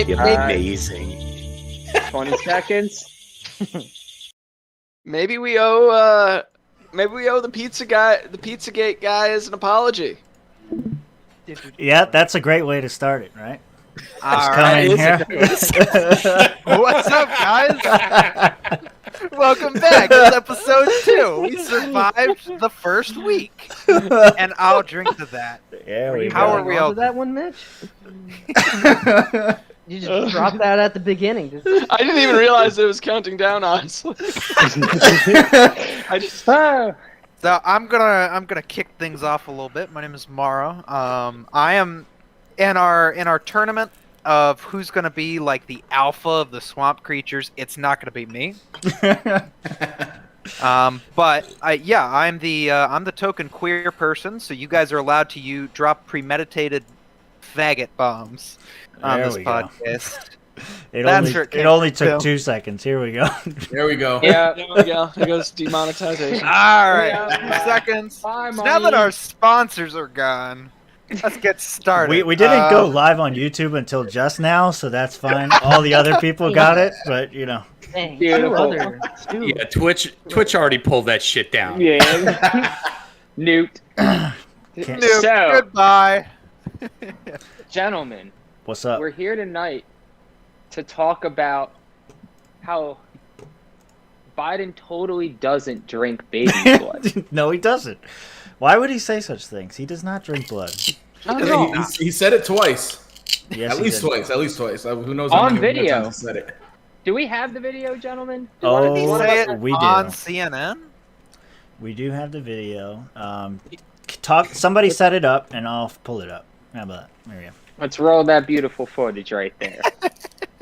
be amazing. 20 seconds. Maybe we owe the Pizzagate guys an apology. Yeah, that's a great way to start it, right? All Come right. in here. What's up, guys? Welcome back. It's episode 2. We survived the first week, and I'll drink to that. Yeah, we How go. are we all? that one, Mitch? You just dropped that at the beginning. I didn't even realize it was counting down, honestly. I just So I'm gonna kick things off a little bit. My name is Mara. I am in our tournament of who's gonna be like the alpha of the swamp creatures. It's not gonna be me. But I'm the token queer person. So you guys are allowed to drop premeditated faggot bombs on There this we go. podcast. It only took 2 seconds. Here we go. There we go. Yeah. there we go. There goes demonetization. All right, Yeah. 2 seconds. Bye, So now that Mommy. our sponsors are gone, let's get started. We didn't go live on YouTube until just now, so that's fine. All the other people got it, but you know. Dang, Beautiful. two. Yeah, Twitch already pulled that shit down. Yeah. Newt. Can't- Nope, So, goodbye. gentlemen, What's up? we're here tonight to talk about how Biden totally doesn't drink baby blood. No, he doesn't. Why would he say such things? He does not drink blood. He said it twice. Yes, At he least did. twice. At least twice. Who knows? On how many more video. times he said it. Do we have the video, gentlemen? Oh, Did he say it we on do. CNN? We do have the video. Somebody set it up, and I'll pull it up. How about that? There we go. Let's roll that beautiful footage right there.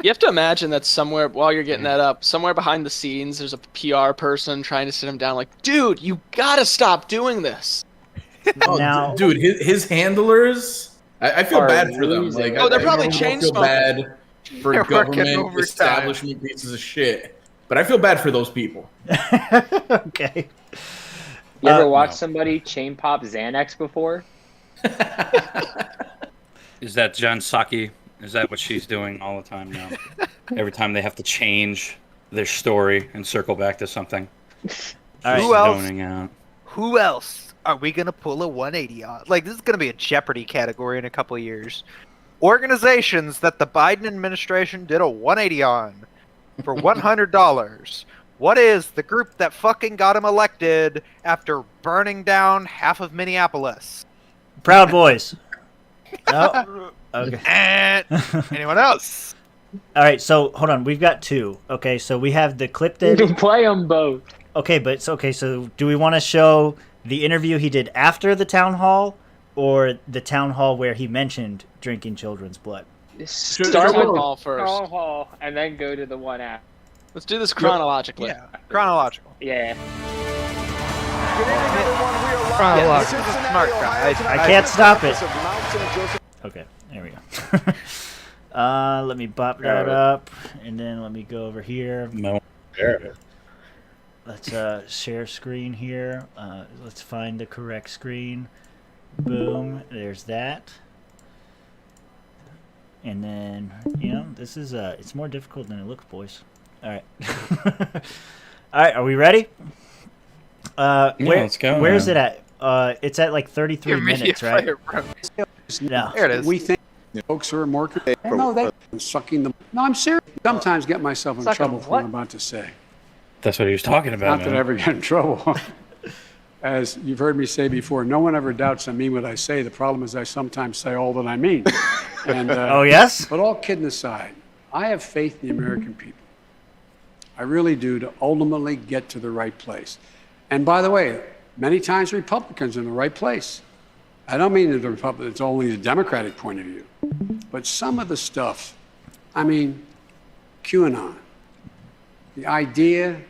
You have to imagine that somewhere, while you're getting that up, somewhere behind the scenes, there's a PR person trying to sit him down like, dude, you gotta stop doing this. Oh, Now- dude, his handlers. I feel Are bad for them. losing. Like, Oh, they're I probably normally chain feel smoking. bad for They're working government overtime. establishment pieces of shit, but I feel bad for those people. Okay. You ever No. watch somebody chain pop Xanax before? Is that Jen Psaki? Is that what she's doing all the time now? Every time they have to change their story and circle back to something. All right. Who else? Zoning out. Who else are we gonna pull a 180 on? Like, this is gonna be a Jeopardy category in a couple of years. Organizations that the Biden administration did a 180 on for $100. What is the group that fucking got him elected after burning down half of Minneapolis? Proud Boys. No. Okay. And anyone else? All right. So hold on. We've got 2. Okay. So we have the clip You that. can play them both. Okay, but it's okay. So do we want to show the interview he did after the town hall, or the town hall where he mentioned drinking children's blood? Start Start with with the Hall first. town hall and then go to the one after. Let's do this chronologically. Yeah, chronological. Yeah. Yeah, this is a smart guy. I can't stop it. Okay, there we go. Let me bop that up, and then let me go over here. No. Let's share screen here. Let's find the correct screen. Boom, there's that. And then, this is it's more difficult than it looks, boys. All right. All right, are we ready? Let's go, Where's man. it at? It's at like 33 Your media minutes, right? player, bro. No. There it is. We think folks are more no, they sucking them. No, I'm serious. Sometimes get myself in Sucking trouble for what? what I'm about to say. That's what he was talking about, Not that I man. ever get in trouble. As you've heard me say before, no one ever doubts I mean what I say. The problem is I sometimes say all that I mean. And Oh, yes? but all kidding aside, I have faith in the American people. I really do, to ultimately get to the right place. And by the way, many times Republicans are in the right place. I don't mean that the Republicans, it's only the Democratic point of view. But some of the stuff, I mean, QAnon, the idea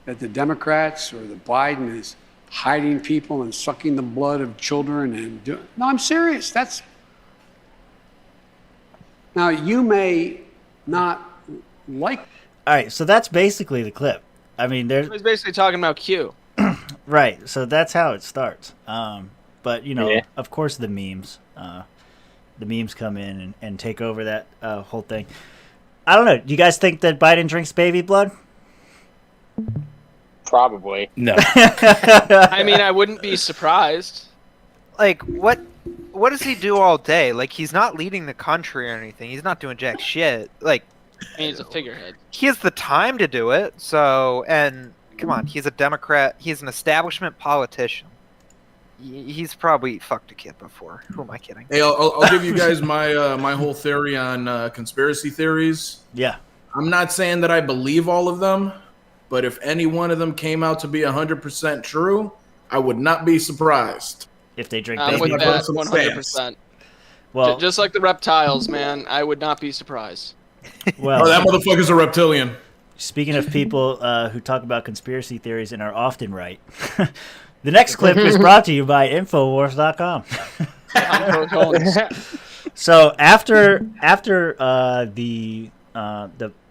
that the Democrats or the Biden is hiding people and sucking the blood of children and no, I'm serious. Now, you may not like. All right, so that's basically the clip. I mean, there's He's basically talking about Q. right. So that's how it starts. But Yeah. of course, the memes. the memes come in and take over that whole thing. I don't know. Do you guys think that Biden drinks baby blood? Probably. No. I mean, I wouldn't be surprised. Like, what does he do all day? Like, he's not leading the country or anything. He's not doing jack shit. Like, I mean, he's a figurehead. he has the time to do it. So, and come on, he's a Democrat. He's an establishment politician. He's probably fucked a kid before. Who am I kidding? Hey, I'll give you guys my whole theory on conspiracy theories. Yeah. I'm not saying that I believe all of them, but if any one of them came out to be 100% true, I would not be surprised. If they drink I'm baby with blood. that 100%. Well, Just like the reptiles, man. I would not be surprised. well. Oh, that motherfucker's a reptilian. Speaking of people who talk about conspiracy theories and are often right, the next clip is brought to you by Infowars.com. So after the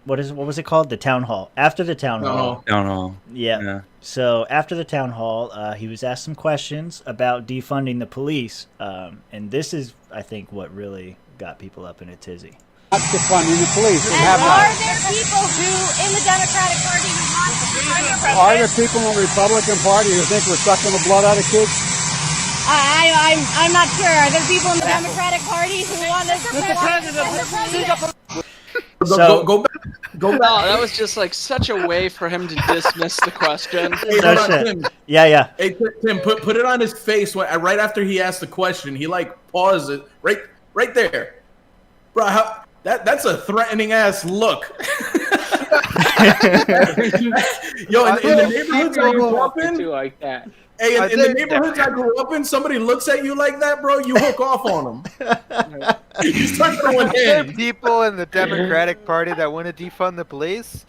what was it called? The town hall. After the town hall. Don't know. Yeah. So after the town hall, he was asked some questions about defunding the police, and this is, I think, what really got people up in a tizzy. Not defunding the police. We And have are not. there people who, in the Democratic Party, who want to defund the president? Are there people in the Republican Party who think we're sucking the blood out of kids? I'm not sure. Are there people in the Democratic Party who want to defund the president? So- Go back. Go No, back. that was just like such a way for him to dismiss the question. Hey, No hold on, shit. Tim. Yeah. Hey, Tim, put it on his face right after he asked the question. He like paused it right there, bro. That's a threatening ass look. Yo, in the neighborhoods I grew up in, like that. hey, I in the think- neighborhoods I grew up in, somebody looks at you like that, bro. You hook off on them. You start throwing Are there hands. people in the Democratic Party that want to defund the police?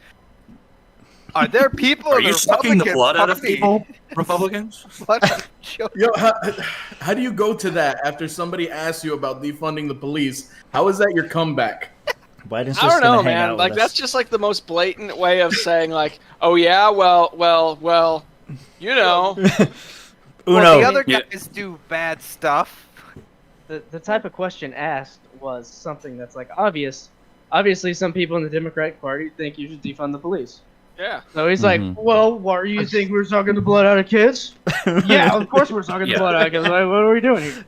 Are there people Are in the you sucking the Republican blood out of Party? people, Republicans? What? Yo, how do you go to that after somebody asks you about defunding the police? How is that your comeback? Biden's just I don't know, gonna hang out man. with Like us. that's just like the most blatant way of saying like, oh yeah, well, you know. Uno. Well, the other Yeah. guys do bad stuff. The type of question asked was something that's like obvious. Obviously, some people in the Democratic Party think you should defund the police. Yeah. So he's Mhm. like, well, why do you think we're sucking the blood out of kids? Yeah, of course we're sucking the Yeah. blood out of kids. Like, what are we doing here?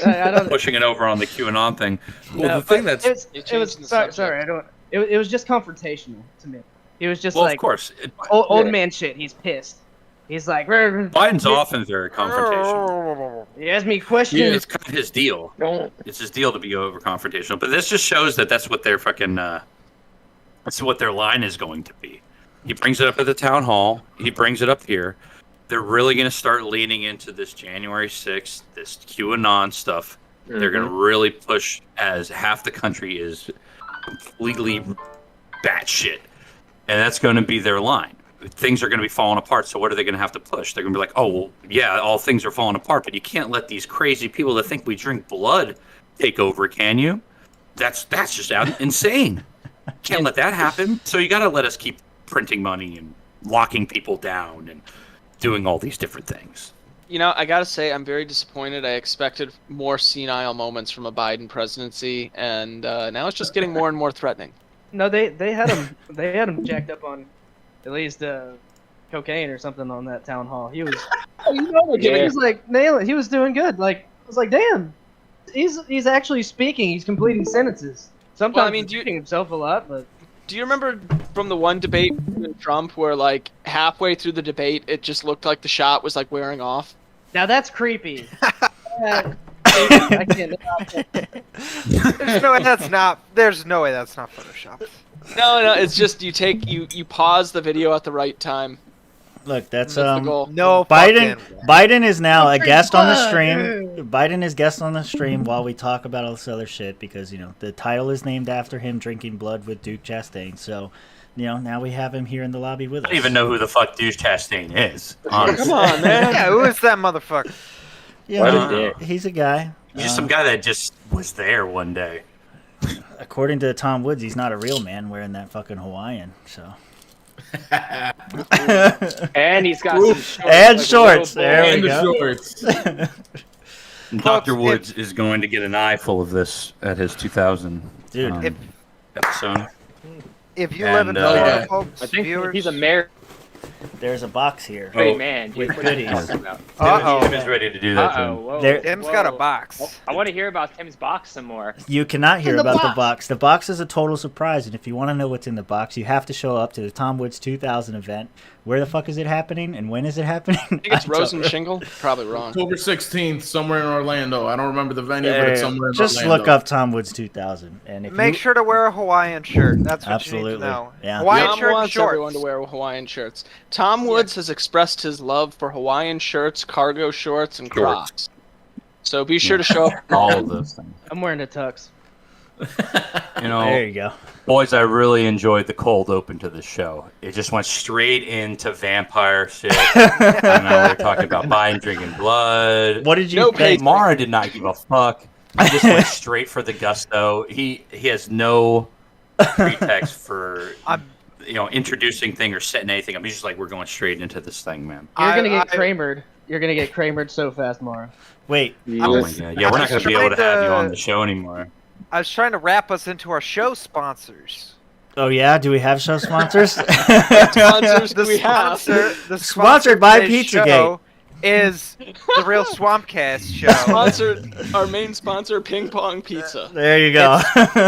I don't. Pushing it over on the QAnon thing. Well, No, the thing but that's You're it was changing the sorry, subject. sorry, I don't. It was just confrontational to me. He was just well, like of course, old man shit. He's pissed. He's like, Biden's often very confrontational. He asked me questions. It's kind of his deal. Don't. It's his deal to be over confrontational. But this just shows that that's what their fucking that's what their line is going to be. He brings it up at the town hall. He brings it up here. They're really going to start leaning into this January 6th, this QAnon stuff. They're going to really push, as half the country is completely batshit. And that's going to be their line. Things are going to be falling apart, so what are they going to have to push? They're going to be like, oh, well, yeah, all things are falling apart, but you can't let these crazy people that think we drink blood take over, can you? That's just insane. Can't let that happen. So you got to let us keep printing money and locking people down and doing all these different things. You know, I gotta say, I'm very disappointed. I expected more senile moments from a Biden presidency, and now it's just getting more and more threatening. No, they had him jacked up on at least cocaine or something on that town hall. He was he was like nailing. He was doing good. Like I was like, damn, he's actually speaking. He's completing sentences. Sometimes Well, I mean, he's repeating himself a lot, but Do you remember from the one debate with Trump where, like, halfway through the debate, it just looked like the shot was, like, wearing off? now that's creepy. I can't. There's no way that's not. There's no way that's not Photoshop. No, it's just you pause the video at the right time. Look, that's That's the goal. No. Biden. fucking way. Biden is now a guest on the blood. stream. Biden is guest on the stream while we talk about all this other shit because the title is named after him drinking blood with Duke Chastaine. So, now we have him here in the lobby with us. I don't even know who the fuck Duke Chastaine is. Honestly. Come on, man. Yeah, who is that motherfucker? What a dick. He's a guy. He's just some guy that just was there one day. According to Tom Woods, he's not a real man wearing that fucking Hawaiian. So. And he's got Oof. some shorts. And like a shorts. little There boy. we And the go. shorts. Dr. Folks, Woods is going to get an eye full of this at his 2000 Dude, episode. If you live in And, Florida, yeah. folks, I think viewers, he's a married there's a box here. man. with What are you goodies. talking about? Uh-oh. Tim is ready to do that. Uh-oh. Tim. Whoa. There- Tim's got a Whoa. box. I want to hear about Tim's box some more. You cannot hear in the about the box? box. The box is a total surprise, and if you want to know what's in the box, you have to show up to the Tom Woods 2000 event. Where the fuck is it happening, and when is it happening? I think it's Rose and Shingle. Probably wrong. October 16th, somewhere in Orlando. I don't remember the venue, but it's somewhere in Just Orlando. look up Tom Woods 2000, and if Make you, sure to wear a Hawaiian shirt. That's what you Absolutely. need to know. Yeah. Hawaiian Tom shirt and wants everyone shorts. to wear Hawaiian shirts. Tom Woods has expressed his love for Hawaiian shirts, cargo shorts, and Crocs. So be sure to show up. All of those things. I'm wearing a tux. You know, there you go. boys, I really enjoyed the cold open to the show. It just went straight into vampire shit. I know we're talking about Biden drinking blood. What did you No think? Mara did not give a fuck. He just went straight for the gusto. He has no pretext for introducing thing or setting anything up. He's just like, we're going straight into this thing, man. You're gonna get I- Kramered. You're gonna get Kramered so fast, Mara. Wait, Oh my god! Yeah, we're not going to be able to have you on the show anymore. I was trying to wrap us into our show sponsors. oh yeah, do we have show sponsors? Sponsors do we have? The Sponsored by today's Pizzagate. show is the Real Swampcast show. Sponsored, our main sponsor, Ping Pong Pizza. There you go.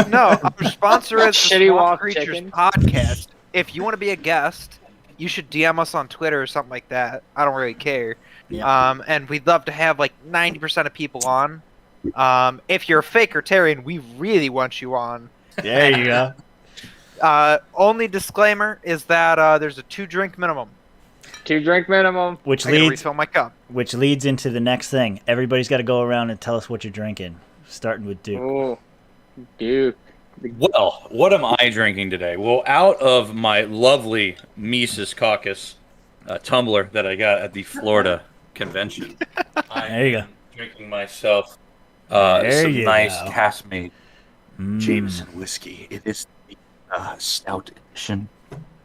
No, our sponsor is the Shitty Swamp Walk Creatures Chicken. podcast. If you want to be a guest, you should DM us on Twitter or something like that. I don't really care. And we'd love to have like 90% of people on. If you're a fakertarian, we really want you on. there you go. Only disclaimer is that there's a 2-drink minimum. 2-drink minimum. Which I gotta leads refill my cup. into the next thing. Everybody's got to go around and tell us what you're drinking, starting with Duke. Oh, Duke. Well, what am I drinking today? Well, out of my lovely Mises Caucus tumbler that I got at the Florida convention, There you go. I'm drinking myself There some you nice go. Casamate Mm. Jameson whiskey. It is the stout edition,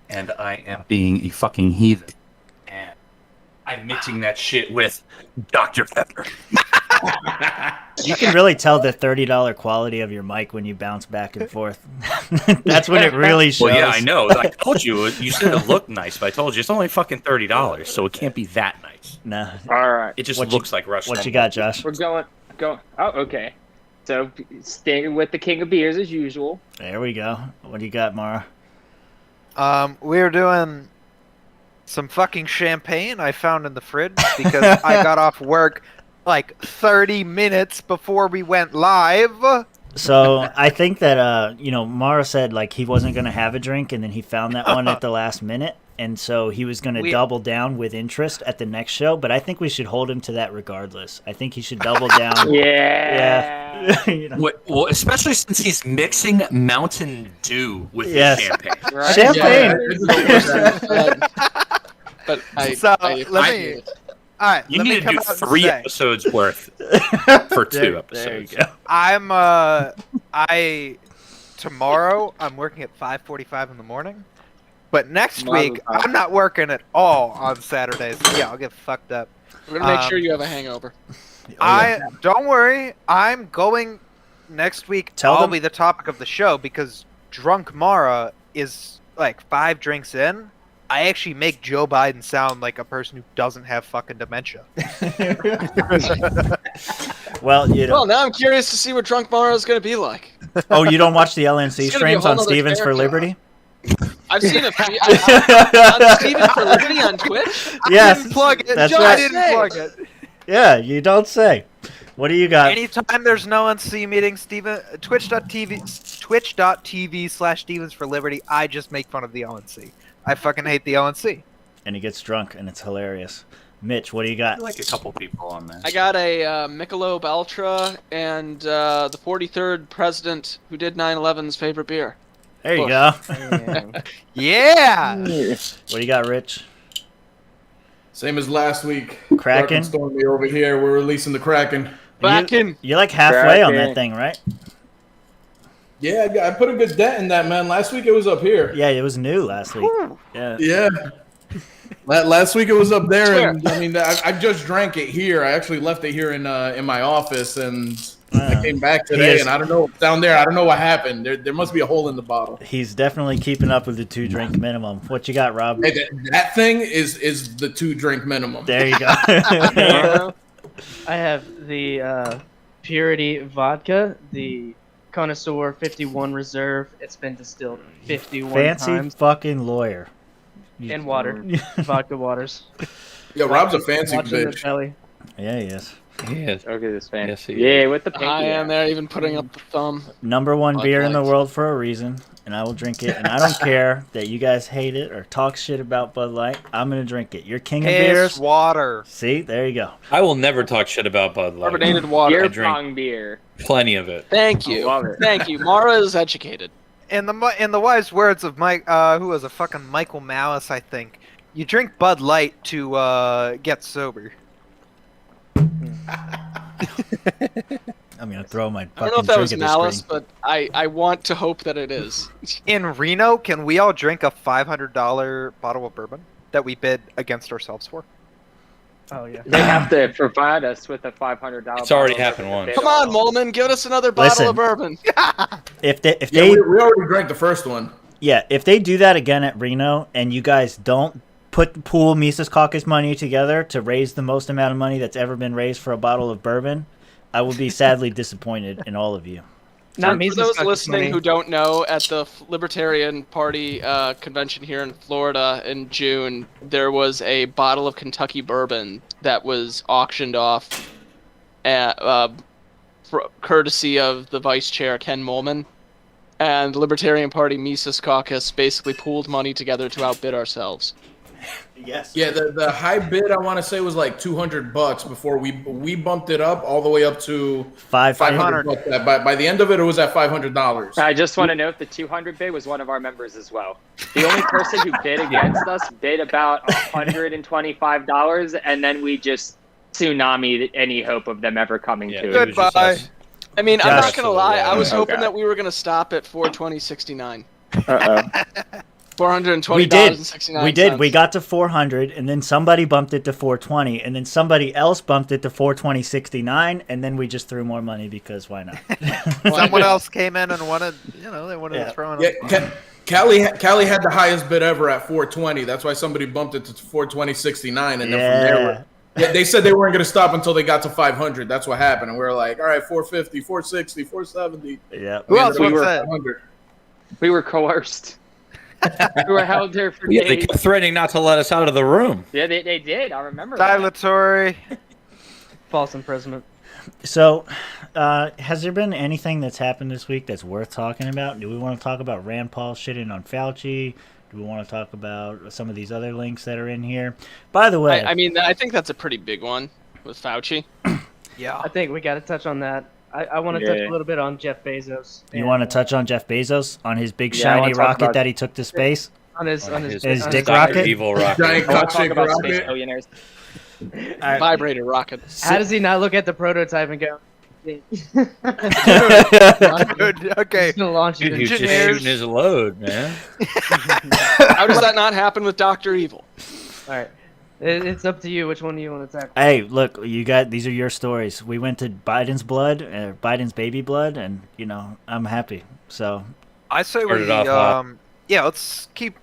and I am being a fucking heathen. And I'm mixing that shit with Dr. Pepper. You can really tell the $30 quality of your mic when you bounce back and forth. That's when it really shows. Well, yeah, I know. I told you. You said it looked nice, but I told you it's only fucking $30, so it can't be that nice. Nah. All right. It just What you- looks like Russian. What you got, Josh? We're going. Oh, okay. So staying with the king of beers as usual. There we go. What do you got, Mara? We're doing some fucking champagne I found in the fridge because I got off work like 30 minutes before we went live. So I think that Mara said like he wasn't gonna have a drink, and then he found that one at the last minute, and so he was gonna double down with interest at the next show. But I think we should hold him to that regardless. I think he should double down. Yeah. You know. Well, especially since he's mixing Mountain Dew with Yes. his champagne. Right? Champagne. But So, I let me- All right, You let me need to come do out and 3 say, episodes worth for 2 There you episodes. go. Tomorrow I'm working at 5:45 in the morning. But next Tomorrow week is fine. I'm not working at all on Saturdays. Yeah, I'll get fucked up. we're gonna make sure you have a hangover. Don't worry. I'm going next week. Tell I'll them- be the topic of the show because Drunk Mara is like 5 drinks in. I actually make Joe Biden sound like a person who doesn't have fucking dementia. Well, Well, now I'm curious to see what Drunk Mara is gonna be like. Oh, you don't watch the LNC It's gonna be a streams whole on nother Stevens for character. Liberty? I've seen a few on Steven for Liberty on Twitch. Yes, I didn't plug it. that's I right. didn't plug it. Yeah, you don't say. What do you got? Anytime there's no NC meeting, Steven, twitch.tv/Stevens for Liberty, I just make fun of the LNC. I fucking hate the LNC. And he gets drunk, and it's hilarious. Mitch, what do you got? Like a couple people on there. I got a Michelob Ultra and the 43rd president who did 9/11's favorite beer. There you go. Yeah. What do you got, Rich? Same as last week. Kraken? Dark and Stormy over here. We're releasing the Kraken. You're like halfway on Kraken. that thing, right? Yeah, I put a good dent in that, man. Last week it was up here. Yeah, it was new last week. Yeah. Yeah. Last week it was up there, Sure. and I mean, I just drank it here. I actually left it here in my office, and I came back today, and I don't know down there. I don't know what happened. There must be a hole in the bottle. He's definitely keeping up with the 2-drink minimum. What you got, Rob? Hey, that thing is the 2-drink minimum. There you go. I have the Purity vodka, the Connoisseur 51 Reserve. It's been distilled 51 Fancy times. fucking lawyer. And water. Vodka waters. Yo, Rob's a fancy Watching the bitch. belly. Yeah, he is. He is. Look at this fan. Yes, he Yeah, with the pinky. I am out. there, even putting up the thumb. Number 1 Bud beer in the Light. world for a reason, and I will drink it. And I don't care that you guys hate it or talk shit about Bud Light. I'm gonna drink it. You're king of Piss beers. water. See, there you go. I will never talk shit about Bud Light. Carbonated water. Beer drink. pong beer. Plenty of it. Thank I you. love it. Thank you. Mara is educated. In the wise words of Mike, who was a fucking Michael Malice, I think, you drink Bud Light to get sober. I'm gonna throw my I fucking don't know if that drink was at the malice, screen. but I want to hope that it is. In Reno, can we all drink a $500 bottle of bourbon that we bid against ourselves for? Oh, yeah. They have to provide us with a $500. It's already bottle happened of once. bid Come on, on. Molman, give us another bottle Listen. of bourbon. If they Yeah, we already drank the first one. if they do that again at Reno and you guys don't pool Mises Caucus money together to raise the most amount of money that's ever been raised for a bottle of bourbon, I will be sadly disappointed in all of you. Not For Mises those Caucus listening money. who don't know, at the Libertarian Party convention here in Florida in June, there was a bottle of Kentucky bourbon that was auctioned off, courtesy of the vice chair Ken Molman, and the Libertarian Party Mises Caucus basically pooled money together to outbid ourselves. Yes. Yeah, the high bid I want to say was like $200 before we bumped it up all the way up to $500. By the end of it, it was at $500. I just want to note the 200 bid was one of our members as well. The only person who bid against us bid about $125, and then we just tsunamied any hope of them ever coming to it. Goodbye. I mean, I'm Josh. not gonna lie, I was hoping Okay. that we were gonna stop at $420.69. Uh-oh. $420.69. We did. We got to 400, and then somebody bumped it to 420, and then somebody else bumped it to 420.69, and then we just threw more money because why not? Someone else came in and wanted, they wanted to throw in. Yeah, Callie had the highest bid ever at 420. That's why somebody bumped it to 420.69, and then from there, they said they weren't going to stop until they got to 500. That's what happened, and we were like, all right, 450, 460, 470. Yeah. Who else we wants were that? 500. We were coerced. We were held there for Yeah, they days. kept threatening not to let us out of the room. Yeah, they did. I remember that. Dilatory. False imprisonment. So, has there been anything that's happened this week that's worth talking about? Do we want to talk about Rand Paul shitting on Fauci? Do we want to talk about some of these other links that are in here? By the way, I mean, I think that's a pretty big one with Fauci. Yeah. I think we got to touch on that. I want to touch a little bit on Jeff Bezos. you want to touch on Jeff Bezos on his big Yeah, I shiny wanna talk rocket about- that he took to space? on his His dick Dr. rocket? Evil rocket. Giant I want cock to talk shaped about space rocket. billionaires. Vibrator rocket. How does he not look at the prototype and go, Dude, okay. he's gonna launch it? Dude, he's just Engineers. shooting his load, man. How does that not happen with Dr. Evil? All right, it's up to you. Which one do you want to tackle? Hey, look, these are your stories. We went to Biden's blood, Biden's baby blood, and I'm happy. So I say Start we it off hot.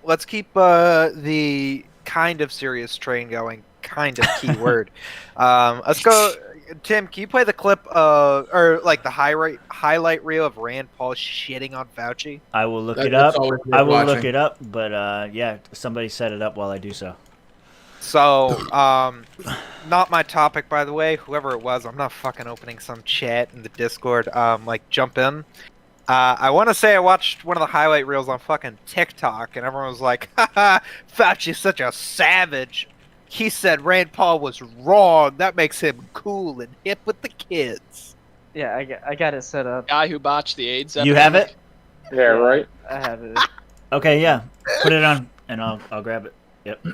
let's keep the kind of serious train going. Kind of key word. Let's go. Tim, can you play the clip or like the highlight reel of Rand Paul shitting on Fauci? I will look That- it that's up. always worth I will look watching. it up, but yeah, somebody set it up while I do so. So, not my topic, by the way. Whoever it was, I'm not fucking opening some chat in the Discord. Jump in. I want to say I watched one of the highlight reels on fucking TikTok, and everyone was like, "Haha, Fauci's such a savage. He said Rand Paul was wrong. That makes him cool and hip with the kids." Yeah, I got it set up. Guy who botched the AIDS You have epidemic. it? Yeah, right. I have it. Okay, yeah. Put it on, and I'll grab it. Yep.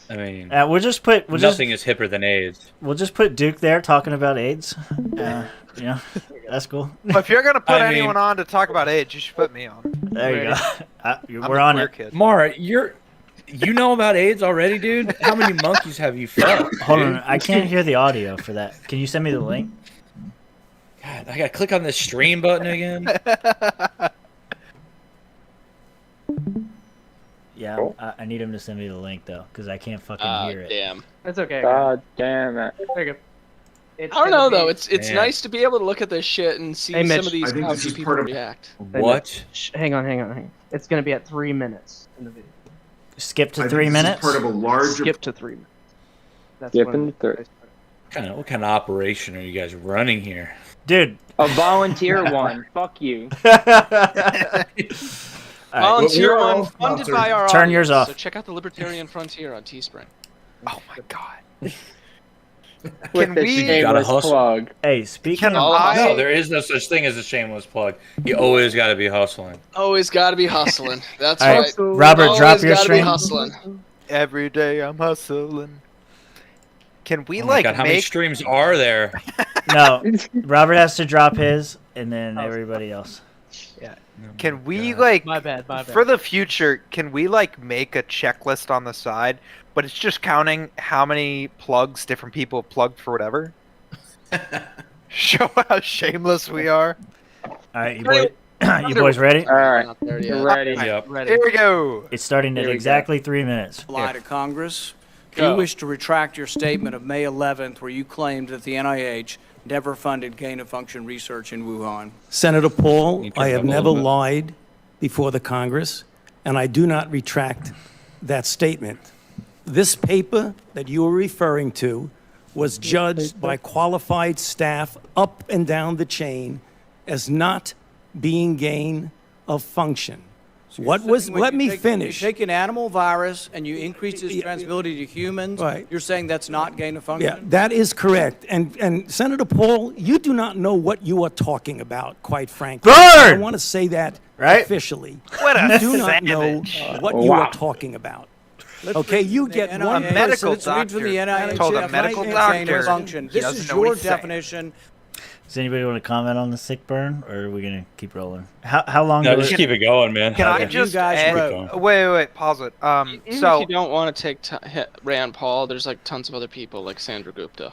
I mean, We'll just put nothing is hipper than AIDS. we'll just put Duke there talking about AIDS. That's cool. But if you're gonna put I mean- anyone on to talk about age, you should put me on. There you go. I'm We're a on queer it. kid. Mara, you're You know about AIDS already, dude? How many monkeys have you fucked? Hold dude? on, I can't hear the audio for that. Can you send me the link? God, I gotta click on this stream button again. Yeah, I need him to send me the link though, because I can't fucking hear it. Damn. That's okay. God damn it. There you go. It's I don't gonna know be- though. It's Man. nice to be able to look at this shit and see Hey, Mitch. some of these I think how this is people part of- react. What? Hang on. It's gonna be at 3 minutes in the video. Skip to I think 3 this is minutes. part of a larger. Skip to 3 minutes. That's Skipping when- to 3. What kind of operation are you guys running here? Dude. A volunteer one. Fuck you. All right, Volunteer we're all one funded sponsored. by our Turn audience, yours off. So check out the Libertarian Frontier on Teespring. Oh my god. With Can the we- You gotta shameless hustle. plug. hey, speaking Can of, I- No, there is no such thing as a shameless plug. You always gotta be hustling. Always got to be hustling. That's All right, right. Robert, Always drop your gotta be stream. hustling. Every day I'm hustling. Can we Oh my like God, how many make streams are there? no, Robert has to drop his, and then everybody else. can we like My bad. for the future, can we like make a checklist on the side, but it's just counting how many plugs different people have plugged for whatever? Show how shameless we are. All right, you boys ready? All right. Not there yet. Ready. Yep. Here we go. It's starting at Here we go. exactly 3 minutes. Lie to Congress. Do Go. you wish to retract your statement of May 11th where you claimed that the NIH never funded gain-of-function research in Wuhan? Senator Paul, You turn I it have up a never little bit. lied before the Congress, and I do not retract that statement. This paper that you are referring to was judged by qualified staff up and down the chain as not being gain of function. Let me finish. You take an animal virus and you increase its transmissibility to humans. Right. You're saying that's not gain-of-function? Yeah, that is correct. And Senator Paul, you do not know what you are talking about, quite frankly. Burn! I want to say that Right? officially. What a You do not know savage. what you are talking about. Okay, you get NIH, one medical let's read from the doctor NIH told a definition medical of doctor gain-of-function. he This doesn't is know what your he's saying. definition. Does anybody want to comment on the sick burn, or are we gonna keep rolling? How long? No, do just we- keep it going, man. Can I You just guys add, wrote- wait, pause it. Even if So you don't want to take hit Rand Paul, there's like tons of other people like Sandra Gupta.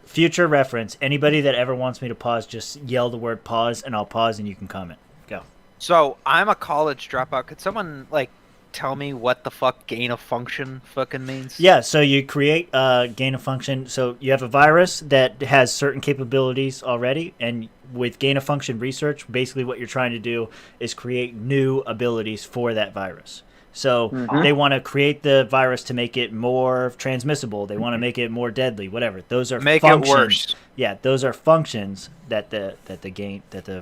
future reference. Anybody that ever wants me to pause, just yell the word pause, and I'll pause, and you can comment. Go. So I'm a college dropout. Could someone like tell me what the fuck gain of function fucking means? Yeah, so you create gain of function. So you have a virus that has certain capabilities already, and with gain of function research, basically what you're trying to do is create new abilities for that virus. So they want to create the virus to make it more transmissible. They want to make it more deadly. Whatever. Those are Make functions. it worse. Yeah, those are functions that the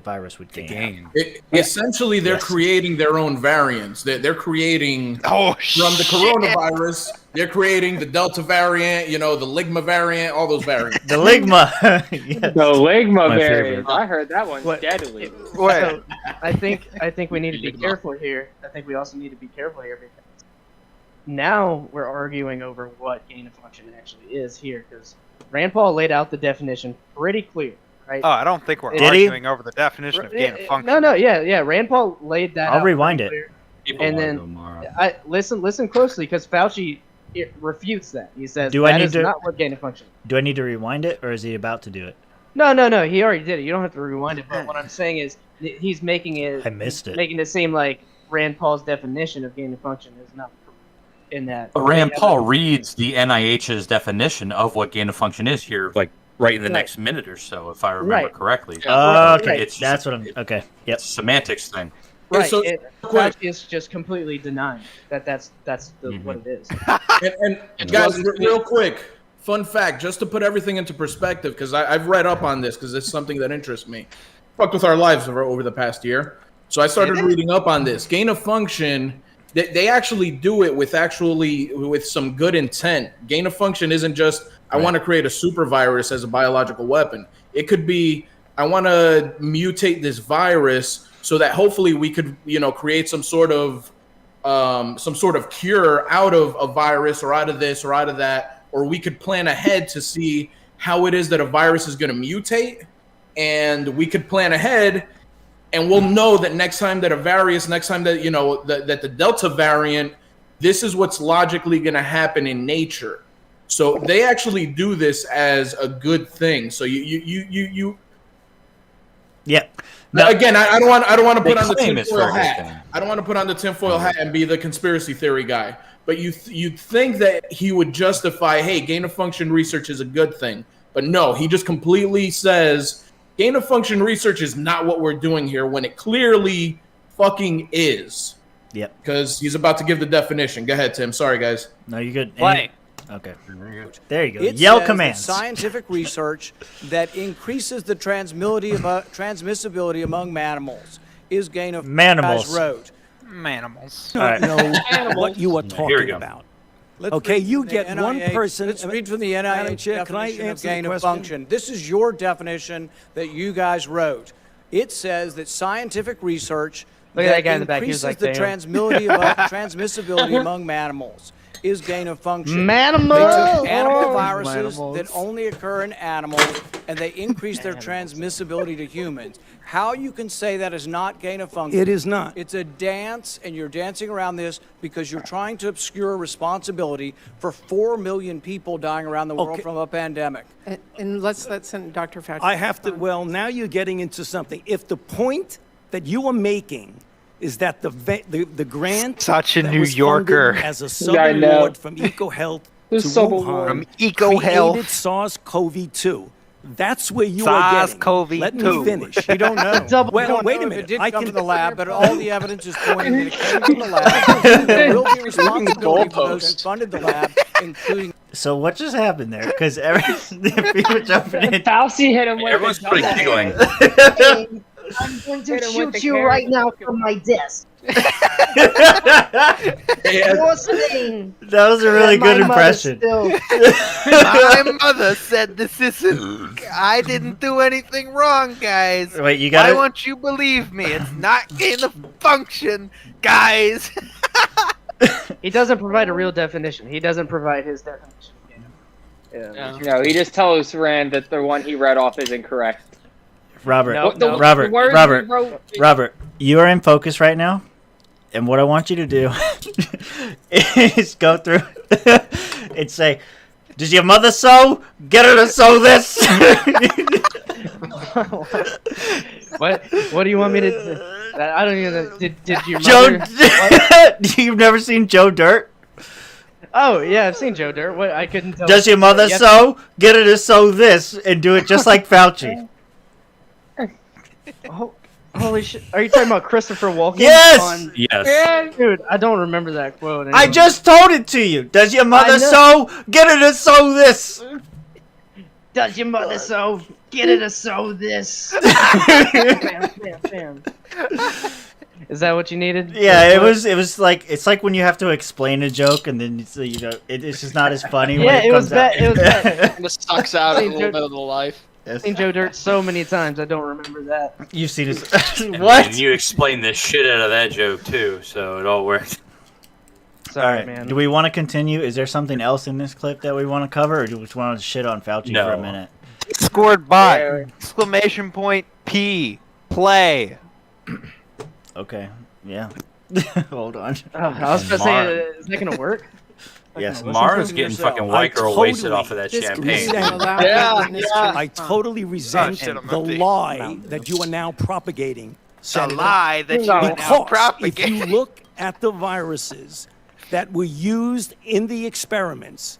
virus would gain. Essentially, they're Yes. creating their own variants. They're creating Oh from the shit. coronavirus. They're creating the Delta variant, the Ligma variant, all those variants. The Ligma. Yes. The Ligma My variant. favorite. I heard that one's What- deadly. Wait. So, I think we need to be careful here. I think we also need to be careful here because now we're arguing over what gain of function actually is here because Rand Paul laid out the definition pretty clear, right? Oh, I don't think we're Did he? arguing over the definition of gain of function. No, yeah. Rand Paul laid that. I'll out rewind pretty it. clear. And then I listen closely because Fauci refutes that. He says Do I that need is to- not what gain of function. Do I need to rewind it, or is he about to do it? No. He already did it. You don't have to rewind it. But what I'm saying is he's making it. I missed it. Making it seem like Rand Paul's definition of gain of function is not in that. But Rand Paul reads the NIH's definition of what gain of function is here, like right in the Right. next minute or so, if I remember Right. correctly. Okay, It's that's what I'm. Okay, yep. It's a semantics thing. Right. so- Fauci is just completely denying that's what it is. And guys, real quick, fun fact, just to put everything into perspective, because I've read up on this, because it's something that interests me. Fucked with our lives over the past year. So I started reading up on this. Gain of function, they actually do it with some good intent. Gain of function isn't just, I want to create a super virus as a biological weapon. It could be, I want to mutate this virus so that hopefully we could, create some sort of cure out of a virus or out of this or out of that, or we could plan ahead to see how it is that a virus is going to mutate, and we could plan ahead, and we'll know that next time that the Delta variant this is what's logically going to happen in nature. So they actually do this as a good thing. So you Yeah. again, I don't want to put on the claim it's tinfoil for a good hat. thing. I don't want to put on the tinfoil hat and be the conspiracy theory guy. But you'd think that he would justify, hey, gain of function research is a good thing. But no, he just completely says gain of function research is not what we're doing here when it clearly fucking is. Yep. Because he's about to give the definition. Go ahead, Tim. Sorry, guys. No, you're good. Play. Okay. There you go. It Yell says commands. that scientific research that increases the transmissibility among mammals is gain of Manimals. guys wrote. Manimals. All right. know what you are Here we talking go. about. Let's Okay, read you from the get one NIH person- Let's read from the Madam NIH Chair, can I definition of answer the gain of question? function. This is your definition that you guys wrote. It says that scientific research Look at that guy in the back. He increases was like, the "Damn." transmissibility among mammals is gain of function. Manimal. They took animal viruses Manimals. that only occur in animals, and they increase their transmissibility to humans. How you can say that is not gain of function? It is not. It's a dance, and you're dancing around this because you're trying to obscure responsibility for 4 million people dying around the world Okay. from a pandemic. And let's send Dr. Fauci. I have to. Well, now you're getting into something. If the point that you are making is that the grant Such a that New was Yorker. funded as a I know. sub-award from EcoHealth to Wuhan From EcoHealth. created SARS-CoV-2. That's where you are getting. SARS-CoV-2. Let me finish. We don't know. Double- We don't wait a know if minute. It did I come can- from the lab, but all the evidence is pointing that it came from the lab. There will be responsibility for those who funded the lab, including. So what just happened there? Because people jumping in. Fauci hit him with Everyone's the pretty double. giggling. I'm going to Hit him with shoot the you carrot. right now from my desk. Yeah, You're saying That was a really that good my mother's impression. still- My mother said this isn't. I didn't do anything wrong, guys. Wait, you Why got it? won't you believe me? It's not gain of function, guys. He doesn't provide a real definition. He doesn't provide his definition. Yeah. No, he just tells Rand that the one he read off is incorrect. Robert, No, The- Robert, the words Robert, he wrote- Robert, you are in focus right now, and what I want you to do is go through and say, "Does your mother sew? Get her to sew this." What do you want me to do? I don't even know. Did your Joe, mother... you've never seen Joe Dirt? Oh, yeah, I've seen Joe Dirt. What? I couldn't tell. Does your mother Yes. sew? Get her to sew this and do it just like Fauci. Oh, holy shit. Are you talking about Christopher Walken? Yes! On... Yes. Dude, I don't remember that quote. I anymore. just told it to you. Does your mother know. sew? Get her to sew this. Does your mother sew? Get her to sew this. Bam, bam, bam. Is that what you needed? Yeah, it was like it's like when you have to explain a joke and then it's, you know it's just not as funny. Yeah, when it was comes out. bad. It was bad. And this sucks out a Hey, little Joe- bit of the life. I've seen Joe Dirt so many times. I don't remember that. You've seen his what? And you explained the shit out of that joke too, so it all worked. Sorry, All right. man. Do we want to continue? Is there something else in this clip that we want to cover, or do we just want to shit on Fauci No. for a minute? Scored bot. Yeah. Exclamation point P. Play. Okay. Yeah. Hold on. Oh, I was gonna say, is that gonna work? Yes. Mara's to getting yourself. fucking white girl totally wasted off of that champagne. resent- I totally resent shit, I'm the empty. lie that you are now propagating. The Senator. lie that you are now Because if propagating. you look at the viruses that were used in the experiments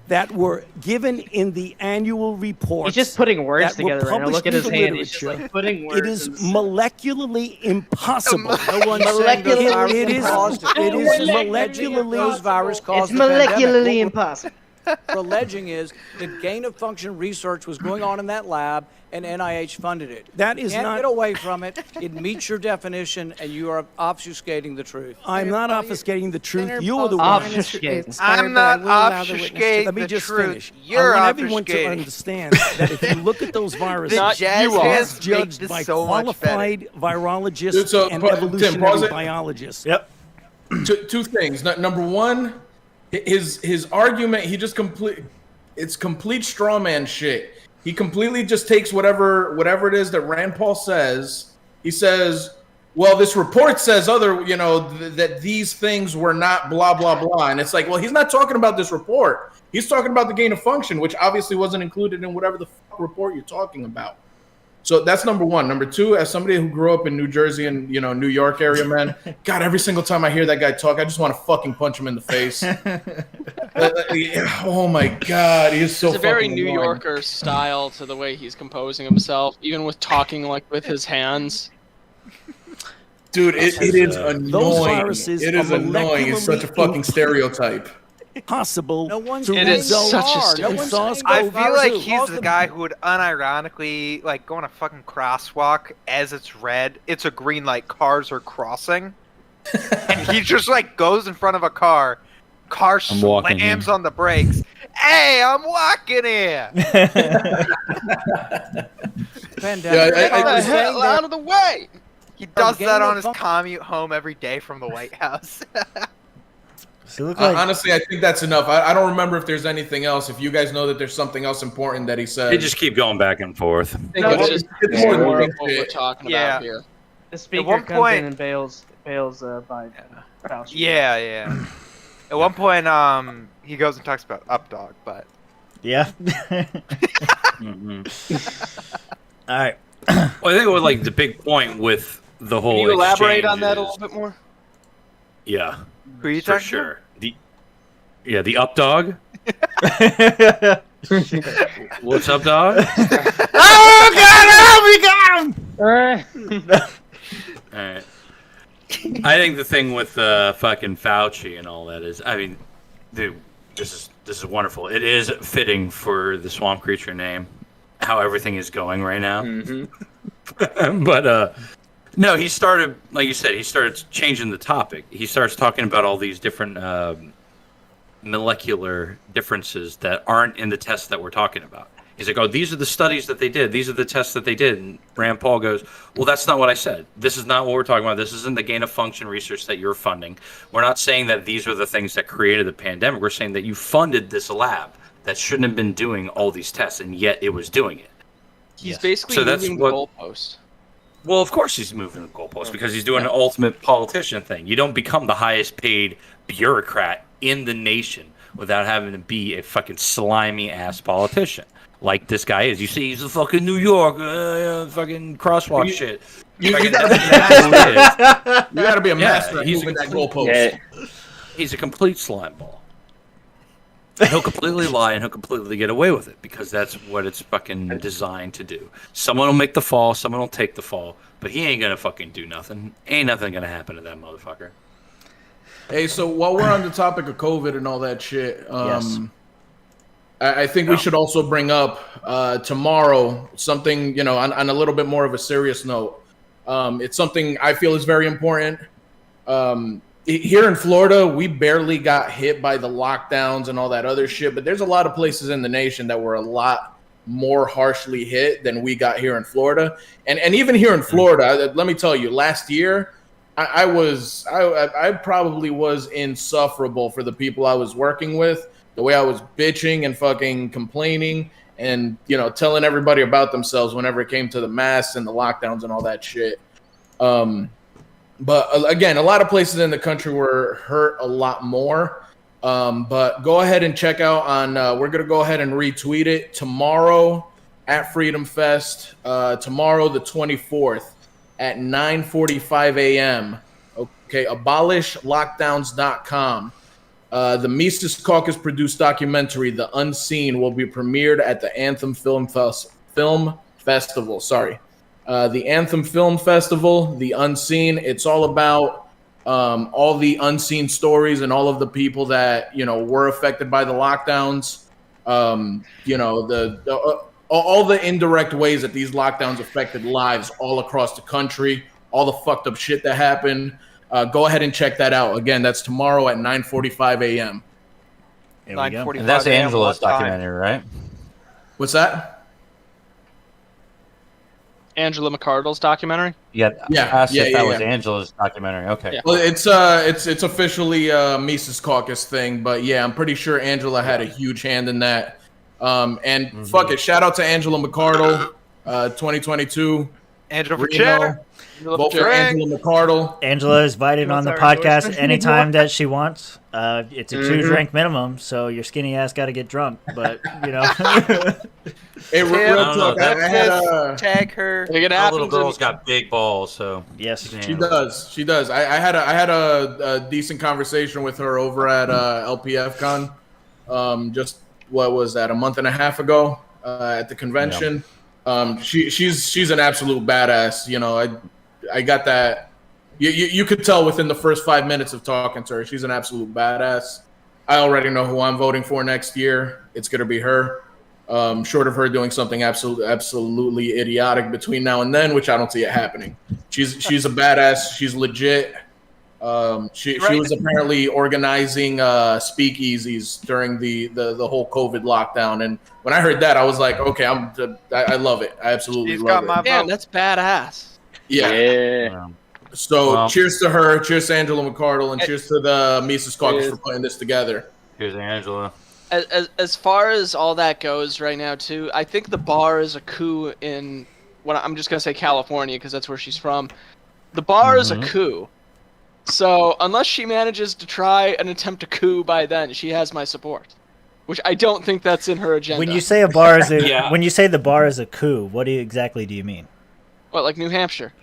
that were given in the annual reports, He's just putting words that were together right now. Look published at his in the hand. He's just literature, like putting words. it is and- molecularly impossible. No one's saying those Molecular- viruses It is- caused it. it is Alleging that those viruses It's caused the pandemic. molecularly What impossible. we're alleging is that gain of function research was going on in that lab, and NIH funded it. That is Can't not- get away from it. It meets your definition, and you are obfuscating the truth. I'm not obfuscating the truth. Senator You are the Paul, one. Obfuscating. I'm not obfuscating Let me the just truth. finish. You're I want everyone to obfuscating. understand that if you look at those viruses, The jazz it's hands make judged this by so much better. qualified virologists Dude, so, and Tim, pause evolutionary it. biologists. Yep. Two things. Number one, his argument, it's complete straw man shit. He completely just takes whatever it is that Rand Paul says. He says, well, this report says that these things were not blah, blah, blah. And it's like, well, he's not talking about this report. He's talking about the gain of function, which obviously wasn't included in whatever the fuck report you're talking about. So that's number one. Number two, as somebody who grew up in New Jersey and, New York area, man, God, every single time I hear that guy talk, I just want to fucking punch him in the face. Oh my God, he is so. It's a very fucking New annoying. Yorker style to the way he's composing himself, even with talking like with his hands. Dude, it is Those annoying. viruses It is are annoying. It's such a fucking stereotype. Possible No one's to It is result such a in stereotype. No one's SARS-CoV-2. saying I feel like Virus he's caused the them. guy who would unironically like go on a fucking crosswalk as it's red. It's a green light. Cars are crossing, and he just like goes in front of a car. Car I'm walking slams here. on the brakes. Hey, I'm walking here. Pandemic. Yeah, Get the Saying hell that- out of the way! He does gain that of on his fun- commute home every day from the White House. So look like Honestly, I think that's enough. I don't remember if there's anything else. If you guys know that there's something else important that he said. They just keep going back and forth. No, It's it's just it's more more than of what we're shit. talking Yeah. about here. The speaker one comes point- in and bails by Fauci. yeah. At one point, he goes and talks about Updog, but yeah. Mhm. All right. Well, I think what like the big point with the whole. Can you elaborate exchange on that a is- little bit more? Yeah, who are you for talking sure. The up dog. What's up, dog? Oh God! We got him! All right. I think the thing with fucking Fauci and all that is, I mean, dude, this is wonderful. It is fitting for the swamp creature name, how everything is going right now. But no, he started, like you said, he started changing the topic. He starts talking about all these different molecular differences that aren't in the tests that we're talking about. He's like, oh, these are the studies that they did. These are the tests that they did. And Rand Paul goes, well, that's not what I said. This is not what we're talking about. This isn't the gain of function research that you're funding. We're not saying that these are the things that created the pandemic. We're saying that you funded this lab that shouldn't have been doing all these tests, and yet it was doing it. He's basically So that's moving what- the goalpost. Well, of course he's moving the goalposts because he's doing an ultimate politician thing. You don't become the highest paid bureaucrat in the nation without having to be a fucking slimy ass politician like this guy is. You see, he's a fucking New York, fucking crosswalk shit. You Fucking- gotta be You got to be a master at he's moving a that goalpost. He's a complete slime ball. And he'll completely lie and he'll completely get away with it because that's what it's fucking designed to do. Someone will make the fall, someone will take the fall, but he ain't gonna fucking do nothing. Ain't nothing gonna happen to that motherfucker. Hey, so while we're on the topic of COVID and all that shit, Yes. I think we should also bring up tomorrow something, on a little bit more of a serious note. It's something I feel is very important. Here in Florida, we barely got hit by the lockdowns and all that other shit, but there's a lot of places in the nation that were a lot more harshly hit than we got here in Florida. And even here in Florida, let me tell you, last year, I probably was insufferable for the people I was working with. The way I was bitching and fucking complaining and, telling everybody about themselves whenever it came to the masks and the lockdowns and all that shit. But again, a lot of places in the country were hurt a lot more. But go ahead and check out on, we're going to go ahead and retweet it tomorrow at Freedom Fest, tomorrow the 24th at 9:45 a.m. Okay, abolishlockdowns.com. The Mises Caucus produced documentary, The Unseen, will be premiered at the Anthem Film Festival. The Anthem Film Festival, The Unseen. It's all about all the unseen stories and all of the people that were affected by the lockdowns. All the indirect ways that these lockdowns affected lives all across the country, all the fucked up shit that happened. Go ahead and check that out. Again, that's tomorrow at 9:45 a.m. There we go. 9:45 And that's a.m. Angela's what time? documentary, right? What's that? Angela McArdle's documentary. Yeah. Yeah, I asked if yeah, that yeah. was Angela's documentary. Okay. Yeah. Well, it's officially Mises Caucus thing, but yeah, I'm pretty sure Angela had a huge hand in that. And fuck it, shout out to Angela McArdle, 2022. Angela for Reno, chair. vote for Angela McArdle. Angela is invited on the What's our podcast endorsement anytime anymore? that she wants. It's a 2-drink minimum, so your skinny ass got to get drunk. But you know, Hey, real don't know, talk. I had Tag her. Like, it That little happens in- girl's got big balls, so yes, she does. She does. I had a decent conversation with her over at LPF Con. Just what was that? A month and a half ago at the convention. She's an absolute badass. You know, I got that. You could tell within the first 5 minutes of talking to her. She's an absolute badass. I already know who I'm voting for next year. It's gonna be her. Short of her doing something absolutely idiotic between now and then, which I don't see it happening. She's a badass. She's legit. She was apparently organizing speakeasies during the whole COVID lockdown, and when I heard that, I was like, okay, I love it. I absolutely She's love got my it. Man, vote. that's badass. Yeah. So Well- cheers to her, cheers to Angela McArdle, and cheers to the Mises Caucus Cheers. for putting this together. here's Angela. As far as all that goes right now, too, I think the bar is a coup in. I'm just gonna say California because that's where she's from. The bar is a coup. So unless she manages to try and attempt a coup by then, she has my support. Which I don't think that's in her agenda. When you say a bar is a, Yeah. when you say the bar is a coup, what exactly do you mean? What, like New Hampshire?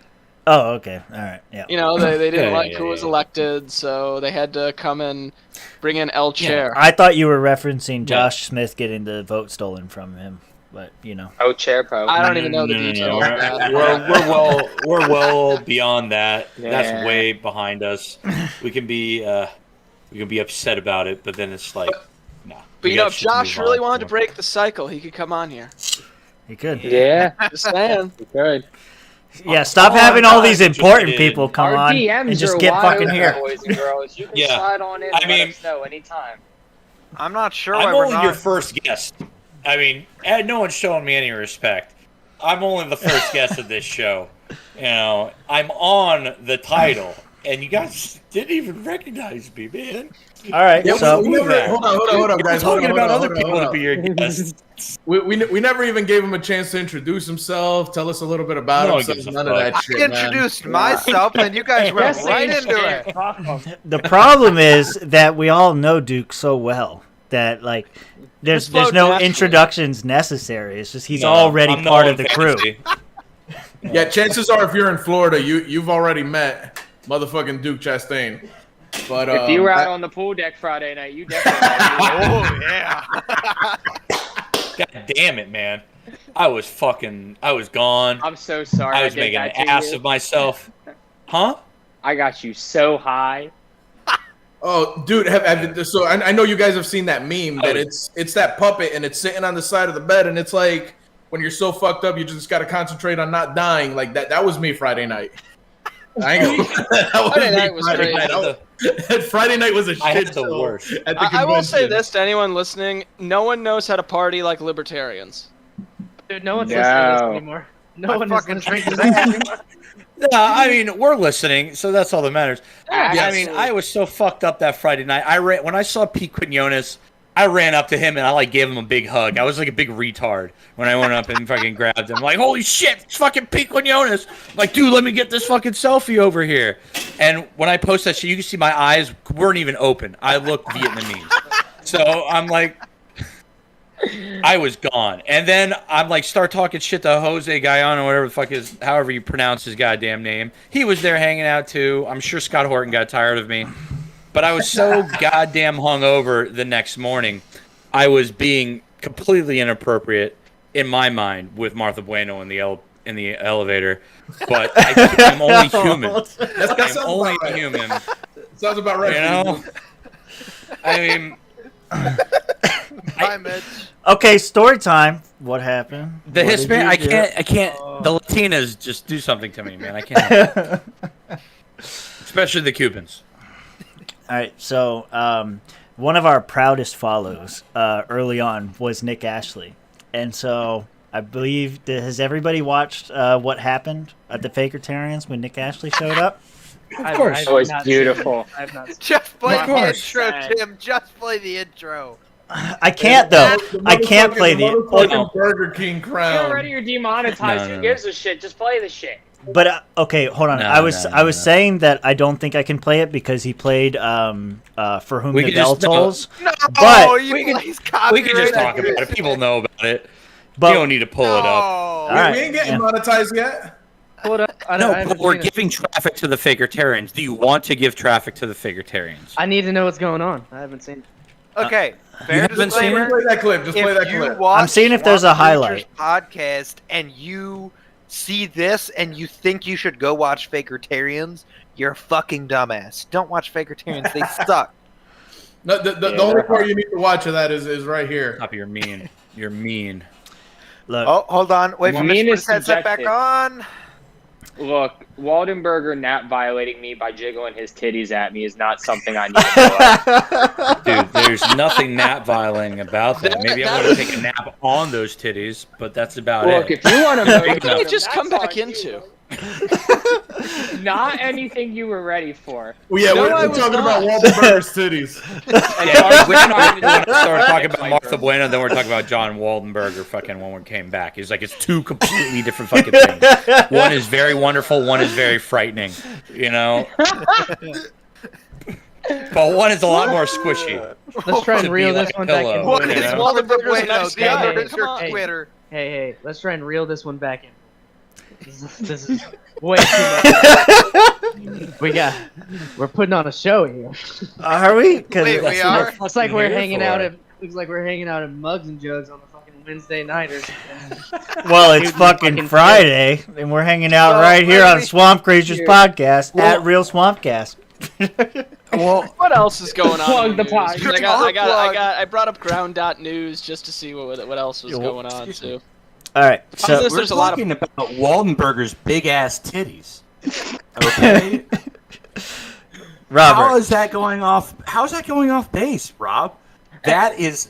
Oh, okay, all right, yeah. You know, they didn't Yeah, like yeah, who was yeah. elected, so they had to come and bring in El Chair. I thought you were referencing Josh Smith getting the vote stolen from him, but you know. Oh, chair po. I don't even know the No, details of that. We're well beyond that. Yeah. That's way behind us. We can be upset about it, but then it's like, nah. But we you know, got if shit to Josh move really on. wanted to break the cycle, he could come on here. He could. Yeah, Just saying. we could. Yeah, stop Oh, having I'm all not these important interested in- people come Our on DMs and just are get wide fucking open, here. boys and girls. You can Yeah. slide on in. I And mean- let us know anytime. I'm not sure I'm why we're only not. your first guest. I mean, no one's showing me any respect. I'm only the first guest of this show. You know, I'm on the title, and you guys didn't even recognize me, man. All right, Yeah, so we never, hold on, We're guys. talking about other hold people on. to be your guests. We never even gave him a chance to introduce himself, tell us a little bit about No one himself. gives a None of fuck. that I shit, man. introduced myself, and you guys went Yes, right they into did. it. Fuck 'em. the problem is that we all know Duke so well that like there's flowed no naturally. introductions necessary. It's just he's No, already I'm part no of the crew. fantasy. Yeah, chances are if you're in Florida, you've already met motherfucking Duke Chastaine. But If you were out on the pool deck Friday night, you definitely. Oh yeah. God damn it, man. I was gone. I'm so sorry. I was did making that an to ass you. of myself. Huh? I got you so high. Oh, dude, so I know you guys have seen that meme that it's that puppet and it's sitting on the side of the bed and it's like when you're so fucked up, you just got to concentrate on not dying. Like that was me Friday night. I ain't gonna, that was Friday me night was Friday crazy. night. Friday night was a I had shit the show worst. at the I will say convention. this to anyone listening: no one knows how to party like libertarians. Dude, no one's No. listening to this anymore. No I one fucking is listening drink to that. this anymore. No, I mean we're listening, so that's all that matters. I Yes. mean, I was so fucked up that Friday night. When I saw Pete Quinones, I ran up to him and I like gave him a big hug. I was like a big retard when I went up and fucking grabbed him. Like, holy shit, it's fucking Pete Quinones. I'm like, dude, let me get this fucking selfie over here. And when I post that shit, you can see my eyes weren't even open. I looked Vietnamese. So I'm like, I was gone. And then I'm like, start talking shit to Jose Gallon or whatever the fuck is, however you pronounce his goddamn name. He was there hanging out too. I'm sure Scott Horton got tired of me. But I was so goddamn hungover the next morning. I was being completely inappropriate in my mind with Martha Bueno in the elevator. But I'm only human. That I'm sounds only about right. human. Sounds about right. You know? I mean, Bye, Mitch. Okay, story time. What happened? the What did Hispanic, you do? I can't. The Latinas just do something to me, man. I can't. Especially the Cubans. All right, so one of our proudest follows early on was Nick Ashley, and so I believe has everybody watched what happened at the Fakertarians when Nick Ashley showed up? Of course. It was beautiful. I've not seen Just play Of the course. intro, Tim. Just play the intro. I can't though. I can't play the. motherfucking Burger King You're crown. already you're demonetized. Who gives a shit? Just play the shit. But okay, hold on. No, I was no, saying that I don't think I can play it because he played For Whom We the could Bell just- no. Tolls. No, But- you We could- plays We can just talk copyrighted. about it. People know about it. But You don't need to pull it up. All We right, ain't getting yeah. monetized yet. Hold up. I No, haven't but we're seen it. giving traffic to the Fakertarians. Do you want to give traffic to the Fakertarians? I need to know what's going on. I haven't seen it. Okay, fair haven't seen disclaimer. Play that clip. Just play If that you clip. watch I'm seeing if there's a Swamp highlight. Creatures podcast and you see this and you think you should go watch Fakertarians, you're a fucking dumbass. Don't watch Fakertarians. They suck. No, the only part you need to watch of that is right here. Stop, you're mean. You're mean. Look, Oh, hold on. Wait for Mean me to put is his headset back subjective. on. Look, Waldenberger nap violating me by jiggling his titties at me is not something I need to know. Dude, there's nothing nap violating about that. Maybe I want to take a nap on those titties, but that's about Look, it. if you want to What motivate did them, you just come that's back on into? you. Not anything you were ready for. Well, yeah, No, we're I was talking about not. Waldenberger's titties. And Yeah, Mark we Stein is started talking a about Martha Bueno, then we're talking about John Waldenberger fucking when we came back. It's like it's two completely different fucking things. One is very wonderful, one is very frightening. You know? But one is a lot more squishy. Let's try To and be reel like this a one back pillow. in. One you is know? Waldenberger Waldenberger's a Bueno, nice the guy. other is Come your on. Twitter. Hey, let's try and reel this one back in. This is way too much. We're putting on a show here. are we? 'Cause Wait, we are? Looks like we're here hanging for. out at Mugs and Jugs on the fucking Wednesday night or something. well, it's Dude, fucking fucking Friday, and we're hanging out So, right here on maybe- Swamp Creatures Here. Podcast at Real Swampcast. Well, What else is going on? Plug in the news? pod. I brought up ground.news just to see what else was Yo, going on excuse me. too. All right, so There's a lot of about Waldenberger's big ass titties. Okay. Robert, How is that going off base, Rob? That is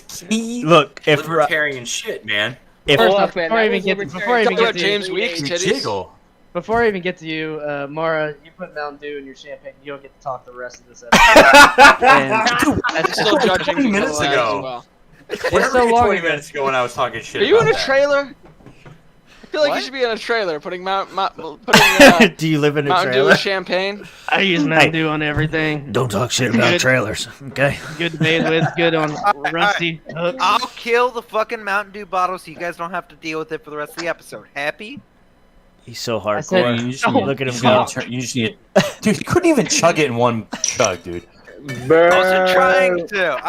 key look, if libertarian shit, man. if Hold First up, off, man, before I that even was get to- libertarian. before I even Talk get about to James you, Weeks You titties. jiggle. Before I even get to you, Mara, you put Mountain Dew in your champagne. You don't get to talk the rest of this episode. And I'm still judging 20 people minutes as ago. well. it's so long. 20 minutes ago when I was talking shit. Are you in about a that. trailer? I feel like What? you should be in a trailer putting Mountain do you live in a Dew trailer? with champagne. I use Mountain Dew on everything. Don't talk shit about Good. trailers, okay? Good to bathe with. Good on rusty hooks. I'll kill the fucking Mountain Dew bottle so you guys don't have to deal with it for the rest of the episode. Happy? He's so I said- hardcore. You just Oh, need- look at him you go. just need- You just need. Dude, you couldn't even chug it in one chug, dude. I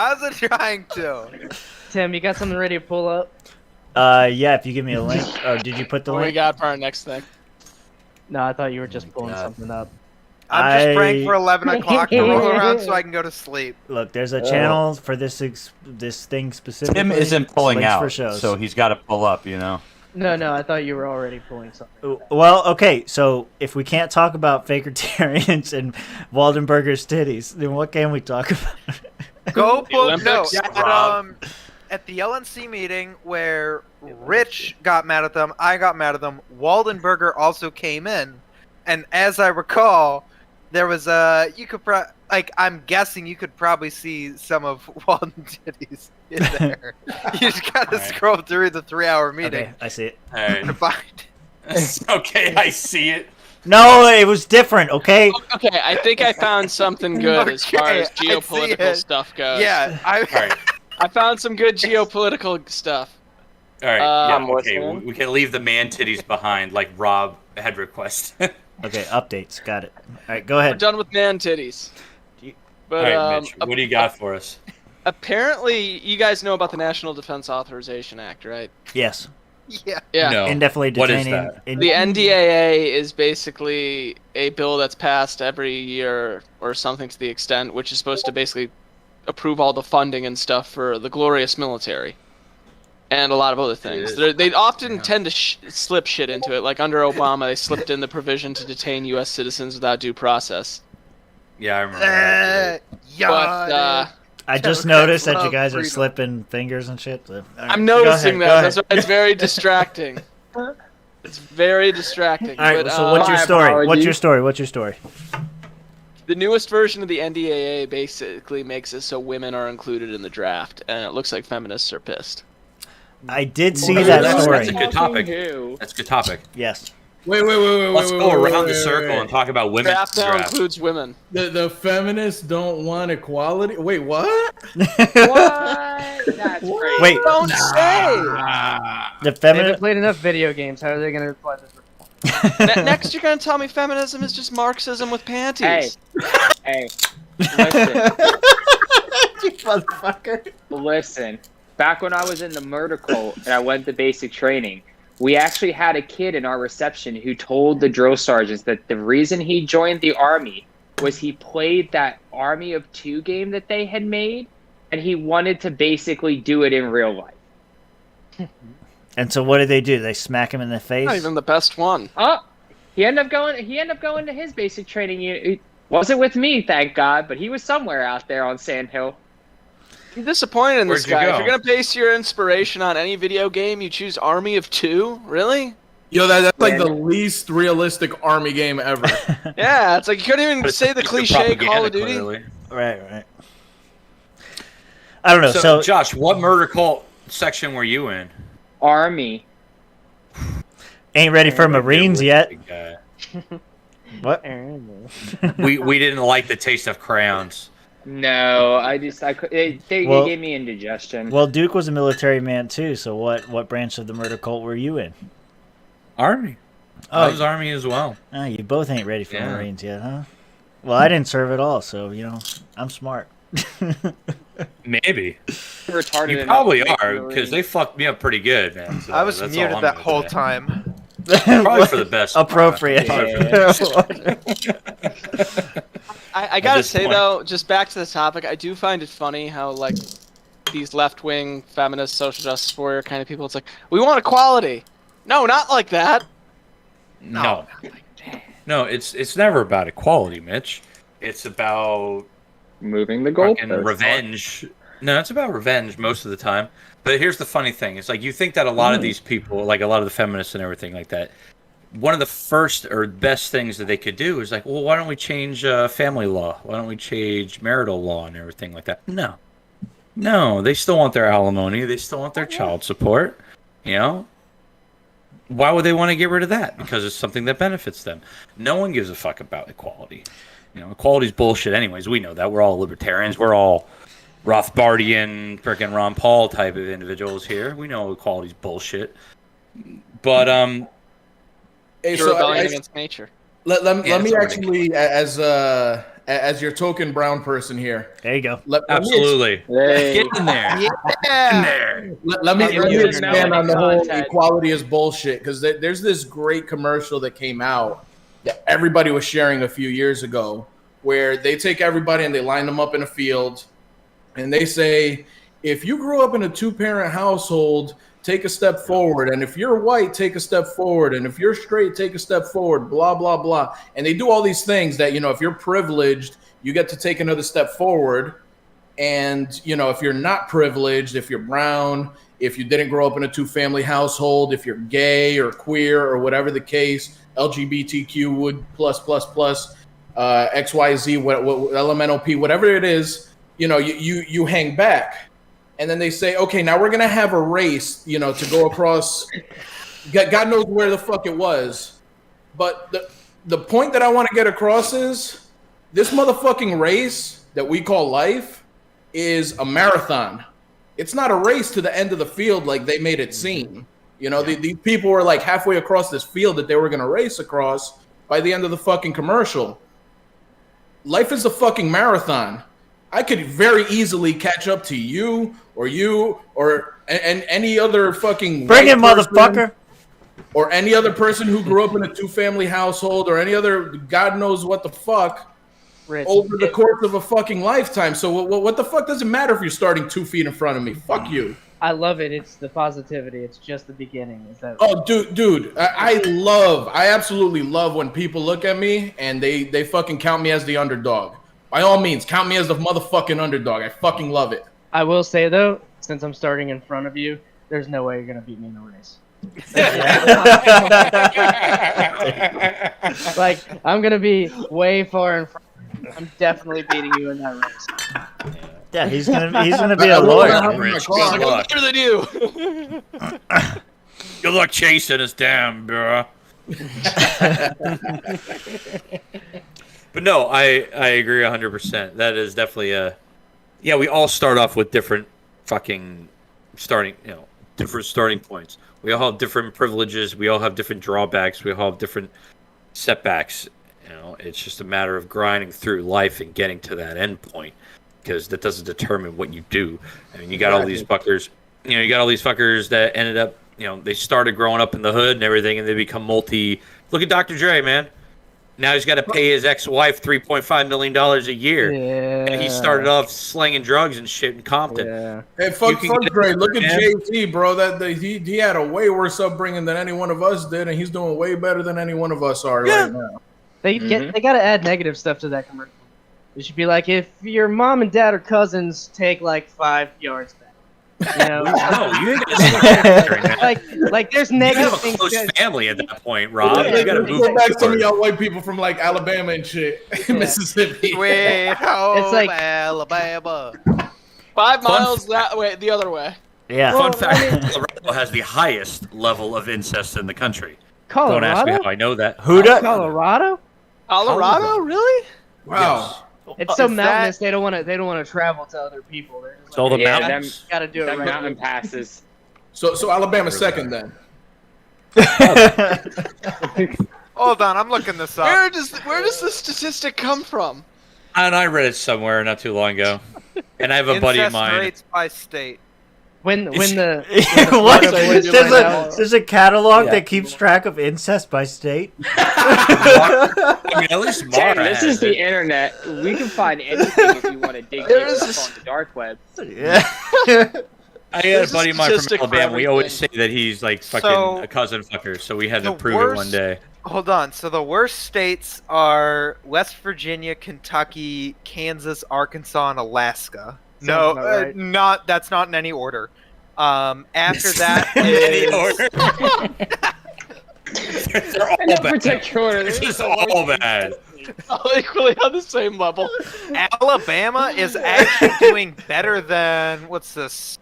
wasn't trying to. Tim, you got something ready to pull up? Yeah, if you give me a link. Oh, did you put the What we link? got for our next thing? No, I thought you were just pulling God. something up. I'm just I- praying for 11 o'clock to roll around so I can go to sleep. Look, there's a channel for this thing specifically. Tim isn't pulling Links out, for shows. so he's got to pull up. You know. No, I thought you were already pulling something. Well, okay, so if we can't talk about Fakertarians and Waldenberger's titties, then what can we talk about? Go put no Olympics? at the LNC meeting where Rich got mad at them, I got mad at them. Waldenberger also came in, and as I recall, there was I'm guessing you could probably see some of Walden's titties in there. You just gotta Alright. scroll through the 3-hour meeting Okay, I see it. All right. to find. Okay, I see it. No, it was different, okay? Okay, I think I found something good as far Okay, as I see geopolitical it. stuff goes. Yeah, I. All right. I found some good geopolitical stuff. All right. I'm Yeah. Okay. listening. We can leave the man titties behind, like Rob had requested. Okay, updates, got it. All right, go We're ahead. done with man titties. All But right, Mitch. What do you got for us? apparently, you guys know about the National Defense Authorization Act, right? Yes. Yeah. Yeah. No. Indefinitely What is detaining. that? The NDAA is basically a bill that's passed every year or something to the extent, which is supposed to basically approve all the funding and stuff for the glorious military and a lot of other things. They often tend to slip shit into it. Like under Obama, they slipped in the provision to detain U.S. citizens without due process. Yeah, I remember. that. But I just Democrats noticed that you love guys are freedom. slipping fingers and shit. So, all right, I'm go noticing ahead, that. go That's ahead. why it's very distracting. It's very distracting. All right, but, so what's your My story? What's your apologies. story? What's your story? The newest version of the NDAA basically makes it so women are included in the draft, and it looks like feminists are pissed. I did see Well, that that's story. a good topic. Who? That's a good topic. Yes. Wait. Let's go around the circle and talk about women's Draft now draft. includes women. The feminists don't want equality. Wait, what? What? That's crazy. Wait, Don't say! the They haven't feminine. played enough video games. How are they going to apply this? Next, you're gonna tell me feminism is just Marxism with panties. Hey, listen, You motherfucker. listen. Back when I was in the murder cult and I went to basic training, we actually had a kid in our reception who told the drill sergeants that the reason he joined the army was he played that Army of Two game that they had made, and he wanted to basically do it in real life. And so what did they do? They smack him in the face? Not even the best one. Oh, he ended up going to his basic training unit. It wasn't with me, thank God, but he was somewhere out there on Sand Hill. I'm disappointed in this Where'd you guy. go? If you're gonna base your inspiration on any video game, you choose Army of Two? Really? Yo, that's like the least realistic army game ever. Yeah, it's like you couldn't even But it's say the good cliche propaganda, Call of Duty. clearly. Right. I don't know. So, So, Josh, what murder cult section were you in? Army. ain't ready for Marines yet. Big guy. What? We didn't like the taste of crayons. No, they Well- gave me indigestion. Well, Duke was a military man too. So what branch of the murder cult were you in? Army. Oh. I was Army as well. Oh, you both ain't ready for Yeah. Marines yet, huh? Well, I didn't serve at all, so I'm smart. Maybe. Retarded You enough probably to make are, Marines. because they fucked me up pretty good, man. So I was that's all muted I'm that gonna whole say. time. Probably for the best. Appropriate. I gotta this say point. though, just back to the topic, I do find it funny how like these left-wing feminist social justice warrior kind of people, it's like, we want equality. No, not like that. No. No, it's never about equality, Mitch. It's about Moving the fucking goalposts. revenge. No, it's about revenge most of the time. But here's the funny thing: it's like you think that a lot of these people, like a lot of the feminists and everything like that, one of the first or best things that they could do is like, well, why don't we change family law? Why don't we change marital law and everything like that? No, they still want their alimony. They still want their child support. You know, why would they want to get rid of that? Because it's something that benefits them. No one gives a fuck about equality. You know, equality's bullshit. Anyways, we know that. We're all libertarians. We're all Rothbardian, frickin' Ron Paul type of individuals here. We know equality's bullshit. But Hey, You're so rebelling against nature. let Yeah, me it's actually, as your token brown person here, There you go. let me absolutely, Hey. get in there. Get in there. Let me You're using expand on the melody whole content. equality is bullshit, because there's this great commercial that came out that everybody was sharing a few years ago, where they take everybody and they line them up in a field, and they say, if you grew up in a 2-parent household, take a step forward, and if you're white, take a step forward, and if you're straight, take a step forward, blah blah blah. And they do all these things that, you know, if you're privileged, you get to take another step forward. And, you know, if you're not privileged, if you're brown, if you didn't grow up in a 2-family household, if you're gay or queer or whatever the case, LGBTQ would plus XYZ, what LMNOP, whatever it is, you know, you hang back. And then they say, okay, now we're going to have a race, you know, to go across. God knows where the fuck it was. But the point that I want to get across is this motherfucking race that we call life is a marathon. It's not a race to the end of the field like they made it seem. You know, these people were like halfway across this field that they were going to race across by the end of the fucking commercial. Life is a fucking marathon. I could very easily catch up to you or any other fucking Bring it, white person, motherfucker. or any other person who grew up in a 2-family household, or any other God knows what the fuck, Rich. over the course of a fucking lifetime. So what the fuck does it matter if you're starting 2 feet in front of me? Fuck you. I love it. It's the positivity. It's just the beginning. Is that? Oh, dude, I absolutely love when people look at me and they fucking count me as the underdog. By all means, count me as the motherfucking underdog. I fucking love it. I will say though, since I'm starting in front of you, there's no way you're gonna beat me in the race. Like I'm gonna be way far in front. I'm definitely beating you in that race. Yeah, he's gonna be a lawyer. Rich, Good good luck. Better than you. Good luck chasing us down, bro. But no, I agree 100%. That is definitely yeah, we all start off with different fucking different starting points. We all have different privileges. We all have different drawbacks. We all have different setbacks. It's just a matter of grinding through life and getting to that end point, because that doesn't determine what you do. I mean, you got all these fuckers. You got all these fuckers that ended up. They started growing up in the hood and everything, and they become Look at Dr. Dre, man. Now he's got to pay his ex-wife $3.5 million a year. Yeah. And he started off slinging drugs and shit in Compton. Yeah. Hey, fuck Dre. Look at Jay-Z, bro. He had a way worse upbringing than any one of us did, and he's doing way better than any one of us are right now. They got to add negative stuff to that commercial. It should be like, if your mom and dad are cousins, take like 5 yards back. No, you ain't gonna like there's you negative have a things. close family at that point, Rob. You gotta move Go back some of forward. y'all white people from like Alabama and shit, Mississippi. Sweet home It's like- Alabama. 5 miles that way, the other way. Yeah. Fun fact: Colorado has the highest level of incest in the country. Colorado? Don't ask me how I know that. Who does? Colorado? Colorado, really? Wow. It's so Is mountainous. They don't want to travel to other people. They're just It's all the Yeah, mountains. gotta do it Them right. mountain passes. So Alabama's second then. Hold on, I'm looking this up. Where does this statistic come from? And I read it somewhere not too long ago. And I have a buddy of Incest mine. rates by state. When the What? flood There's a catalog Yeah. that keeps track of incest by state. I mean, at least Damn, Mara this has is the it. internet. We can find anything if you want to dig deep stuff on the dark web. Yeah. I had There's a buddy a of mine from statistic for Alabama. We always say everything. that he's like fucking So, a cousin fucker, so we had to the prove it one worst- day. Hold on. So the worst states are West Virginia, Kentucky, Kansas, Arkansas, and Alaska. No, about right. that's not in any order. After that Any is order. They're all No bad. particular order. This is all bad. All equally on the same level. Alabama is actually doing better than what's this?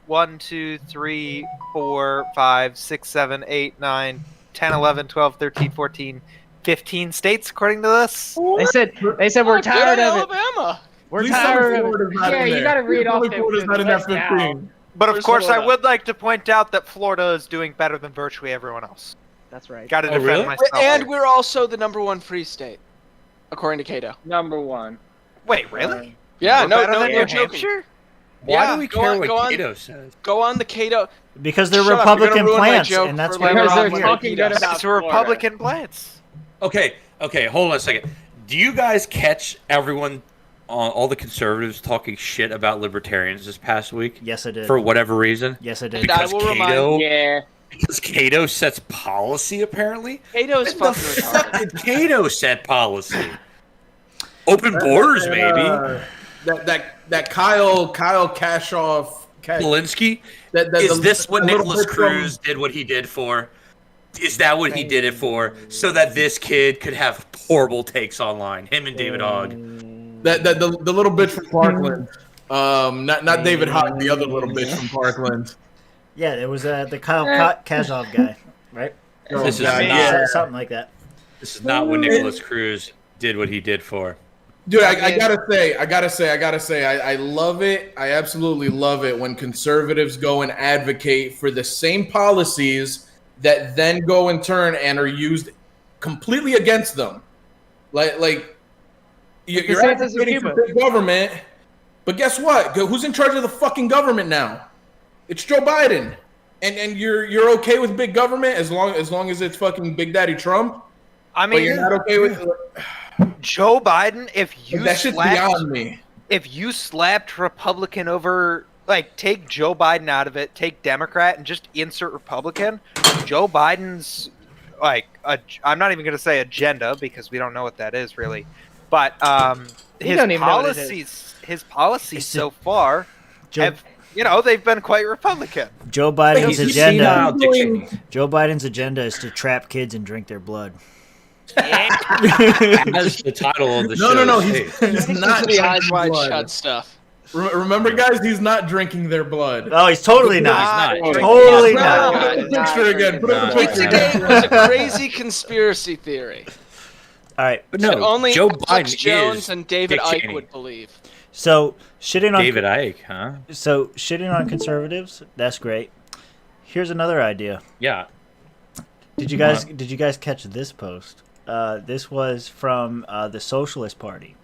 1, 2, 3, 4, 5, 6, 7, 8, 9, 10, 11, 12, 13, 14, 15 states according to this. They said we're tired of it. Alabama. We're At least tired of it. Florida's not Yeah, in you there. gotta read off Florida's the not in that list now. 15. But of Where's course, I Florida? would like to point out that Florida is doing better than virtually everyone else. That's right. Got to Oh, defend really? myself. And here. we're also the #1 free state, according to Cato. Number one. Wait, really? Yeah, We're no, better than no New joking. Hampshire? Why Yeah, do we go care on- what go on. Cato says? Go on the Cato. Because they're Shut up, you're gonna Republican ruin my plants, joke and that's for why later we're Because on all they're here. talking good about It's Florida. Republican plants. Okay, hold on a second. Do you guys catch everyone, all the conservatives talking shit about libertarians this past week? Yes, I did. For whatever reason? Yes, I did. And I Because will remind- Cato, Yeah. because Cato sets policy, apparently? Cato's What the fucking fuck retarded. did Cato set policy? Open borders, maybe. That Kyle Kashoff. Polinski? That Is this what little Nicholas bit from- Cruz did what he did for? Is that what he did it for? So that this kid could have horrible takes online? Him and David Hogg. The little bitch from Parkland. Not David Hogg, the other little bitch from Parkland. Yeah, it was the Kyle Kashoff guy, right? This is God, not, yeah. Something like that. this is not what Nicholas Cruz did what he did for. Dude, I gotta say, I love it. I absolutely love it when conservatives go and advocate for the same policies that then go in turn and are used completely against them. Like you're advocating for big government, but guess what? Who's in charge of the fucking government now? It's Joe Biden, and you're okay with big government as long as it's fucking Big Daddy Trump. I But mean, you're not okay with Joe Biden. If you that shit's beyond me. if you slapped Republican over, like, take Joe Biden out of it, take Democrat, and just insert Republican, Joe Biden's, like, I'm not even going to say agenda because we don't know what that is really, but his don't even know what it is. policies so far Joe, have, they've been quite Republican. Joe Biden's He's a agenda. senile dictator. Joe Biden's agenda is to trap kids and drink their blood. That's the title of the show. No. Hey. He's not The eyes drinking wide blood. shut stuff. Remember, guys, he's not drinking their blood. Oh, he's totally not. He's not. Totally No. not. Put up the picture again. Put up the picture Pizzagate again. was a crazy conspiracy theory All right. But that no, only Joe Alex Biden Jones is and David Dick Icke Cheney. would believe. So shitting on David Icke, huh? shitting on conservatives. That's great. Here's another idea. Yeah. Did you guys catch this post? This was from the Socialist Party.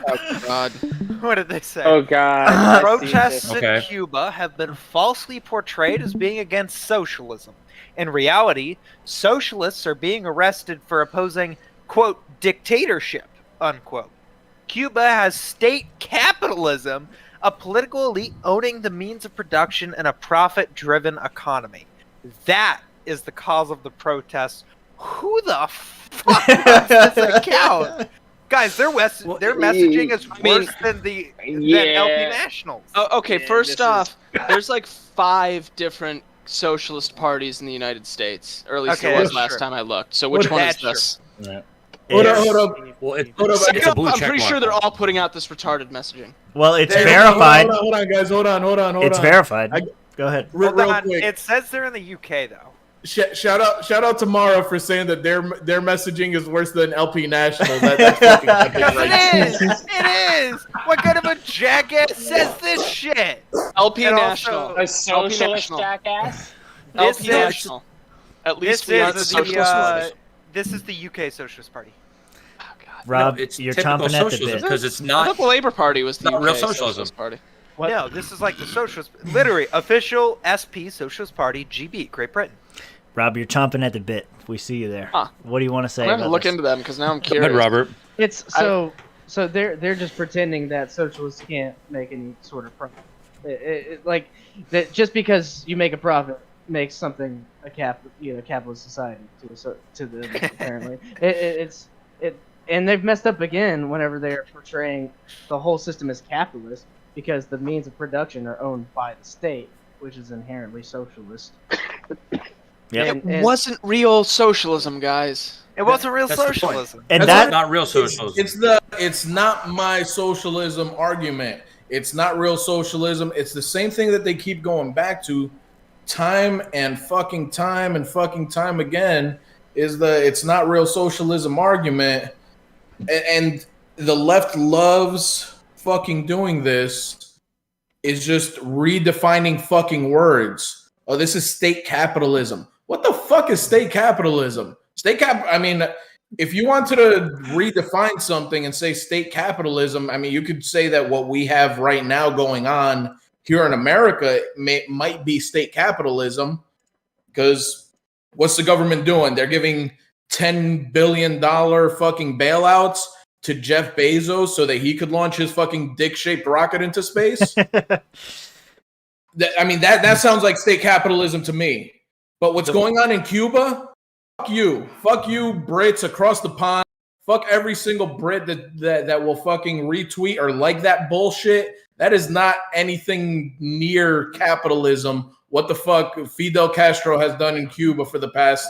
Oh God. What did they say? Oh God. Protests Okay. in Cuba have been falsely portrayed as being against socialism. In reality, socialists are being arrested for opposing, quote, dictatorship, unquote. Cuba has state capitalism, a political elite owning the means of production and a profit-driven economy. That is the cause of the protests. Who the fuck runs this account? Guys, their messaging is worse than LP Nationals. Oh, okay, Yeah, first this off, there's like 5 different socialist parties in the United States, or at least Okay, there was that's last true. time I looked. So which one is That's true. this? Yeah. Hold It's- up. Well, Hold up. it's a blue I'm check pretty mark. sure they're all putting out this retarded messaging. Well, it's There- verified. Hold on, guys. Hold on. It's verified. I- Go ahead. Real Hold on, quick. it says they're in the UK though. Shout out to Mara for saying that their messaging is worse than LP National. That's fucking epic Because right it is! It is! What kind of a jackass says this shit? LP And National. also- A socialist National. jackass. This LP is- National. At least This we are the is Socialist Party. this is the UK Socialist Party. Oh, God. Rob, it's you're typical chomping at the socialism bit. because it's I not. thought the Labor Party was the Not real UK socialism. Socialist Party. What? No, this is like the Socialist, literally official SP Socialist Party GB, Great Britain. Rob, you're chomping at the bit. We see you there. Huh. What do you want to say I'm gonna about look this? into them because now I'm Go curious. ahead, Robert. It's so they're just pretending that socialists can't make any sort of profit. Like that just because you make a profit makes something a capitalist society to them apparently. And they've messed up again whenever they're portraying the whole system as capitalist because the means of production are owned by the state, which is inherently socialist. Yep. It wasn't real socialism, guys. It wasn't real That's the point. socialism. And That's that Not real socialism. It's not my socialism argument. It's not real socialism. It's the same thing that they keep going back to time and fucking time again is the it's not real socialism argument. And the left loves fucking doing this is just redefining fucking words. Oh, this is state capitalism. What the fuck is state capitalism? I mean, if you wanted to redefine something and say state capitalism, I mean, you could say that what we have right now going on here in America might be state capitalism because what's the government doing? They're giving $10 billion fucking bailouts to Jeff Bezos so that he could launch his fucking dick-shaped rocket into space. That sounds like state capitalism to me. But what's going on in Cuba? Fuck you, Brits across the pond. Fuck every single Brit that will fucking retweet or like that bullshit. That is not anything near capitalism. What the fuck Fidel Castro has done in Cuba for the past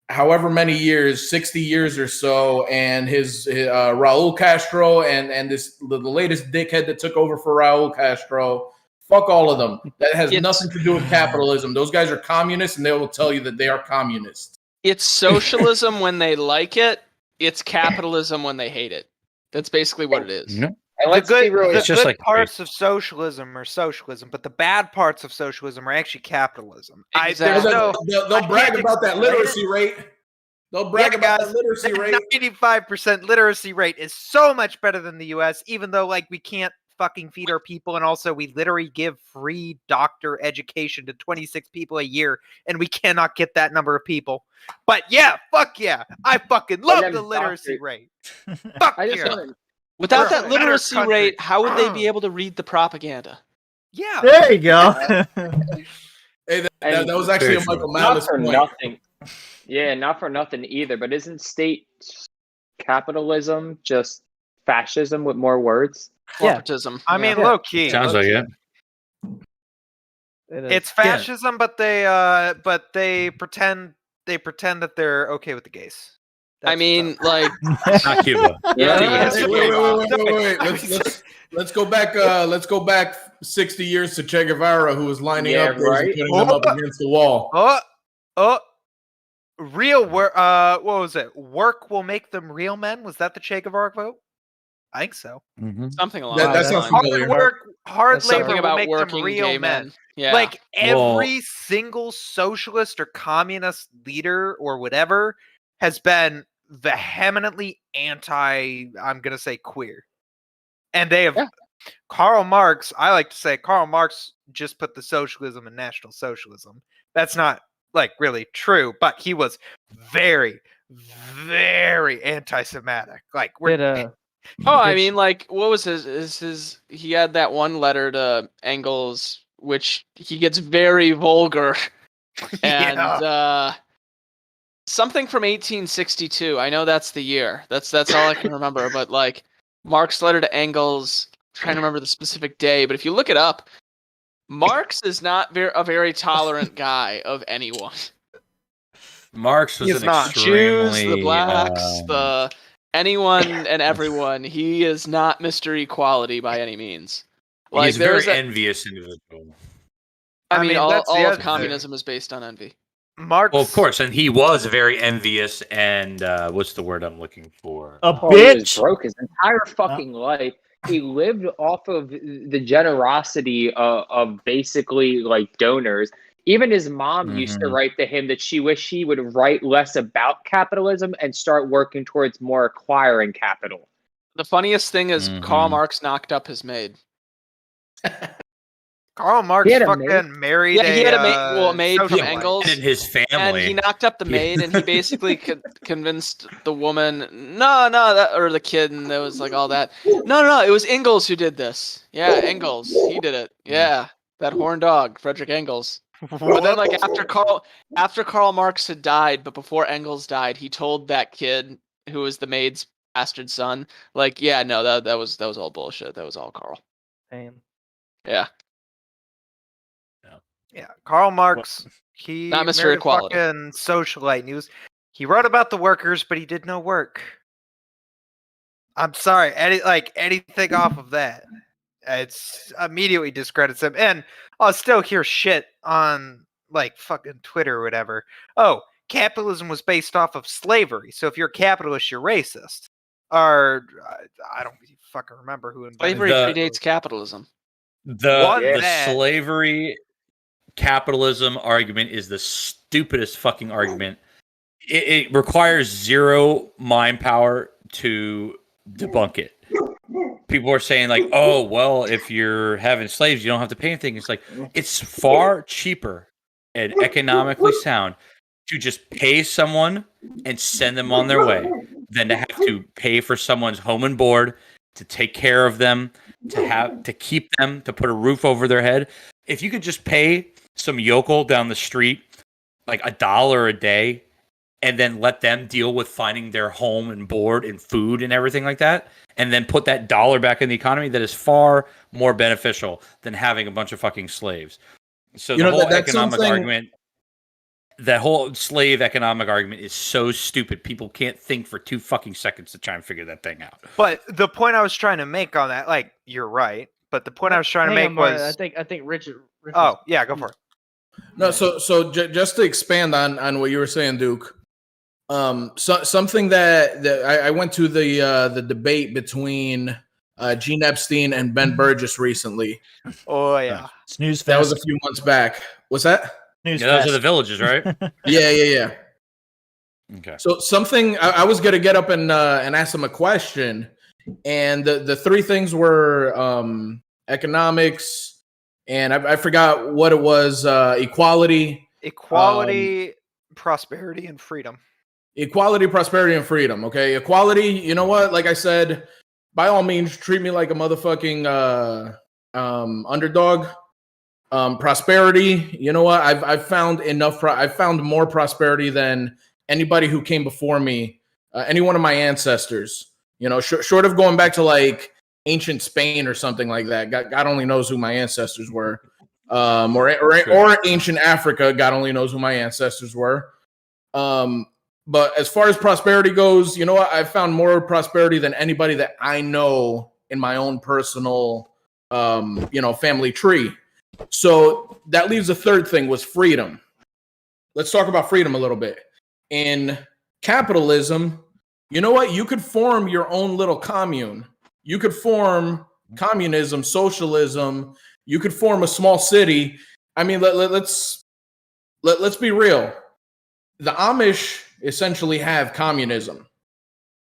however many years, 60 years or so, and his Raul Castro and the latest dickhead that took over for Raul Castro. Fuck all of them. That has nothing to do with capitalism. Those guys are communists, and they will tell you that they are communists. It's socialism when they like it. It's capitalism when they hate it. That's basically what it is. No. And let's be real. The It's just good like parts of socialism are socialism, but the bad parts of socialism are actually capitalism. Exactly. They'll brag about that literacy rate. They'll brag about that literacy rate. 95% literacy rate is so much better than the U.S., even though we can't fucking feed our people, and also we literally give free doctor education to 26 people a year, and we cannot get that number of people. But yeah, fuck yeah, I fucking love the literacy rate. Fuck I just yeah. want to. Without We're a that better literacy country. rate, how would they be able to read the propaganda? Yeah. there you go. Hey, that was actually a Michael Not Malice for point. nothing. Yeah, not for nothing either. But isn't state capitalism just fascism with more words? Yeah. Corporatism. I mean, Yeah. low key. Sounds like it. It's fascism, but they pretend that they're okay with the gays. I mean, like, Not Cuba. yeah, Wait. Let's go back. Let's go back 60 years to Che Guevara, who was lining up those and putting them up against the wall. Real work. What was it? Work will make them real men. Was that the Che Guevara quote? I think so. something along That those sounds lines. familiar. Hard labor Something will about make them working real gay men. Yeah. Like every single socialist or communist leader or whatever has been vehemently anti, I'm going to say, queer. And they have Karl Marx, I like to say Karl Marx just put the socialism in National Socialism. That's not like really true, but he was very, very anti-Semitic. Like I mean, like, what was his he had that one letter to Engels, which he gets very vulgar. And something from 1862. I know that's the year. That's all I can remember. But like Marx's letter to Engels, I'm trying to remember the specific day. But if you look it up, Marx is not a very tolerant guy of anyone. Marx was an extremely Jews, the blacks, the anyone and everyone. He is not Mr. Equality by any means. Like, he's a very envious individual. I mean, all of communism is based on envy. Marx, well, of course, and he was very envious and what's the word I'm looking for? A He was bitch. broke his entire fucking life. He lived off of the generosity of basically like donors. Even his mom used to write to him that she wished she would write less about capitalism and start working towards more acquiring capital. The funniest thing is Karl Marx knocked up his maid. Karl Marx fucking married he had a maid from Engels. And his family. And he knocked up the maid, and he basically convinced the woman, or the kid, and it was like all that. No, it was Engels who did this. Yeah, Engels. He did it. Yeah, that horn dog, Frederick Engels. But then, like, after Karl Marx had died, but before Engels died, he told that kid who was the maid's bastard son, like, yeah, no, that was all bullshit. That was all Karl. Damn. Yeah. Yeah, Karl Marx. He not Mr. married Equality. A fucking socialite. And he wrote about the workers, but he did no work. I'm sorry, anything off of that, it's immediately discredits him. And I'll still hear shit on like fucking Twitter or whatever. Oh, capitalism was based off of slavery, so if you're a capitalist, you're racist. Or I don't fucking remember who invented slavery predates capitalism. The slavery capitalism argument is the stupidest fucking argument. It requires zero mind power to debunk it. People are saying like, oh, well, if you're having slaves, you don't have to pay anything. It's like, it's far cheaper and economically sound to just pay someone and send them on their way than to have to pay for someone's home and board, to take care of them, to keep them, to put a roof over their head. If you could just pay some yokel down the street like $1 a day and then let them deal with finding their home and board and food and everything like that, and then put that dollar back in the economy, that is far more beneficial than having a bunch of fucking slaves. So the whole economic argument, that whole slave economic argument is so stupid. People can't think for 2 fucking seconds to try and figure that thing out. But the point I was trying to make on that, like, you're right, but the point I was trying to make was... I think Richard oh, yeah, go for it. No, so just to expand on what you were saying, Duke. Something that I went to the debate between Gene Epstein and Ben Burgess recently. Oh yeah, Snooze fest. That was a few months back. What's that? Yeah, those are the villages, right? Yeah. Okay. So something I was gonna get up and ask him a question, and the 3 things were economics, and I forgot what it was. Equality, prosperity, and freedom. Equality, prosperity, and freedom. Okay, equality. You know what? Like I said, by all means, treat me like a motherfucking underdog. Prosperity. You know what? I've found enough. I've found more prosperity than anybody who came before me. Any one of my ancestors. You know, short of going back to like ancient Spain or something like that. God only knows who my ancestors were. Or ancient Africa. God only knows who my ancestors were. But as far as prosperity goes, you know what? I've found more prosperity than anybody that I know in my own personal, family tree. So that leaves the third thing was freedom. Let's talk about freedom a little bit. In capitalism, you know what? You could form your own little commune. You could form communism, socialism. You could form a small city. I mean, let's be real. The Amish essentially have communism.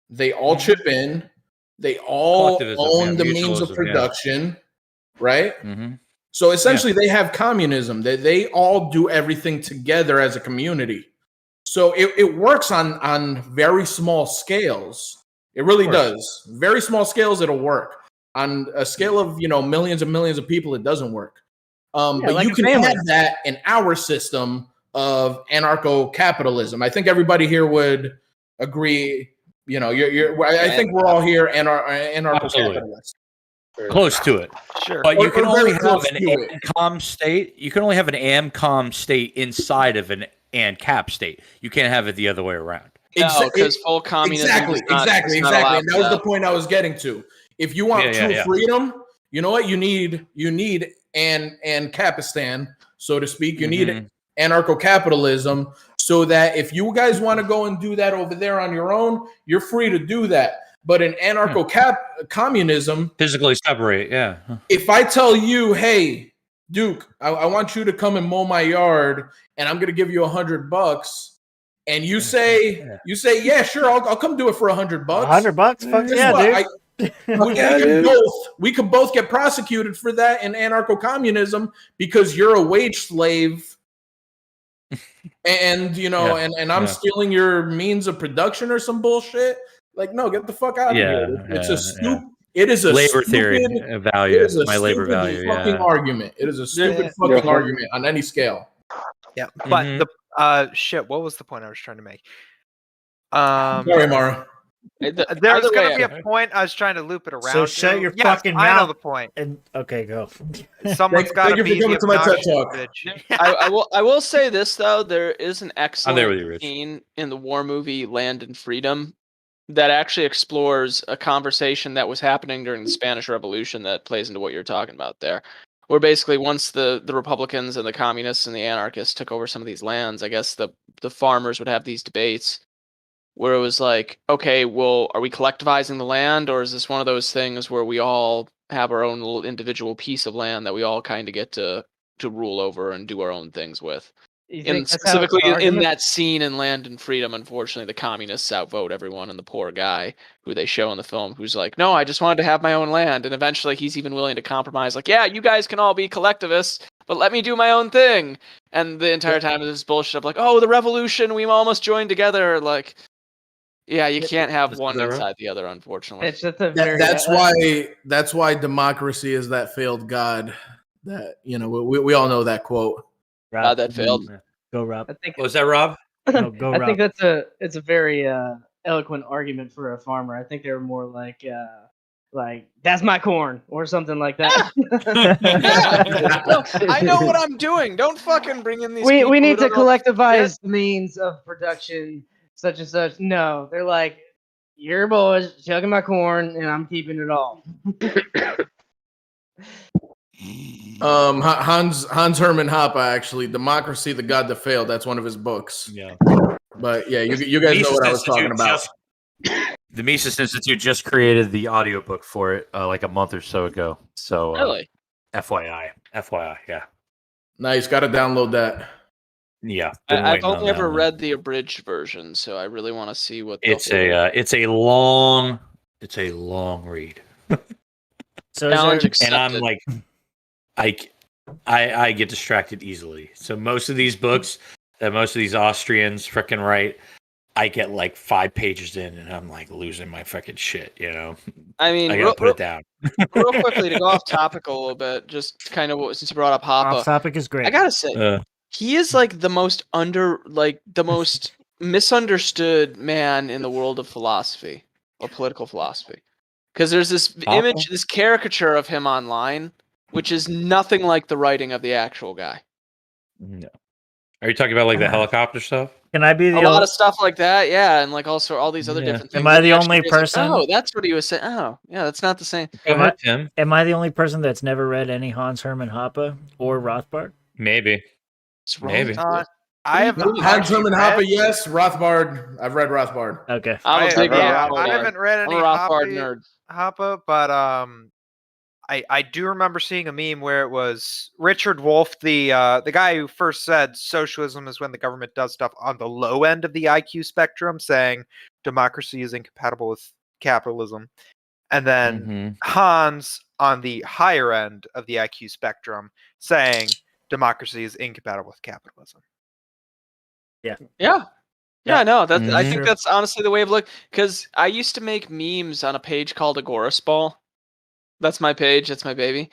They all chip in. They all own the means of production, right? Mm-hmm. So essentially, they have communism. They all do everything together as a community. So it works on very small scales. It really does. Very small scales, it'll work. On a scale of millions and millions of people, it doesn't work. But like you can have that in our system of anarcho-capitalism. I think everybody here would agree. I think we're all here anarcho-capitalists. Close to it. Sure. But you can only have an ANCOM state. You can only have an AMCOM state inside of an ANCAP state. You can't have it the other way around. No, because full communism. Exactly. And that was the point I was getting to. If you want true freedom, you know what? You need an Capistan, so to speak. You need anarcho-capitalism, so that if you guys want to go and do that over there on your own, you're free to do that. But in anarcho-communism, physically separate, if I tell you, hey, Duke, I want you to come and mow my yard, and I'm going to give you $100, and you say, yeah, sure, I'll come do it for $100. $100, fuck yeah, dude. We could both get prosecuted for that in anarcho-communism because you're a wage slave, and and I'm stealing your means of production or some bullshit. Like, no, get the fuck out of here. It is a labor theory value. It is a my labor stupid value. Fucking argument. It is a stupid fucking argument on any scale. Yeah, but what was the point I was trying to make? Sorry, Mara. There's going to be a point. I was trying to loop it around. So shut your fucking mouth. I know the point. Okay, go. Someone's got to be coming to my TED Talk. I will say this though. There is an excellent scene in the war movie Land and Freedom that actually explores a conversation that was happening during the Spanish Revolution that plays into what you're talking about there. Where basically once the Republicans and the communists and the anarchists took over some of these lands, I guess the farmers would have these debates where it was like, okay, well, are we collectivizing the land, or is this one of those things where we all have our own little individual piece of land that we all kind of get to rule over and do our own things with? And specifically in that scene in Land and Freedom, unfortunately, the communists outvote everyone, and the poor guy who they show in the film who's like, no, I just wanted to have my own land. And eventually he's even willing to compromise, like, yeah, you guys can all be collectivists, but let me do my own thing. And the entire time is this bullshit of like, oh, the revolution, we almost joined together. Like, yeah, you can't have one inside the other, unfortunately. It's just that's why democracy is that failed god. That we all know that quote. Rob, that failed. Go, Rob. Was that Rob? No, go, Rob. I think it's a very eloquent argument for a farmer. I think they were more like that's my corn or something like that. I know what I'm doing. Don't fucking bring in these. We need to collectivize the means of production, such and such. No, they're like, your boys chugging my corn and I'm keeping it all. Hans Hermann Hoppe, actually, Democracy, the God That Failed. That's one of his books. Yeah. But yeah, you guys know what I was talking about. The Mises Institute just created the audiobook for it like a month or so ago. So really? FYI, yeah. Nice, got to download that. Yeah. I've only ever read the abridged version, so I really want to see what it's a long read. So challenge accepted. And I'm like, I get distracted easily. So most of these books that most of these Austrians freaking write, I get like 5 pages in and I'm like losing my fucking shit, I mean, I gotta put it down. Real quickly to go off topic a little bit, just kind of since you brought up Hoppe. Off topic is great. I gotta say, he is like the most misunderstood man in the world of philosophy or political philosophy. Because there's this image, this caricature of him online, which is nothing like the writing of the actual guy. No. Are you talking about like the helicopter stuff? Can I be the a lot only? of stuff like that, yeah, and like also all these other different things. Am I And the you actually only realize, like, person? oh, that's what he was saying. Oh, yeah, that's not the same. Go Am ahead, I, Tim. am I the only person that's never read any Hans Hermann Hoppe or Rothbard? Maybe. What's wrong Maybe. with you? I have Hans actually Hermann read- Hoppe, yes. Rothbard, I've read Rothbard. Okay. I'm a I, big yeah, Rothbard. I haven't read I'm any a Rothbard nerd. Hoppe, but I do remember seeing a meme where it was Richard Wolff, the guy who first said socialism is when the government does stuff on the low end of the IQ spectrum, saying democracy is incompatible with capitalism, and then Hans on the higher end of the IQ spectrum, saying democracy is incompatible with capitalism. Yeah, Yeah. no, that I think Sure. that's honestly the way of look. Because I used to make memes on a page called Agorist Ball. That's my page. That's my baby.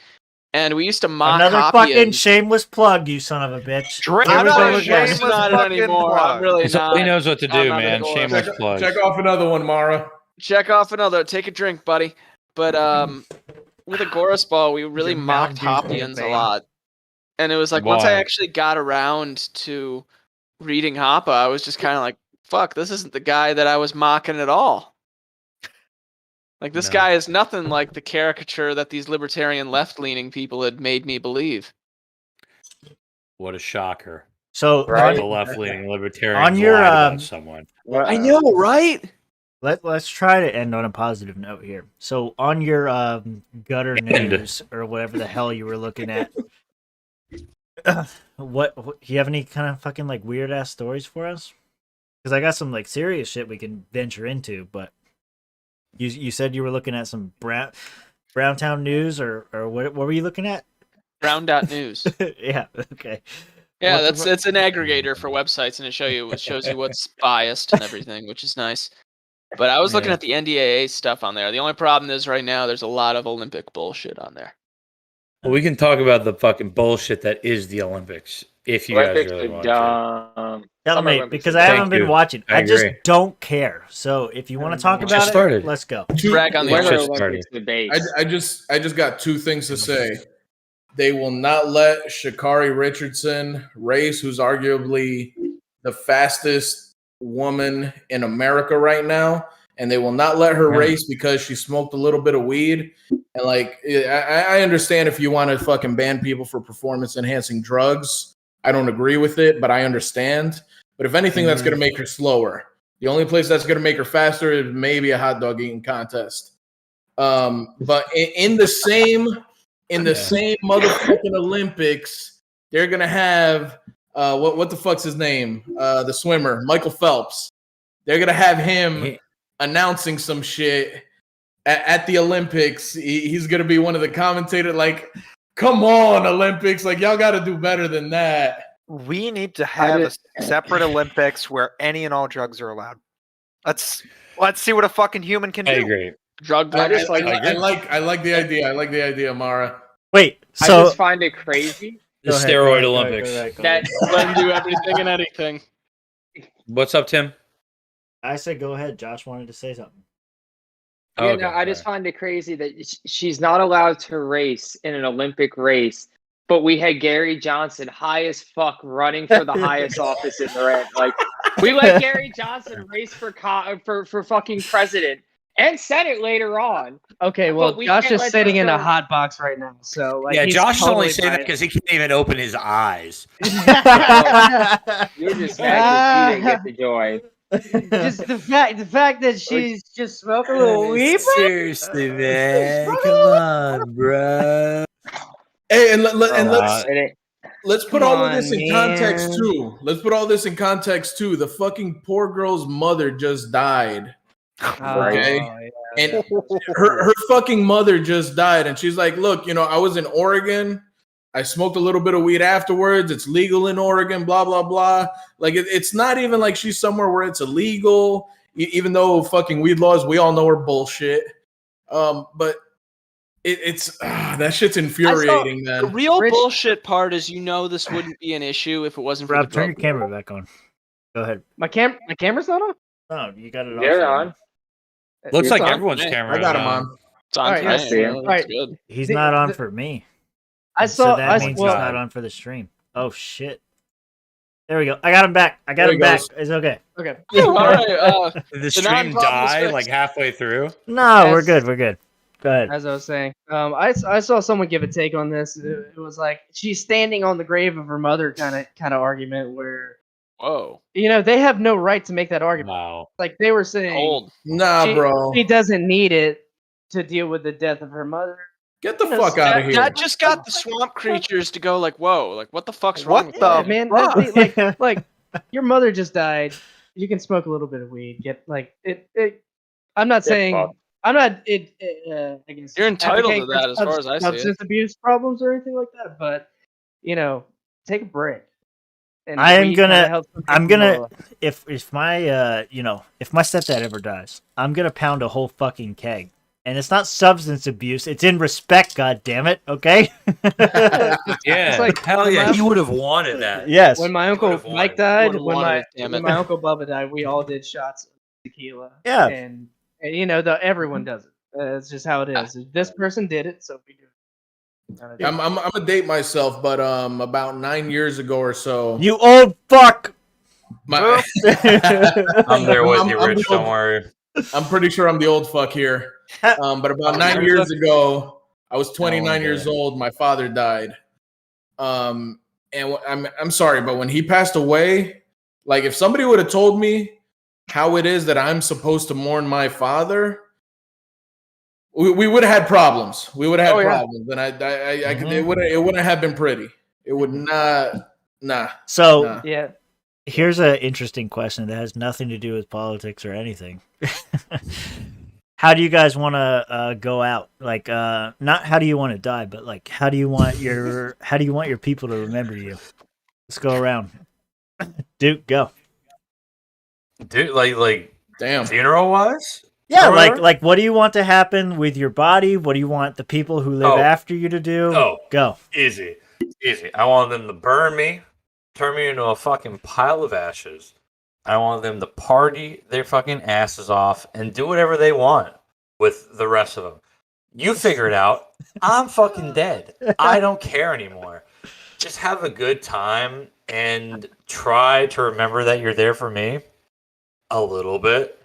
And we used to mock Another Hoppians. fucking shameless plug, you son of a bitch. Drink Here I'm we not go a again. shameless not it anymore. I'm really It's not. all he knows what to I'm do, not man. an agorist. Shameless plug. Check off another one, Mara. Check off another. Take a drink, buddy. But with Agorist Ball, we really Your mocked Mountain Dew Hoppians a thing. lot. And it was like once I Why? actually got around to reading Hoppe, I was just kind of like, fuck, this isn't the guy that I was mocking at all. Like, this No. guy is nothing like the caricature that these libertarian left-leaning people had made me believe. What a shocker. So Right. The left-leaning libertarian On your, lied about someone. I know, right? let's try to end on a positive note here. So on your gutter news or whatever the hell you were looking at, what do you have any kind of fucking like weird ass stories for us? Because I got some like serious shit we can venture into, but you said you were looking at some Browntown news or what were you looking at? Brown.news. Yeah, okay. Yeah, What the it's an aggregator for websites, and it shows you what's biased and everything, which is nice. But I was looking Yeah. at the NDAA stuff on there. The only problem is right now there's a lot of Olympic bullshit on there. Well, we can talk about the fucking bullshit that is the Olympics if you Olympics guys really are want to. dumb. Tell Summer me, Olympics because are I dumb. haven't Thank been you. watching. I I just agree. don't care. So if you want to talk We about just it, started. let's go. Brag on the Winter just Olympics. Olympics debate. I just got two things to say. They will not let Sha'Carri Richardson race, who's arguably the fastest woman in America right now, and they will not let her Yeah. race because she smoked a little bit of weed. And like, I understand if you want to fucking ban people for performance enhancing drugs. I don't agree with it, but I understand. But if anything, that's going to make her slower. The only place that's going to make her faster is maybe a hot dog eating contest. But in the same motherfucking Olympics, they're gonna have what the fuck's his name? The swimmer, Michael Phelps. They're gonna have him announcing some shit at the Olympics. He's gonna be one of the commentators. Like, come on, Olympics! Like, y'all got to do better than that. We need to have a separate Olympics where any and all drugs are allowed. Let's see what a fucking human can do. I agree. Drug I dealers. like the idea. I like the idea, Mara. Wait, I so just find it crazy The Go ahead, steroid go ahead, Olympics. go ahead. that Let him do everything and anything. What's up, Tim? I said go ahead. Josh wanted to say something. Oh, Yeah, okay, no, I just all find it crazy that she's not allowed to race in an Olympic race, but we had Gary Johnson high as fuck running for the highest office in the ring. Like, we let Gary Johnson race for fucking president and Senate later on. Okay, well, But we Josh can't is let sitting this in a go. hot box right now, so like, yeah, he's Josh is only totally saying that biased. because he can't even open his eyes. You're just mad because you didn't get to join. Just the fact that she's just smoking a little weed. Seriously, man. Come on, bro. Hey, and let's It ain't- let's put Come all of on, this in man. context too. Let's put all this in context too. The fucking poor girl's mother just died. Okay. Oh, yeah. And her fucking mother just died, and she's like, "Look, I was in Oregon. I smoked a little bit of weed afterwards. It's legal in Oregon. Blah blah blah. Like it's not even like she's somewhere where it's illegal. Even though fucking weed laws, we all know are bullshit. But it's that shit's infuriating, The man. real Rich- bullshit part is this wouldn't be an issue if it wasn't for Rob, the turn your drug camera back on. Go ahead. My camera's not on. No, you got it They're off. on. Looks It's like on everyone's today. camera. I got is him on. It's on All right, tonight, I see him. That's All right. good. He's The- not on the- for me. I So saw. that I means well, he's not on for the stream. Oh shit. There we go. I got him back. There he goes. It's okay. Okay. All right. Did the stream non-problem is die fixed. like halfway through? No, we're good. We're good. Go ahead. As I was saying, I saw someone give a take on this. It was like she's standing on the grave of her mother kind of argument where Whoa. they have no right to make that argument. Wow. Like they were saying, Cold. Nah, bro. she doesn't need it to deal with the death of her mother. Get the fuck out of here. That just got the swamp creatures to go like, whoa, like what the fuck's wrong with Yeah, that? man, like your mother just died. You can smoke a little bit of weed. Get like it. I'm not saying. fucked. I'm not. I guess You're entitled to advocating for that as far as I see it. substance abuse problems or anything like that. But take a break. And I am weed kinda gonna. helps some I'm people gonna. more. If my if my stepdad ever dies, I'm gonna pound a whole fucking keg. And it's not substance abuse. It's in respect. God damn it. Okay. Yeah. It's like, Hell yeah. He would have wanted that. Yes. When my uncle Would've Mike wanted- died, would've when wanted it, damn when it. my uncle Bubba died, we all did shots of tequila. Yeah. And everyone does it. It's just how it is. This person did it, so we do it. I'm gonna date myself, but about 9 years ago or so, You old fuck. my, I'm there with you, I'm Rich. Don't worry. I'm pretty sure I'm the old fuck here. But about 9 years ago, I was 29 years old. My father died. And I'm sorry, but when he passed away, like if somebody would have told me how it is that I'm supposed to mourn my father, we would have had problems. We would have had problems, and I could, it wouldn't have been pretty. It would not. Nah. So Nah. Yeah. here's an interesting question that has nothing to do with politics or anything. How do you guys want to go out? Like, not how do you want to die, but like, how do you want your people to remember you? Let's go around. Duke, go. Dude, like Damn. funeral wise? Yeah, like what do you want to happen with your body? What do you want the people who live after you to do? Oh. Go. Easy. I want them to burn me, turn me into a fucking pile of ashes. I want them to party their fucking asses off and do whatever they want with the rest of them. You figure it out. I'm fucking dead. I don't care anymore. Just have a good time and try to remember that you're there for me a little bit.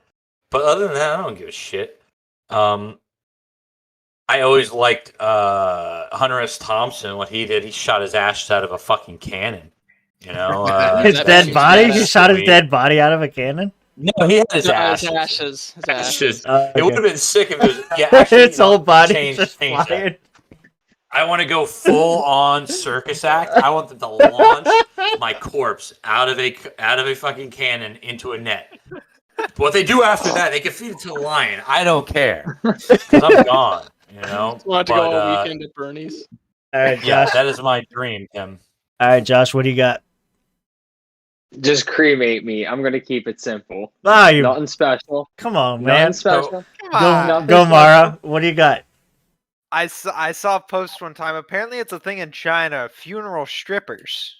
But other than that, I don't give a shit. I always liked Hunter S. Thompson, what he did. He shot his ashes out of a fucking cannon. You know, His dead body? He shot his dead body out of a cannon? No, he had his ashes. His ashes. It would have been sick if it was. Yeah, actually, Its whole body change just that. flying. I want to go full on circus act. I want them to launch my corpse out of a fucking cannon into a net. What they do after that, they can feed it to the lion. I don't care because I'm gone. You know. Want to go a weekend at Bernie's? All right, Josh. Yeah, that is my dream, Tim. All right, Josh, what do you got? Just cremate me. I'm gonna keep it simple. Ah, you Nothing special. come on, man. Nothing special. Go, Mara. What do you got? I saw a post one time. Apparently, it's a thing in China. Funeral strippers.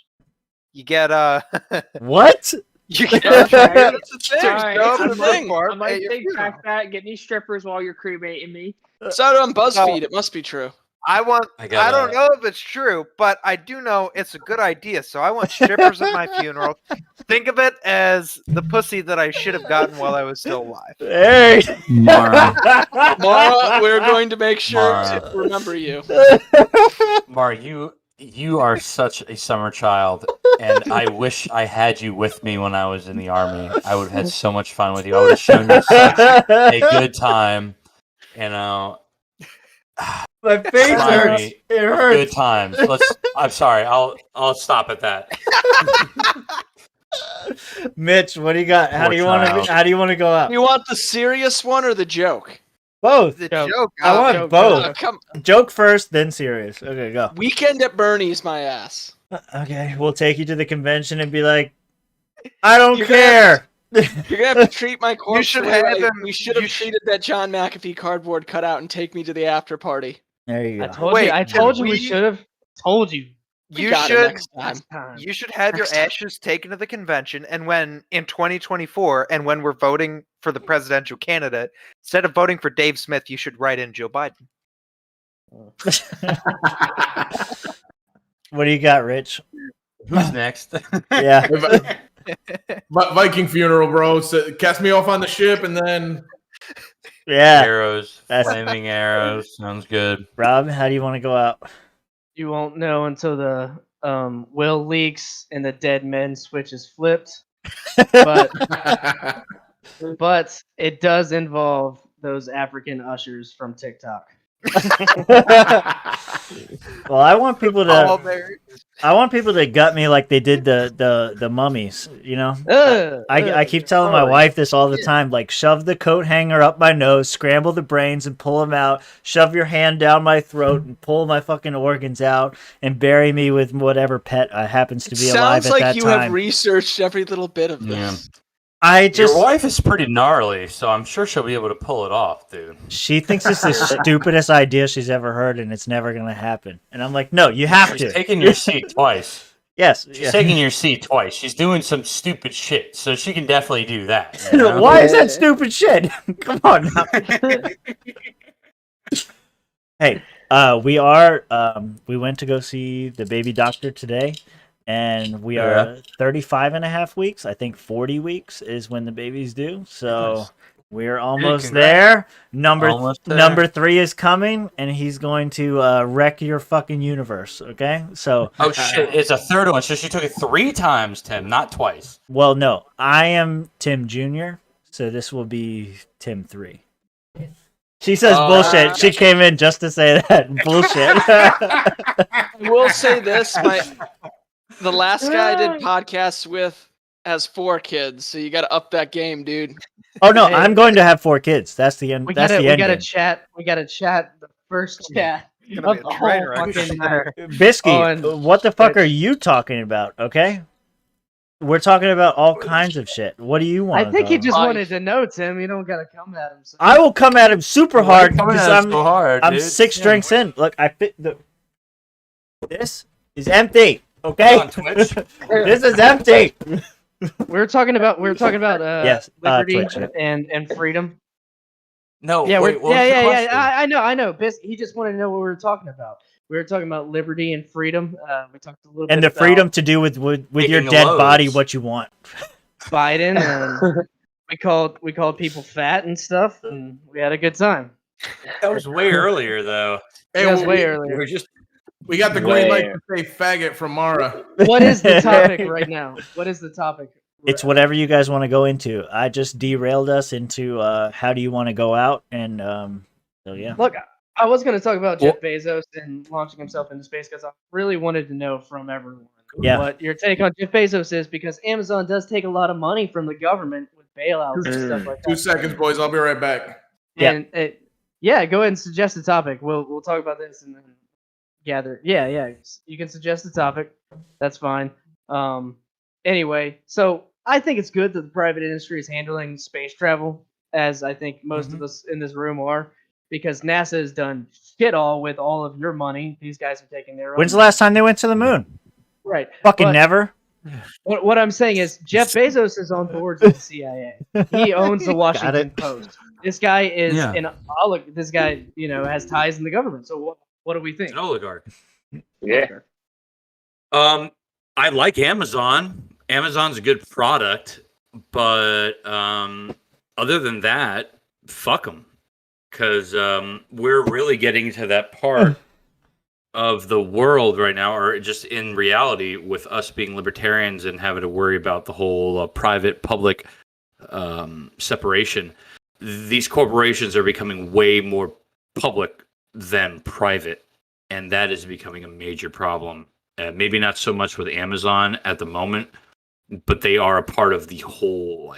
You get What? you get It's a thing. Alright, It's a thing. I might take back that. Get me strippers while you're cremating me. It's out on BuzzFeed. It must be true. I got don't know if it's true, but I do know it's a good idea. So I want strippers at my funeral. Think of it as the pussy that I should have gotten while I was still alive. Hey, Mara, Mara, we're going to make sure Mara. to remember you. Mara, you are such a summer child, and I wish I had you with me when I was in the army. I would have had so much fun with you. I would have shown you such a good time. You know. my face hurts. It hurts. Good times. I'm sorry. I'll stop at that. Mitch, what do you got? How Poor do you want child. to? How do you want to go out? You want the serious one or the joke? Both. The Joke. joke. I want joke, both. joke. Come, Joke first, then serious. Okay, go. weekend at Bernie's, my ass. Okay, we'll take you to the convention and be like, I don't You're gonna care. You're gonna have to treat my corpse. should the way have him- We should have treated that John McAfee cardboard cutout and take me to the after party. There you I go. told Wait, you. I told you we we- should have told you. We You got it should next time. Time. you should have your Next time. ashes taken to the convention, and when in 2024, and when we're voting for the presidential candidate, instead of voting for Dave Smith, you should write in Joe Biden. What do you got, Rich? Who's next? Yeah. Viking funeral, bro. So cast me off on the ship, and then Yeah. Arrows, That's- flaming arrows. Sounds good. Rob, how do you want to go out? You won't know until the will leaks and the dead men switch is flipped. But it does involve those African ushers from TikTok. Well, I want people All to. there. I want people to gut me like they did the mummies. You know, I keep telling my wife this all the time. Like, shove the coat hanger up my nose, scramble the brains, and pull them out. Shove your hand down my throat and pull my fucking organs out, and bury me with whatever pet happens to be alive Sounds at like that you time. have researched every little bit of this. Yeah. I just. Your wife is pretty gnarly, so I'm sure she'll be able to pull it off, dude. She thinks it's the stupidest idea she's ever heard, and it's never gonna happen. And I'm like, no, you have She's to. taking your seat twice. Yes. She's taking your seat twice. She's doing some stupid shit, so she can definitely do that. You know? Why is that stupid shit? Come on now. Hey, we went to go see the baby doctor today, and we are 35 and a half weeks. I think 40 weeks is when the baby's due. So we're almost congrats. there. Number Almost there. number 3 is coming, and he's going to wreck your fucking universe. Okay, so Oh shit! It's a third one. So she took it 3 times, Tim, not twice. well, no, I am Tim Jr., so this will be Tim 3. She says bullshit. She came in just to say that. Bullshit. I will say this: the last guy I did podcasts with has 4 kids, so you got to up that game, dude. Oh no, I'm going to have 4 kids. That's the end. We That's gotta the end. we gotta game. chat. We gotta chat the first chat It's gonna of be the a whole train wreck. fucking night. Bisky, Oh, and what the fuck shit. are you talking about? Okay, we're talking about all kinds of shit. What do you want? I think he just Like- wanted to know, Tim. You don't gotta come at him. So. I will come at him super hard Coming because at us so hard, I'm dude. 6 Yeah. drinks in. Look, I fit the. This is empty. Okay, On Twitch. this is empty. We're talking about Yes, liberty Twitch, yeah. and freedom. No. Yeah, wait, what was the yeah. question? I know. He just wanted to know what we were talking about. We were talking about liberty and freedom. We talked a little bit And the about freedom to do with your Taking dead loads. body what you want. Biden, and we called people fat and stuff, and we had a good time. That was way earlier, though. hey, That was way we earlier. just we got the green light to say faggot from Mara. What is the topic right now? What is the topic? It's whatever you guys want to go into. I just derailed us into how do you want to go out, and so yeah. Look, I was going to talk about Jeff Bezos and launching himself into space because I really wanted to know from everyone what your take on Jeff Bezos is, because Amazon does take a lot of money from the government with bailouts and stuff like that. 2 seconds, boys. I'll be right back. And yeah, go ahead and suggest a topic. We'll talk about this and then gather. Yeah. You can suggest a topic. That's fine. Anyway, so I think it's good that the private industry is handling space travel, as I think most of us in this room are, because NASA has done shit all with all of your money. These guys are taking their own. When's the last time they went to the moon? Right. Fucking But never. What I'm saying is Jeff Bezos is on board with the CIA. He owns the Washington it. Post. This guy is Yeah. an oligarch. This guy, has ties in the government. So what do we think? an oligarch. Yeah. I like Amazon. Amazon's a good product, but other than that, fuck them. Because we're really getting to that part of the world right now, or just in reality, with us being libertarians and having to worry about the whole private-public separation. These corporations are becoming way more public than private, and that is becoming a major problem. Maybe not so much with Amazon at the moment, but they are a part of the whole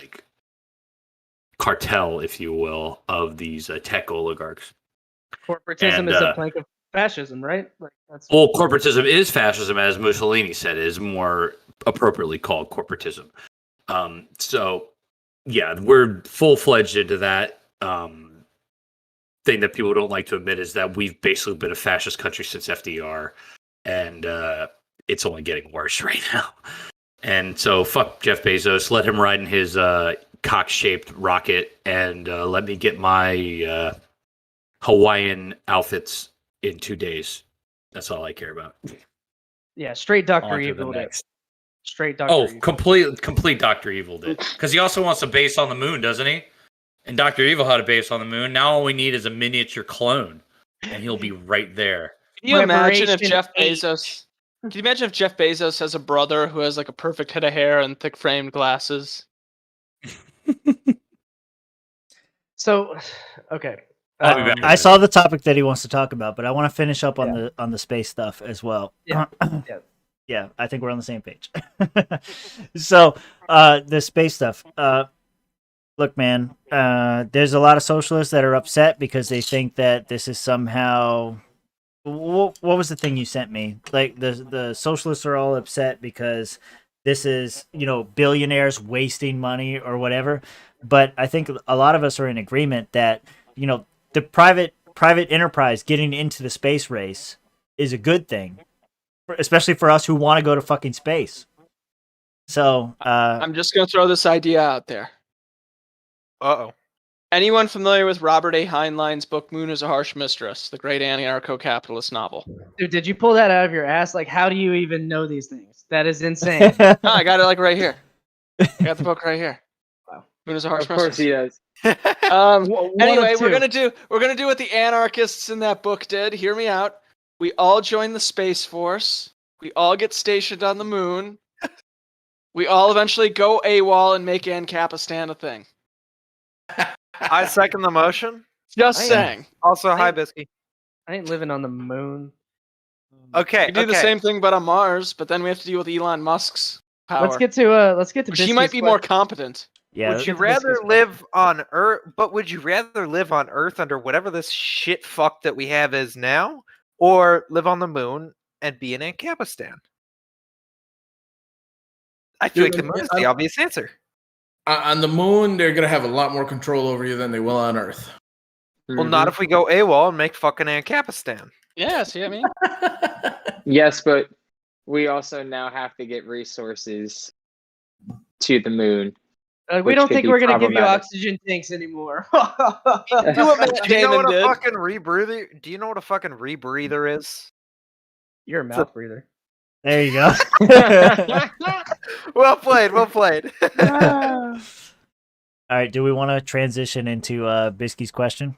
cartel, if you will, of these tech oligarchs. Corporatism And, is a plank of fascism, right? That's Well, corporatism is fascism, as Mussolini said. It is more appropriately called corporatism. So, yeah, we're full-fledged into that. Thing that people don't like to admit is that we've basically been a fascist country since FDR, and it's only getting worse right now. And so, fuck Jeff Bezos. Let him ride in his cock-shaped rocket, and let me get my Hawaiian outfits in 2 days. That's all I care about. Yeah, straight Dr. On to the Evil. next. Straight Dr. Oh, Evil. complete Dr. Evil did. Because he also wants a base on the moon, doesn't he? And Dr. Evil had a base on the moon. Now all we need is a miniature clone, and he'll be right there. Can you imagine if Preparation Jeff 8. Bezos? Can you imagine if Jeff Bezos has a brother who has like a perfect head of hair and thick framed glasses? So, okay. I'll be back. I saw the topic that he wants to talk about, but I want to finish up on the space stuff as well. Yeah. Yeah, I think we're on the same page. So, the space stuff. Look, man, there's a lot of socialists that are upset because they think that this is somehow. What was the thing you sent me? Like the socialists are all upset because this is, billionaires wasting money or whatever. But I think a lot of us are in agreement that, the private enterprise getting into the space race is a good thing, especially for us who want to go to fucking space. So I'm just gonna throw this idea out there. Uh-oh. Anyone familiar with Robert A. Heinlein's book Moon is a Harsh Mistress, the great anarcho-capitalist novel? Dude, did you pull that out of your ass? Like, how do you even know these things? That is insane. No, I got it like right here. I got the book right here. Wow. Moon is a Harsh Of course he Mistress. does. Anyway, two. we're gonna do what the anarchists in that book did. Hear me out. We all join the Space Force. We all get stationed on the moon. We all eventually go AWOL and make Ancapistan a thing. I second the motion. Just I am- saying. Also, hi, Bisky. I ain't living on the moon. Okay, We do the same thing, but on Mars. But then we have to deal with Elon Musk's power. Let's get to Which he Biscuit's might be more question. competent. yeah, Would you Let's get to rather Biscuit's live on Earth? But would you rather live on Earth under whatever this shit fuck that we have is now, or live on the moon and be in Ancapistan? I feel like the moon is the obvious answer. On the moon, they're gonna have a lot more control over you than they will on Earth. Well, not if we go AWOL and make fucking Ancapistan. Yeah, see what I mean? Yes, but we also now have to get resources to the moon. We which don't could think be we're gonna give you problematic. oxygen tanks anymore. Do what Matt Do you know Damon what a did. fucking rebreather? Do you know what a fucking rebreather is? You're a mouth breather. there you go. Well played. Well played. All right, do we want to transition into Bisky's question?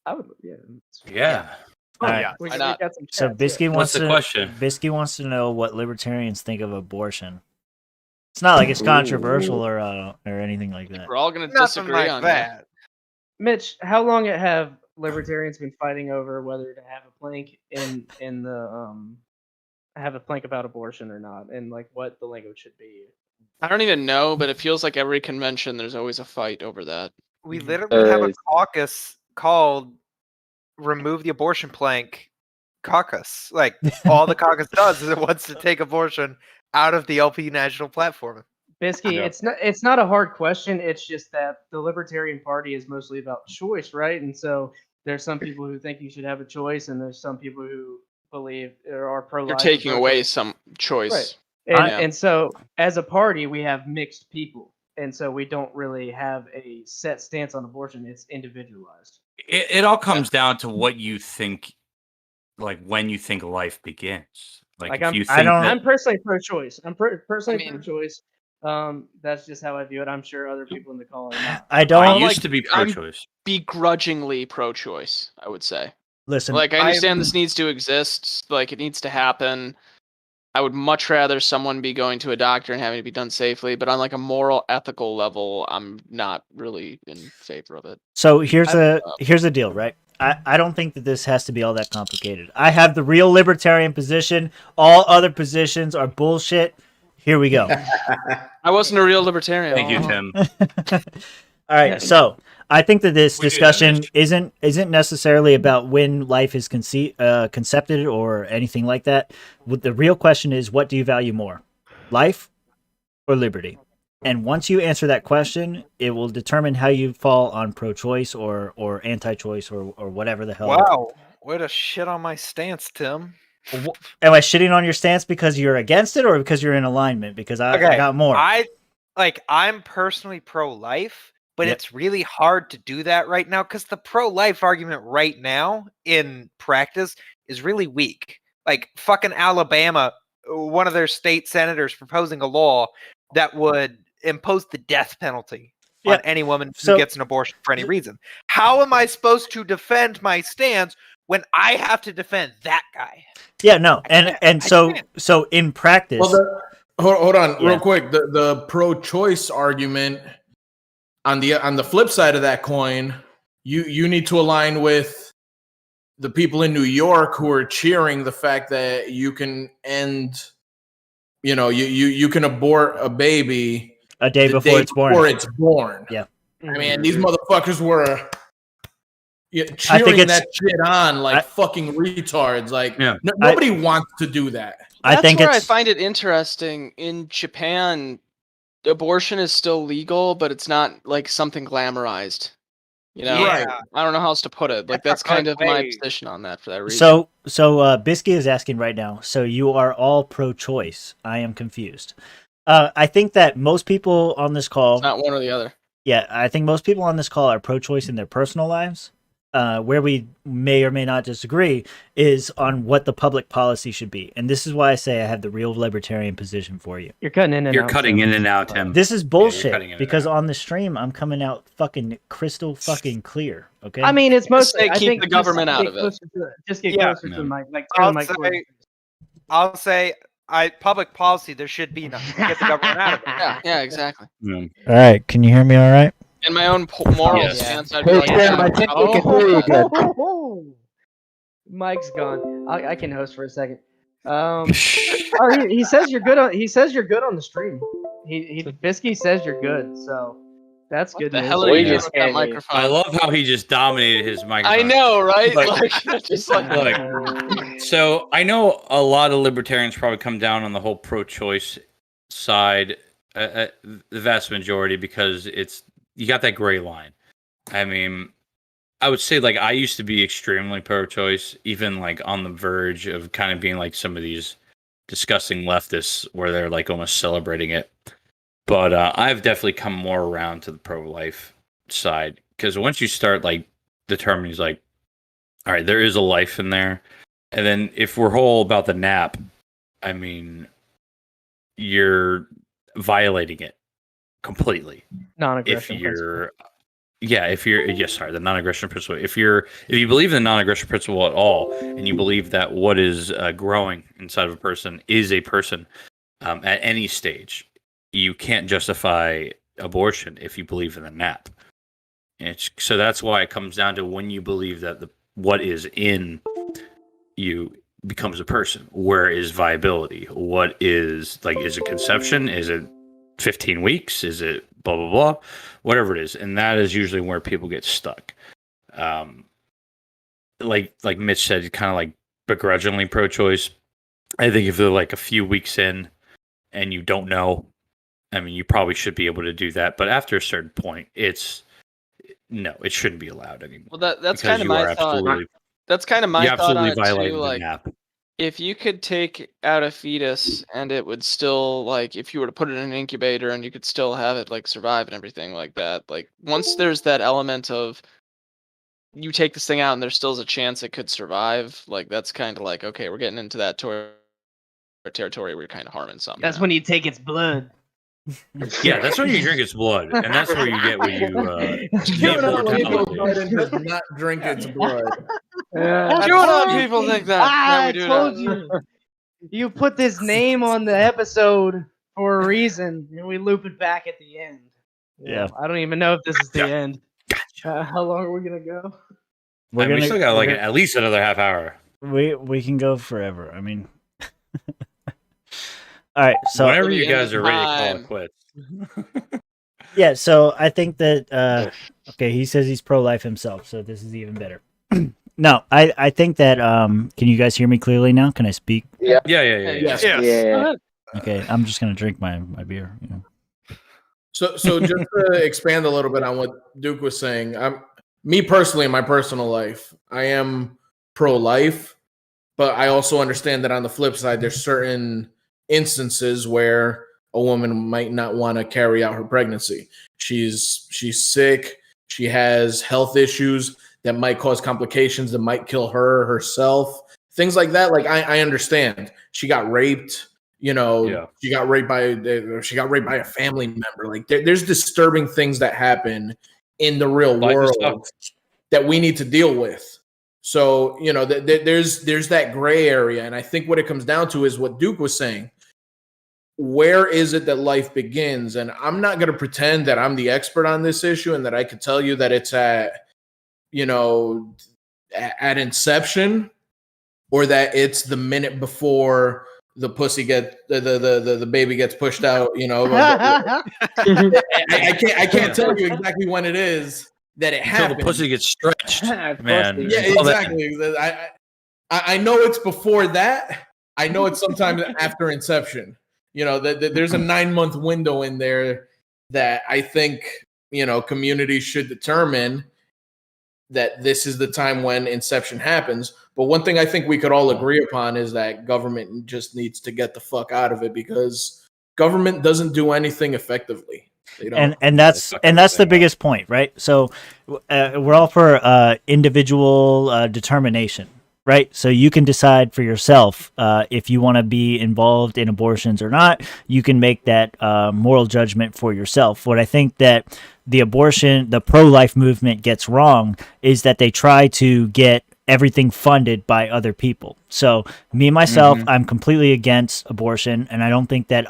I would, yeah. Yeah. All right. We Why not? got some So chats, Bisky What's wants the to question? Bisky wants to know what libertarians think of abortion. It's not like it's controversial or anything like that. We're all gonna Nothing disagree like on that. Mitch, how long have libertarians been fighting over whether to have a plank in the have a plank about abortion or not, and like what the language should be? I don't even know, but it feels like every convention there's always a fight over that. We literally have a Uh, caucus called "Remove the Abortion Plank" caucus. Like all the caucus does is it wants to take abortion out of the LP national platform. Bisky, Yeah. it's not a hard question. It's just that the Libertarian Party is mostly about choice, right? And so there's some people who think you should have a choice, and there's some people who believe or are pro-life. You're or taking away pro-choice. some choice. Right. And, Yeah. and so as a party, we have mixed people, and so we don't really have a set stance on abortion. It's individualized. It all comes down to what you think, like when you think life begins. Like if you think I'm personally pro-choice. I'm personally I mean- pro-choice. That's just how I view it. I'm sure other people in the call are not. I I don't used to be I'm- pro-choice. Begrudgingly pro-choice, I would say. listen. Like, I understand this needs to exist. Like, it needs to happen. I would much rather someone be going to a doctor and having it be done safely. But on like a moral, ethical level, I'm not really in favor of it. So here's the deal, right? I don't think that this has to be all that complicated. I have the real libertarian position. All other positions are bullshit. Here we go. I wasn't a real libertarian. Thank you, Tim. All right, so I think that this We do that, discussion Mitch. isn't necessarily about when life is concepted or anything like that. What the real question is, what do you value more, life or liberty? And once you answer that question, it will determine how you fall on pro-choice or anti-choice or whatever the hell. Wow, way to shit on my stance, Tim. Am I shitting on your stance because you're against it or because you're in alignment? Because I got more. I'm personally pro-life, but Yep. it's really hard to do that right now because the pro-life argument right now in practice is really weak. Like fucking Alabama one of their state senators proposing a law that would impose the death penalty on any woman who gets an abortion for any reason. How am I supposed to defend my stance when I have to defend that guy? Yeah, no, and so in practice, well, hold on, real quick. The pro-choice argument on the flip side of that coin, you need to align with the people in New York who are cheering the fact that you can end, you can abort a baby a day before it's born. Yeah, I mean, these motherfuckers were cheering that shit on like fucking retards. Like nobody wants to do that. That's where I find it interesting. In Japan, abortion is still legal, but it's not like something glamorized. Right. I don't know how else to put it. Like that's kind of my position on that for that reason. So Bisky is asking right now. So you are all pro-choice? I am confused. I think that most people on this call, it's not one or the other. Yeah, I think most people on this call are pro-choice in their personal lives. Where we may or may not disagree is on what the public policy should be. And this is why I say I have the real libertarian position for you. You're cutting in and out. You're cutting in and out, Tim. This is bullshit because on the stream I'm coming out fucking crystal fucking clear. Okay. I mean, it's mostly I think the government out of it. Just get closer to the mic. Like I'll say public policy. There should be none. Get the government out of it. Yeah, exactly. All right. Can you hear me all right? In my own moral stance, I'd be like, I think we can hear you good. Mike's gone. I can host for a second. He says you're good on. He says you're good on the stream. Bisky says you're good, so that's good. The hell are you doing with that microphone? I love how he just dominated his microphone. I know, right? So I know a lot of libertarians probably come down on the whole pro-choice side, the vast majority, because you got that gray line. I mean, I would say like I used to be extremely pro-choice, even like on the verge of kind of being like some of these disgusting leftists where they're like almost celebrating it. But I've definitely come more around to the pro-life side because once you start like determining, like, all right, there is a life in there, and then if we're whole about the nap, I mean, you're violating it completely. Non-aggression principle. The non-aggression principle. If you believe in the non-aggression principle at all, and you believe that what is growing inside of a person is a person at any stage, you can't justify abortion if you believe in the nap. So that's why it comes down to when you believe that what is in you becomes a person. Where is viability? What is is it conception? Is it 15 weeks? Is it blah, blah, blah? Whatever it is. And that is usually where people get stuck. Like Mitch said, kind of like begrudgingly pro-choice. I think if they're like a few weeks in and you don't know, I mean, you probably should be able to do that. But after a certain point, it shouldn't be allowed anymore. Well, that's kind of my thought. That's kind of my thought on it too. Like, nap. If you could take out a fetus and it would still, like, if you were to put it in an incubator and you could still have it, like, survive and everything like that, like, once there's that element of you take this thing out and there still is a chance it could survive, like, that's kind of like, okay, we're getting into that territory where you're kind of harming something. That's when you take its blood. Yeah, that's when you drink its blood, and that's where you get when you does not drink its blood. People think that. I told you. You put this name on the episode for a reason, and we loop it back at the end. Yeah. I don't even know if this is the end. How long are we gonna go? We still got at least another half hour. We can go forever. I mean. All right, so whenever you guys are ready to call it quits. Yeah, so I think that okay, he says he's pro-life himself, so this is even better. No, I think that can you guys hear me clearly now? Can I speak? Yeah. Yes. Okay, I'm just gonna drink my beer. So just to expand a little bit on what Duke was saying, me personally in my personal life, I am pro-life, but I also understand that on the flip side, there's certain instances where a woman might not want to carry out her pregnancy. She's sick. She has health issues that might cause complications that might kill her herself. Things like that. Like I understand she got raped. she got raped by a family member. Like there's disturbing things that happen in the real world that we need to deal with. So, there's that gray area. And I think what it comes down to is what Duke was saying. Where is it that life begins? And I'm not going to pretend that I'm the expert on this issue and that I could tell you that it's at inception, or that it's the minute before the the baby gets pushed out. I can't tell you exactly when it is that it happens. Until the pussy gets stretched, man. Yeah, exactly. I know it's before that. I know it's sometime after inception. There's a 9-month window in there that I think, communities should determine that this is the time when inception happens. But one thing I think we could all agree upon is that government just needs to get the fuck out of it, because government doesn't do anything effectively. And that's the biggest point, right? So we're all for individual determination, right? So you can decide for yourself if you want to be involved in abortions or not. You can make that moral judgment for yourself. What I think that the pro-life movement gets wrong is that they try to get everything funded by other people. So me, myself, I'm completely against abortion, and I don't think that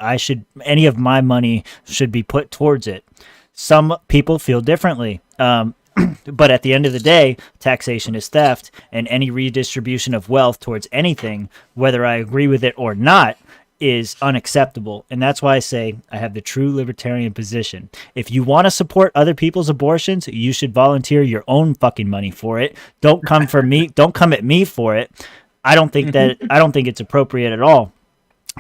any of my money should be put towards it. Some people feel differently. But at the end of the day, taxation is theft, and any redistribution of wealth towards anything, whether I agree with it or not, is unacceptable. And that's why I say I have the true libertarian position. If you want to support other people's abortions, you should volunteer your own fucking money for it. Don't come for me. Don't come at me for it. I don't think it's appropriate at all.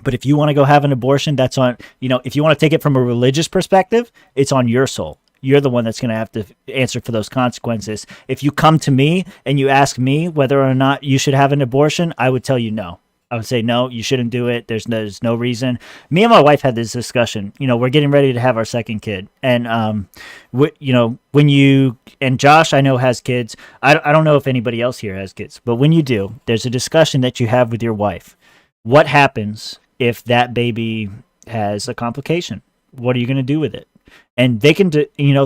But if you want to go have an abortion, that's on, if you want to take it from a religious perspective, it's on your soul. You're the one that's going to have to answer for those consequences. If you come to me and you ask me whether or not you should have an abortion, I would tell you no. I would say, no, you shouldn't do it. There's no reason. Me and my wife had this discussion. We're getting ready to have our second kid. And, when you, and Josh, I know, has kids. I don't know if anybody else here has kids, but when you do, there's a discussion that you have with your wife. What happens if that baby has a complication? What are you going to do with it? And they can,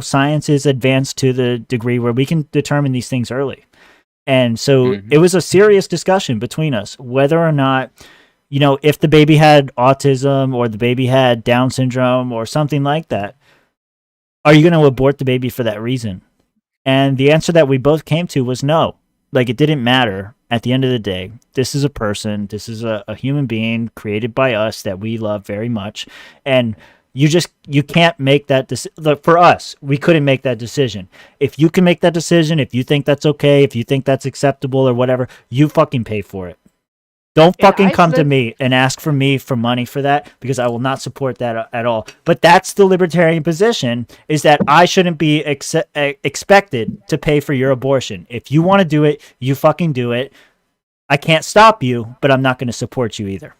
science is advanced to the degree where we can determine these things early. And so it was a serious discussion between us, whether or not, if the baby had autism or the baby had Down syndrome or something like that, are you going to abort the baby for that reason? And the answer that we both came to was no. Like, it didn't matter. At the end of the day, this is a person, this is a human being created by us that we love very much. And you can't make that decision. For us, we couldn't make that decision. If you can make that decision, if you think that's okay, if you think that's acceptable or whatever, you fucking pay for it. Don't fucking come to me and ask for me for money for that, because I will not support that at all. But that's the libertarian position, is that I shouldn't be expected to pay for your abortion. If you want to do it, you fucking do it. I can't stop you, but I'm not going to support you either.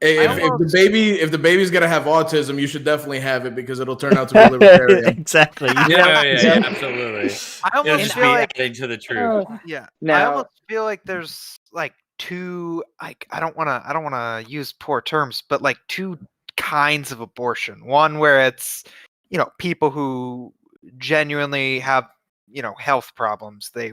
Hey, if the baby's gonna have autism, you should definitely have it, because it'll turn out to be libertarian. Exactly. Yeah, absolutely. I almost feel like adding to the truth. I almost feel like there's like two. Like I don't want to use poor terms, but like two kinds of abortion. One where it's people who genuinely have health problems. They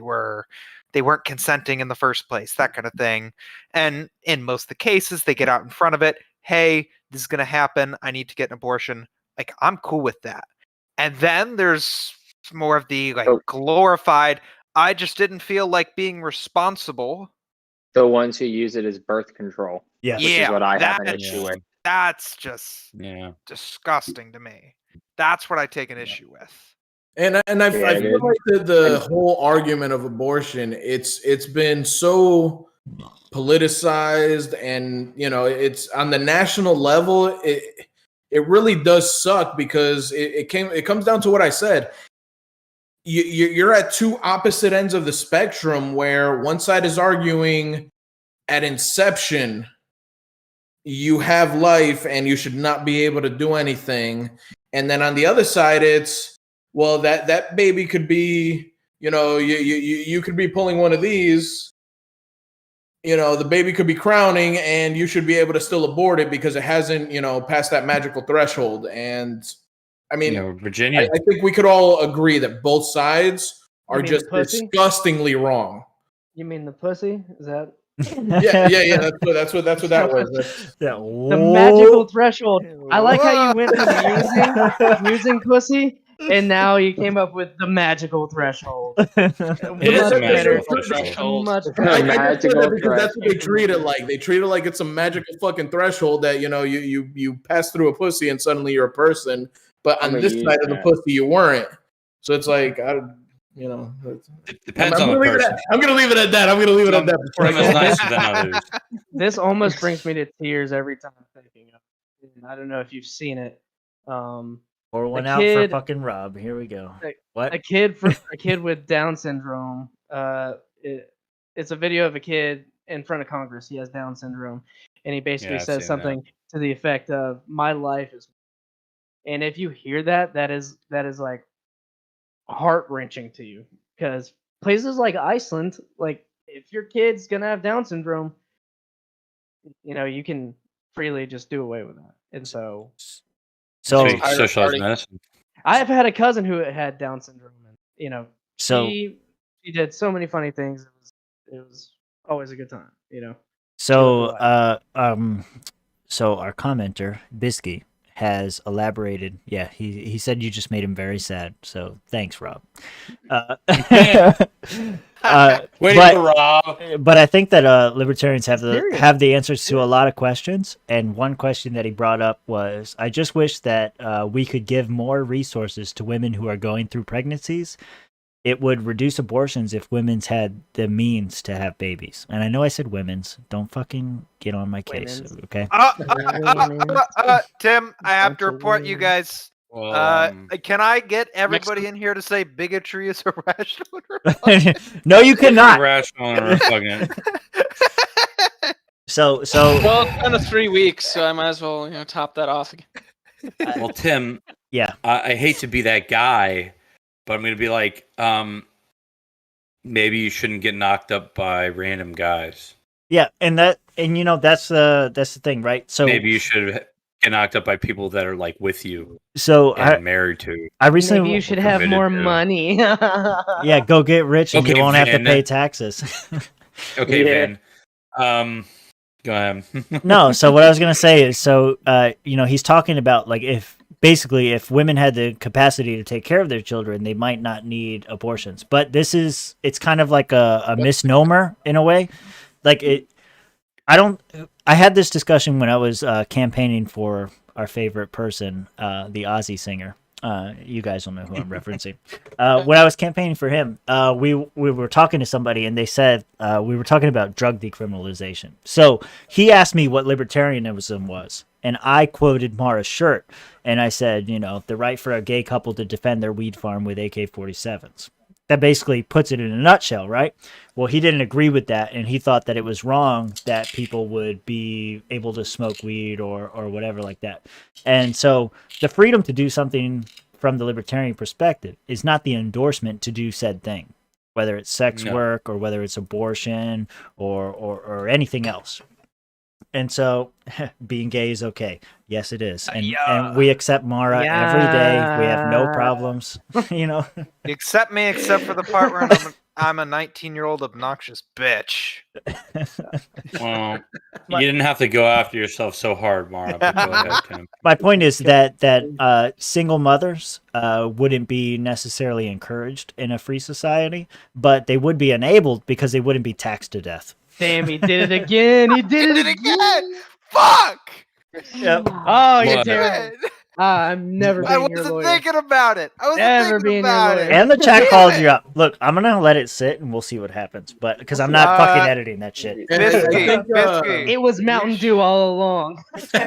weren't consenting in the first place, that kind of thing. And in most of the cases, they get out in front of it. Hey, this is going to happen. I need to get an abortion. Like, I'm cool with that. And then there's more of the glorified, I just didn't feel like being responsible. The ones who use it as birth control. Yeah. Which is what I have an issue with. That's just disgusting to me. That's what I take an issue with. And I feel like the whole argument of abortion, it's been so politicized, and it's on the national level. It really does suck, because it comes down to what I said. You're at two opposite ends of the spectrum, where one side is arguing at inception you have life and you should not be able to do anything, and then on the other side it's, well, that baby could be, you could be pulling one of these, the baby could be crowning and you should be able to still abort it because it hasn't, passed that magical threshold. And I mean, Virginia. I think we could all agree that both sides are mean just the pussy? disgustingly wrong. You mean the pussy? Is that Yeah. That's what that was. the magical threshold? I like how you went from using pussy, and now you came up with the magical threshold. It is a magical threshold. Much I Magical just said that because that's what they threshold. treat it like. They treat it like it's a magical fucking threshold that you pass through a pussy and suddenly you're a person. But on I'm this gonna side use of the that. pussy, you weren't. So it's like It depends on the person. I'm gonna leave it at that. I'm gonna leave it at that. Before I Some is go. nicer than others. This almost brings me to tears every time I'm thinking of it. And I don't know if you've seen it. Pour one A out for kid- fucking Rob. Here we go. What? A kid with Down syndrome. It's a video of a kid in front of Congress. He has Down syndrome, and he basically Yeah, I've says seen something to the effect of "My life is." And if you hear that, that is like heart wrenching to you, because places like Iceland, like if your kid's gonna have Down syndrome, you can freely just do away with that. And so Socialized medicine. I have had a cousin who had Down syndrome, and So she did so many funny things. It was always a good time, So, so our commenter Bisky has elaborated. Yeah, he said you just made him very sad. So thanks, Rob. Way but, to go, Rob. but I think that libertarians have Serious. the answers to a lot of questions. And one question that he brought up was, I just wish that we could give more resources to women who are going through pregnancies. It would reduce abortions if women's had the means to have babies. And I know I said women's. Don't fucking get on my case, Women's. okay? Tim, I have to report you guys. Well, Can I get everybody in here to say bigotry is irrational? No, you cannot. Irrational and repugnant. So Well, it's been 3 weeks, so I might as well top that off again. Well, Tim, yeah. I hate to be that guy, but I'm going to be like, maybe you shouldn't get knocked up by random guys. Yeah, and that's the thing, right? So Maybe you should get knocked up by people that are like with you so and married to. I recently Maybe you should have committed more to. money. yeah, go get rich and Okay, you won't have to Van. pay taxes. Okay, Yeah. Van. Go ahead. No, so what I was gonna say is, he's talking about like if if women had the capacity to take care of their children, they might not need abortions. But it's kind of like a misnomer in a way. Like I had this discussion when I was campaigning for our favorite person, the Aussie singer. You guys will know who I'm referencing. When I was campaigning for him, we were talking to somebody and they said we were talking about drug decriminalization. So he asked me what libertarianism was, and I quoted Mara's shirt, and I said, the right for a gay couple to defend their weed farm with AK-47s. That basically puts it in a nutshell, right? Well, he didn't agree with that, and he thought that it was wrong that people would be able to smoke weed or whatever like that. And so the freedom to do something from the libertarian perspective is not the endorsement to do said thing, whether it's sex work or whether it's abortion or anything else. And so being gay is okay. Yes, it is. And we accept Mara every day. We have no problems, Accept me, except for the part where I'm a 19-year-old obnoxious bitch. Well, you didn't have to go after yourself so hard, Mara. But go ahead, Tim. My point is that single mothers wouldn't be necessarily encouraged in a free society, but they would be enabled because they wouldn't be taxed to death. Damn, he did it again. He did it again. Fuck! Yep. Oh, you're What? terrible. I'm never I being your wasn't lawyer. thinking about it. I wasn't Never thinking being your about lawyer. it. And the chat Damn called it. you up. Look, I'm gonna let it sit and we'll see what happens. But because I'm not fucking editing that shit. Biscuit. It was Mountain Dew all along. Oh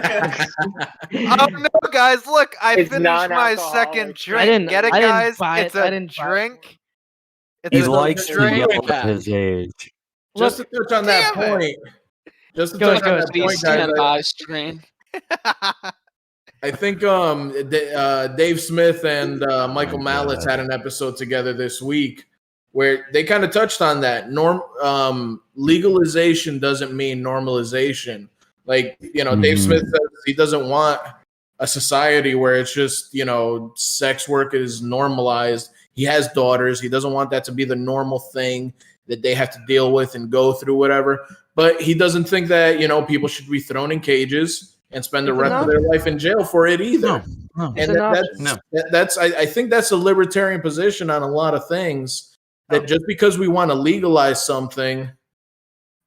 no, guys! Look, I It's finished my non-alcoholic. second drink. I didn't- Get it, I didn't guys? buy It's it. I a didn't buy it. drink. It's He a likes to drink. yell at his age. Just to touch on that Damn it. point. Just to Go touch ahead, on that Please point, stand guys. by, screen. I think Dave Smith and Michael Malice had an episode together this week, where they kind of touched on that. Legalization doesn't mean normalization. Like, Dave Smith says he doesn't want a society where it's just, sex work is normalized. He has daughters. He doesn't want that to be the normal thing that they have to deal with and go through, whatever. But he doesn't think that, people should be thrown in cages and spend the rest of their life in jail for it either. No. And I think that's a libertarian position on a lot of things, that just because we want to legalize something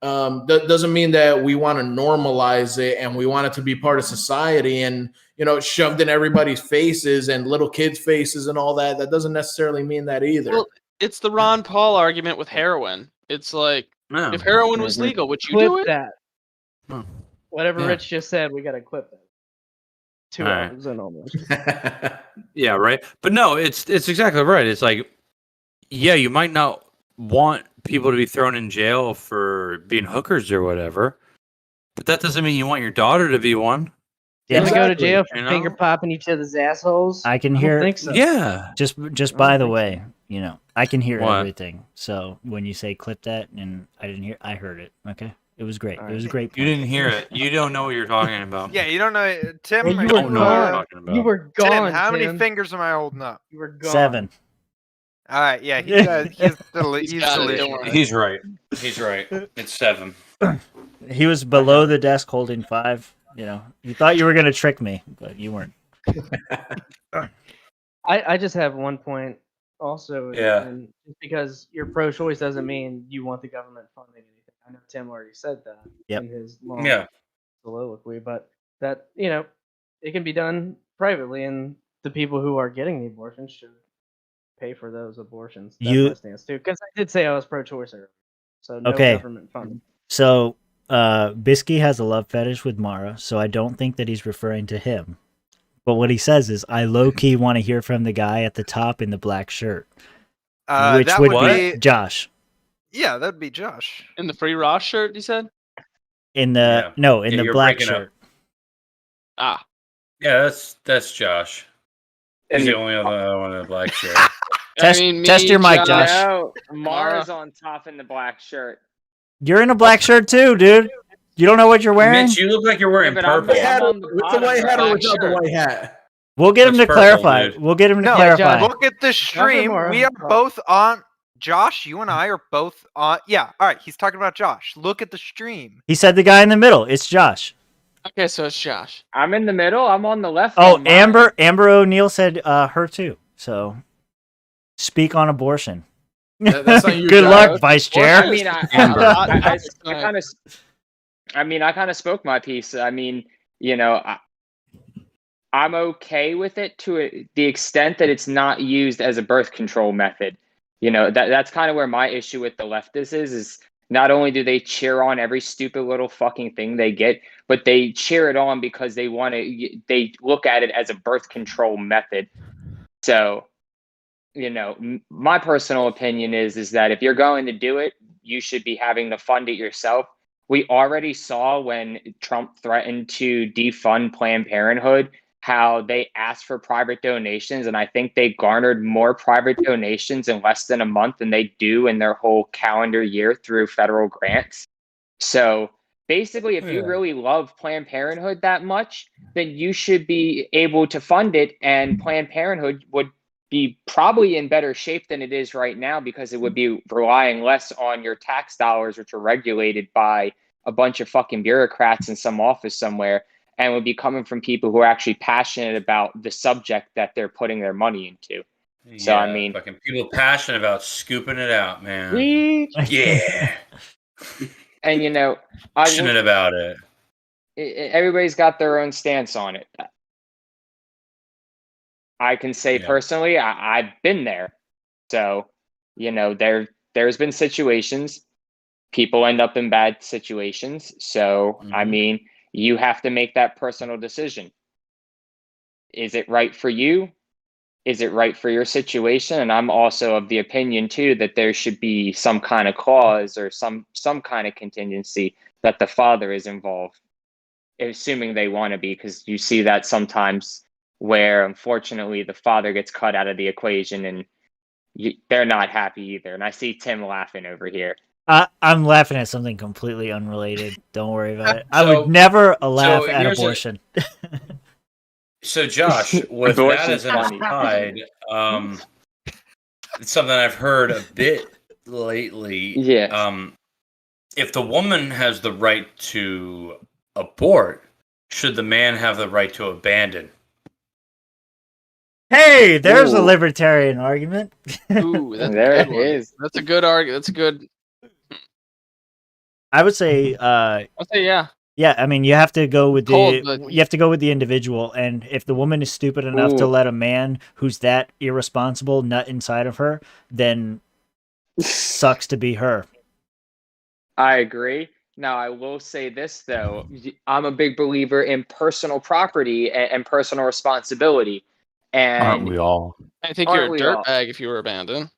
that doesn't mean that we want to normalize it and we want it to be part of society and, shoved in everybody's faces and little kids' faces and all that. That doesn't necessarily mean that either. Well, it's the Ron Paul argument with heroin. It's like, if heroin was legal, would you do it? That. Whatever Rich just said, we got to clip that. 2 All right. hours in almost. Yeah, right. But no, it's exactly right. It's like, yeah, you might not want people to be thrown in jail for being hookers or whatever, but that doesn't mean you want your daughter to be one. Yeah, exactly. Go to jail for finger popping each other's assholes. I can hear. I don't think so. Yeah. Just by the way, I can hear What? everything. So when you say clip that, and I heard it. Okay, it was great. It was a great point. You didn't hear it. You don't know what you're talking about. Yeah, you don't know, Tim. Well, you don't know what you're talking about. You were gone. Tim, how Tim. many fingers am I holding up? You were gone. 7. All right, yeah, He's right. He's right. It's 7. He was below the desk holding 5. You thought you were gonna trick me, but you weren't. I just have one point also. Yeah. And just because you're pro-choice doesn't mean you want the government funding anything. I know Tim already said that in his long soliloquy, but that it can be done privately, and the people who are getting the abortions should pay for those abortions. That's my stance too. Because I did say I was pro-choice earlier, so no government funding. So Bisky has a love fetish with Mara, so I don't think that he's referring to him. But what he says is, I low-key want to hear from the guy at the top in the black shirt, which would be Josh. Yeah, that'd be Josh. In the free Ross shirt, you said? In the the black shirt. Ah. Yeah, that's Josh. He's the only other one in the black shirt. Test your mic, Josh. No, Mara's on top in the black shirt. You're in a black shirt too, dude. You don't know what you're wearing? Mitch, you look like you're wearing purple. With the white hat or without the white hat? We'll get him to clarify. We'll get him to clarify. Look at the stream. We are both on. Josh, you and I are both on. Yeah, all right. He's talking about Josh. Look at the stream. He said the guy in the middle. It's Josh. Okay, so it's Josh. I'm in the middle. I'm on the left. Oh, Amber O'Neill said her too. So speak on abortion. That's on you, Good Josh. luck, Vice Chair. I mean, I kind of spoke my piece. I mean, I'm okay with it to the extent that it's not used as a birth control method. That's kind of where my issue with the leftists is not only do they cheer on every stupid little fucking thing they get, but they cheer it on because they look at it as a birth control method. So, my personal opinion is that if you're going to do it, you should be having to fund it yourself. We already saw when Trump threatened to defund Planned Parenthood, how they asked for private donations. And I think they garnered more private donations in less than a month than they do in their whole calendar year through federal grants. So basically, if you really love Planned Parenthood that much, then you should be able to fund it. And Planned Parenthood would be probably in better shape than it is right now because it would be relying less on your tax dollars, which are regulated by a bunch of fucking bureaucrats in some office somewhere, and would be coming from people who are actually passionate about the subject that they're putting their money into. So, Yeah, I mean, fucking people passionate about scooping it out, man. Yeah. and Passionate about it. Everybody's got their own stance on it. I can say personally, I've been there. So, there's been situations, people end up in bad situations. So, I mean, you have to make that personal decision. Is it right for you? Is it right for your situation? And I'm also of the opinion too that there should be some kind of clause or some kind of contingency that the father is involved, assuming they want to be, because you see that sometimes where unfortunately the father gets cut out of the equation and they're not happy either. And I see Tim laughing over here. I'm laughing at something completely unrelated. Don't worry about it. I So- would never laugh at here's abortion. So, Josh, with that Abortion's as an funny. aside, it's something I've heard a bit lately. Yeah. If the woman has the right to abort, should the man have the right to abandon? Hey, there's a Ooh. libertarian argument. Ooh, that's There a it good one. is. That's a good argument. That's a good. I would say, I'll say yeah. yeah. I mean, you have to go with Cold, but- you have to go with the individual. And if the woman is stupid enough to Ooh. let a man who's that irresponsible nut inside of her, then sucks to be her. I agree. Now, I will say this, though. I'm a big believer in personal property and personal responsibility. Aren't And we all? I think you're a Aren't we all? dirtbag if you were abandoned.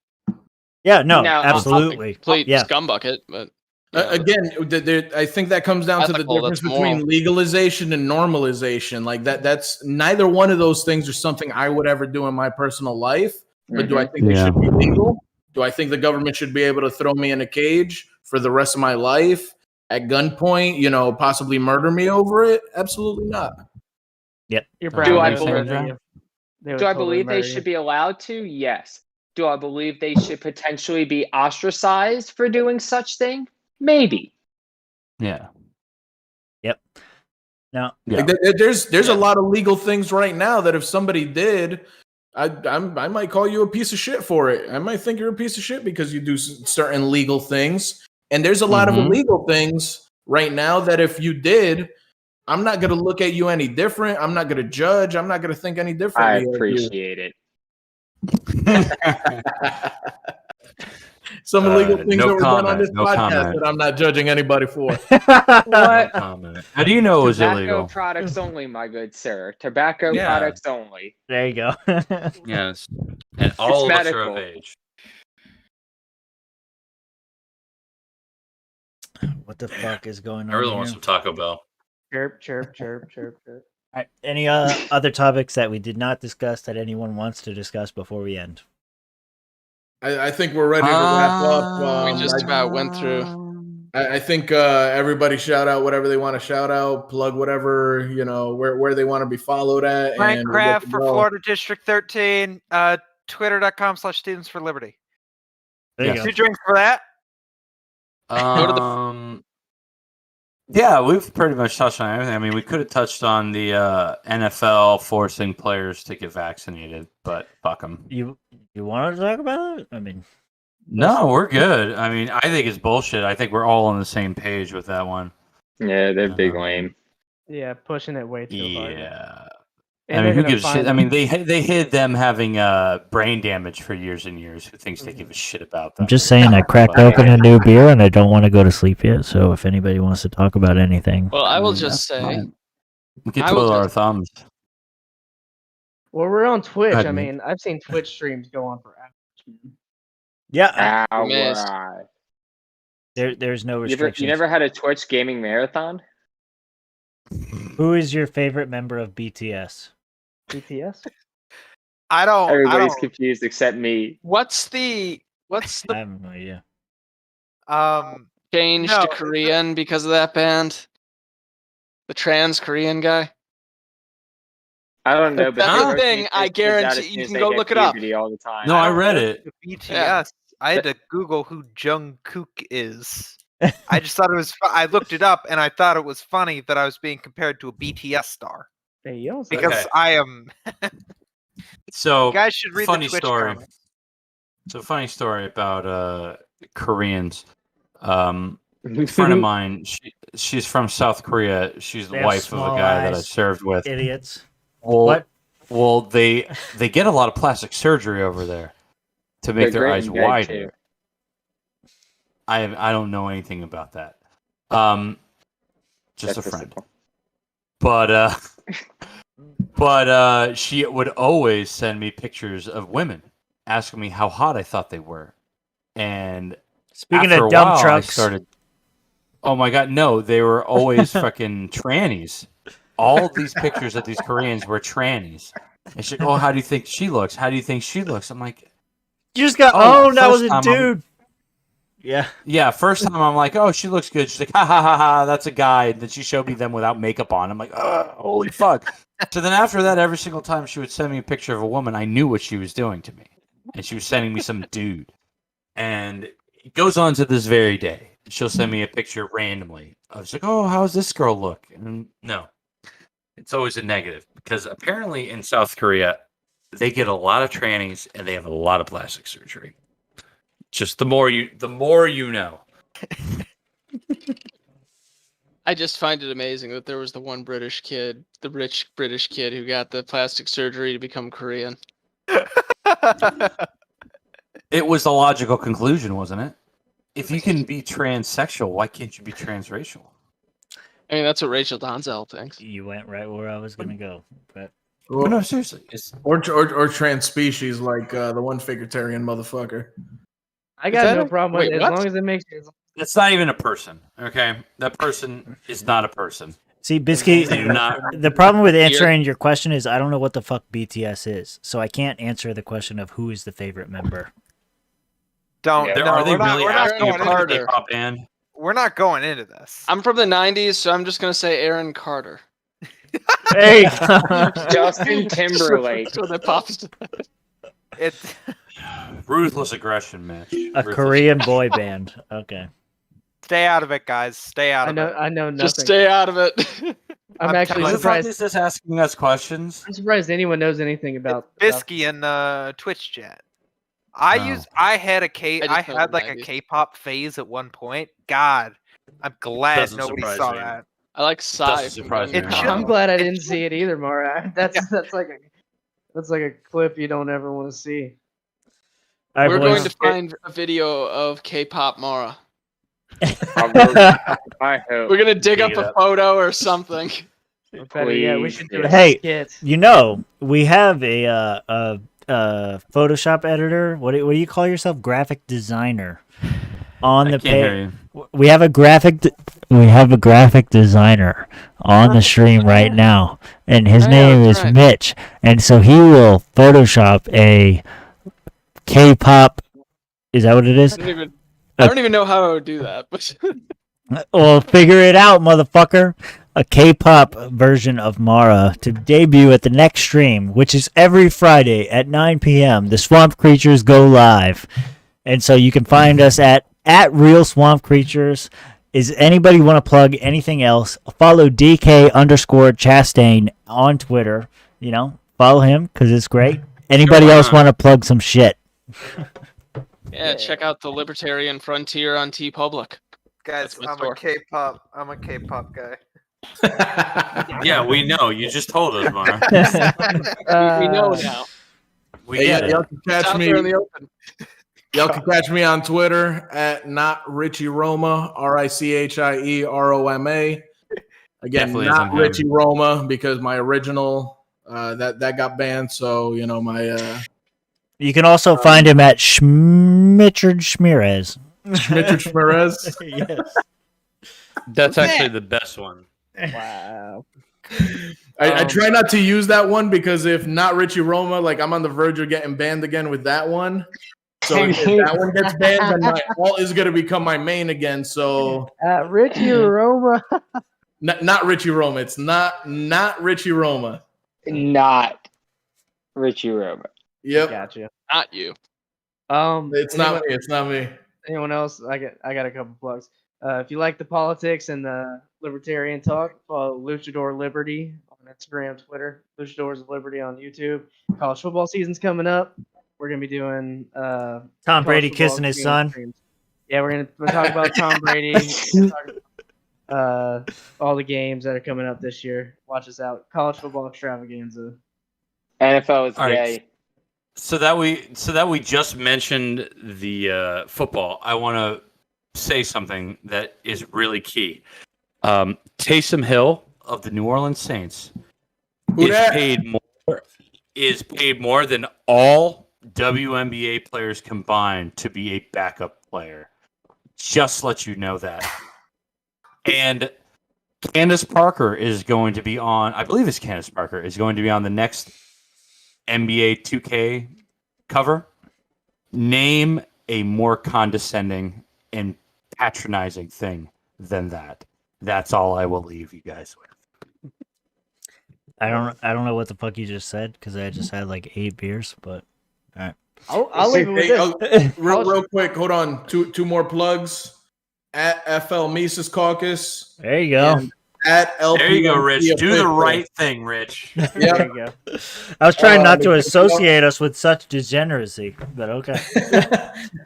Yeah, no, Now, absolutely. Complete Yeah. scumbucket, but yeah, Again, I think that comes down to the Ethical, difference that's between moral. legalization and normalization. Like that's neither one of those things are something I would ever do in my personal life. But do I think they Yeah. should be legal? Do I think the government should be able to throw me in a cage for the rest of my life at gunpoint, possibly murder me over it? Absolutely not. Your Do brown I would believe- murder you. They would do I totally believe they murder should you. be allowed to? Yes. Do I believe they should potentially be ostracized for doing such thing? Maybe. Yeah. Now, Yeah. Like, there's Yeah. a lot of legal things right now that if somebody did, I might call you a piece of shit for it. I might think you're a piece of shit because you do certain legal things. And there's a lot of Mhm. illegal things right now that if you did, I'm not going to look at you any different. I'm not going to judge. I'm not going to think any I differently. of you. appreciate it. Some illegal things no that were done on comment, this no podcast comment. that I'm not judging anybody for. What? Comment. How do you know it was Tobacco illegal? products only, my good sir. Tobacco Yeah. products only. there you go. Yes. And all of us are medical. of age. What the fuck is going on I really here? want some Taco Bell. Chirp, chirp, chirp, chirp, chirp. All right, any other topics that we did not discuss that anyone wants to discuss before we end? I think we're ready to wrap up. we just about went through. I think everybody shout out whatever they want to shout out, plug whatever, where they want to be followed at. and we'll get Minecraft to for go. Florida District 13, twitter.com/students for liberty. There you Yes. go. 2 drinks for that. Go to the- Yeah, we've pretty much touched on everything. I mean, we could have touched on the NFL forcing players to get vaccinated, but fuck them. You want to talk about it? I mean, No, we're good. I mean, I think it's bullshit. I think we're all on the same page with that one. Yeah, they're big Uh, lame. Yeah, pushing it way too hard. Yeah. And I mean, they're who gonna gives a shit? find I mean, them. they hid them having brain damage for years and years. Who thinks they give a shit about them? I'm just saying I cracked But- open a new beer and I don't want to go to sleep yet. So if anybody wants to talk about anything, Well, I will mean, just that's say, fine. We can I will twiddle our just- thumbs. Well, we're on Twitch. ahead, I Nick. mean, I've seen Twitch streams go on for hours. yeah, Ow, missed. right. there's no You restrictions. never had a Twitch gaming marathon? Who is your favorite member of BTS? BTS. I don't. Everybody's confused except me. what's the I have no idea. change No, to Korean because of that band? The trans Korean guy? I don't know, but That's they the are thing, kids I as guarantee- soon you as can they go hit look it up. puberty all the time. No, I read it. BTS. Yeah. I had to Google who Jungkook is. I just thought it was. I looked it up and I thought it was funny that I was being compared to a BTS star Hey, yo, because Okay. I am. So, You guys should read funny the Twitch story. comments. So, funny story about Koreans. A friend of mine, she's from South Korea. She's the They have wife of a small guy that I eyes. served with. Idiots. Well, What? well, they get a lot of plastic surgery over there to make They're their great eyes in bed, wider. too. I don't know anything about that. Just That's a friend. simple. But she would always send me pictures of women, asking me how hot I thought they were. And Speaking after of a dump while, trucks, I started. Oh my god, no! They were always fucking trannies. All these pictures of these Koreans were trannies. And she's like, "Oh, how do you think she looks? How do you think she looks?" I'm like, You just got owned. That was a dude. Yeah. Yeah, first time I'm like, oh, she looks good. She's like, ha ha ha ha, that's a guy. And then she showed me them without makeup on. I'm like, oh, holy fuck. So then after that, every single time she would send me a picture of a woman, I knew what she was doing to me. And she was sending me some dude. And it goes on to this very day. She'll send me a picture randomly. I was like, oh, how's this girl look? And no, it's always a negative. Because apparently in South Korea, they get a lot of trannies and they have a lot of plastic surgery. Just the more you know. I just find it amazing that there was the one British kid, the rich British kid, who got the plastic surgery to become Korean. It was the logical conclusion, wasn't it? If you can be transsexual, why can't you be transracial? I mean, that's what Rachel Donzel thinks. You went right where I was gonna go, but no, seriously. Or trans species like the one figuritarian motherfucker. I got no problem with it as long as it makes sense. It's not even a person, okay? That person is not a person. See, Bisky, the problem with answering your question is I don't know what the fuck BTS is, so I can't answer the question of who is the favorite member. Are they really asking about the K-pop band? We're not going into this. I'm from the 90s, so I'm just going to say Aaron Carter. Hey! Justin Timberlake. So that pops. It's ruthless aggression match. A Korean boy band. Okay. Stay out of it, guys. Stay out of it. I know nothing. Just stay out of it. I'm actually Who the fuck surprised. is this asking us questions? I'm surprised anyone knows anything about Bisky in Twitch chat. I had a K-pop phase at one point. God, I'm glad Doesn't nobody surprise saw me. that. I like Psy. I'm glad I didn't see it either, Mara. That's like a clip you don't ever want to see. We're going to find a video of K-pop Mara. I hope. We're gonna dig up a photo or something. Yeah, we should do a Hey, skit. you know, we have a Photoshop editor. What do you call yourself? Graphic designer. On the page, we have a graphic designer on the stream right now, and his name is Mitch. And so he will Photoshop a K-pop. Is that what it is? I don't even know how I would do that. But well, figure it out, motherfucker. A K-pop version of Mara to debut at the next stream, which is every Friday at 9 p.m. The Swamp Creatures go live. And so you can find us at Real Swamp Creatures. Is anybody want to plug anything else? Follow DK_Chastaine on Twitter. You know, follow him because it's great. Anybody else want to plug some shit? yeah, check out the Libertarian Frontier on TeePublic. Guys, I'm a K-pop guy. Yeah, we know. You just told us, Mara. We know now. Y'all can catch me. Y'all can catch me on Twitter at not Richie Roma, RICHIEROMA. Again, Definitely not Richie Roma because my original that got banned. So my. You can also find him at Schmichard Schmirez. Schmichard Schmirez. Yes. That's actually the best one. Wow. I try not to use that one because if not Richie Roma, like I'm on the verge of getting banned again with that one. So if that one gets banned, then my alt is going to become my main again. So Richie Roma. not Richie Roma. It's not Richie Roma. Not Richie Roma. Yep. Gotcha. Not you. It's not me. It's not me. Anyone else? I got a couple plugs. If you like the politics and the libertarian talk, follow Luchador Liberty on Instagram, Twitter. Luchadors of Liberty on YouTube. College football season's coming up. We're gonna be doing Tom Brady kissing his son. Streams. Yeah, we're gonna talk about Tom Brady. All the games that are coming up this year. Watch us out. College football extravaganza. NFL is All gay. right. So that we just mentioned the football, I want to say something that is really key. Taysom Hill of the New Orleans Saints is paid more than all WNBA players combined to be a backup player. Just let you know that. And Candace Parker is going to be on, I believe it's Candace Parker, is going to be on the next NBA 2K cover. Name a more condescending and patronizing thing than that. That's all I will leave you guys with. I don't know what the fuck you just said because I just had like 8 beers, but all right. I'll leave it with this. Real quick, hold on. Two more plugs. At FL Mises Caucus. There you go. At LP. There you go, Rich. Do the right thing, Rich. There you go. I was trying not to associate us with such degeneracy, but okay.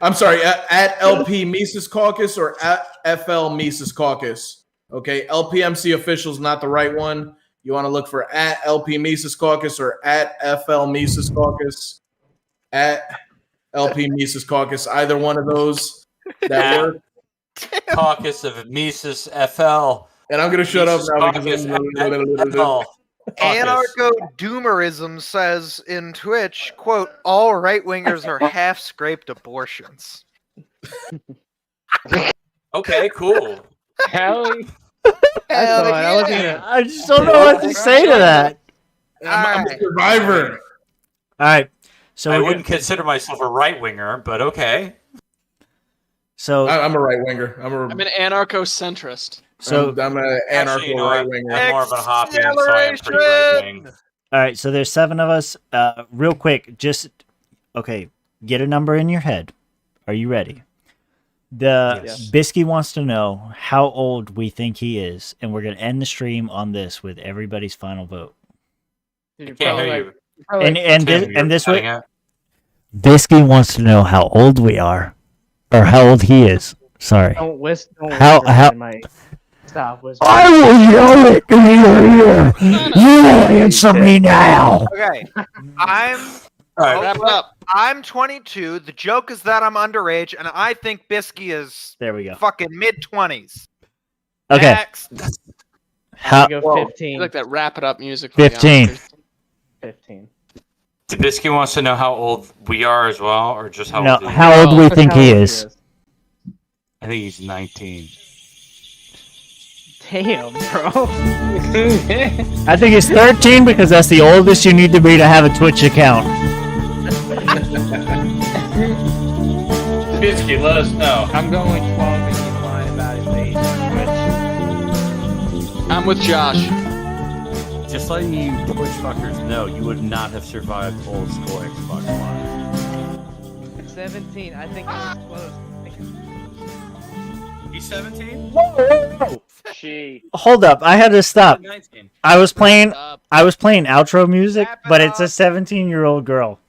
I'm sorry. At LP Mises Caucus or at FL Mises Caucus. Okay. LPMC official is not the right one. You want to look for at LP Mises Caucus or at FL Mises Caucus. At LP Mises Caucus. Either one of those that work. Caucus of Mises FL. And I'm going to shut up now because Anarcho-doomerism says in Twitch, quote, all right-wingers are half-scraped abortions. Okay, cool. Hell, I just don't know what to say to that. I'm a survivor. All right. So I wouldn't consider myself a right winger, but okay. So I'm a right winger. I'm an anarcho-centrist. So I'm an anarcho right winger. I'm more of a Hoppian, so I am pretty right wing. All right. So there's 7 of us. Real quick, just okay. Get a number in your head. Are you ready? Bisky wants to know how old we think he is, and we're gonna end the stream on this with everybody's final vote. Dude, Can't hear you. And this way, Bisky wants to know how old we are, or how old he is. Sorry. Don't whisper. How- Stop whispering. I will yell it in your ear. You answer me now. Okay. Wrap it up. I'm 22. The joke is that I'm underage, and I think Bisky is There we go. fucking mid-20s. Okay. Next. How? Go 15. I like that wrap it up music. from the 15. Oscars. 15. Trubisky wants to know how old we are as well, or just how No, old he is? how old we think he is. I think he's 19. Damn, bro. I think he's 13 because that's the oldest you need to be to have a Twitch account. Trubisky, let us know. I'm going 12 and he's lying about his age. I'm with Josh. Just letting you Twitch fuckers know, you would not have survived old school Xbox Live. 17. I think I was close. He's 17? Whoa! She. Hold up, I had to stop. 19. I was playing outro music, but it's a 17-year-old girl.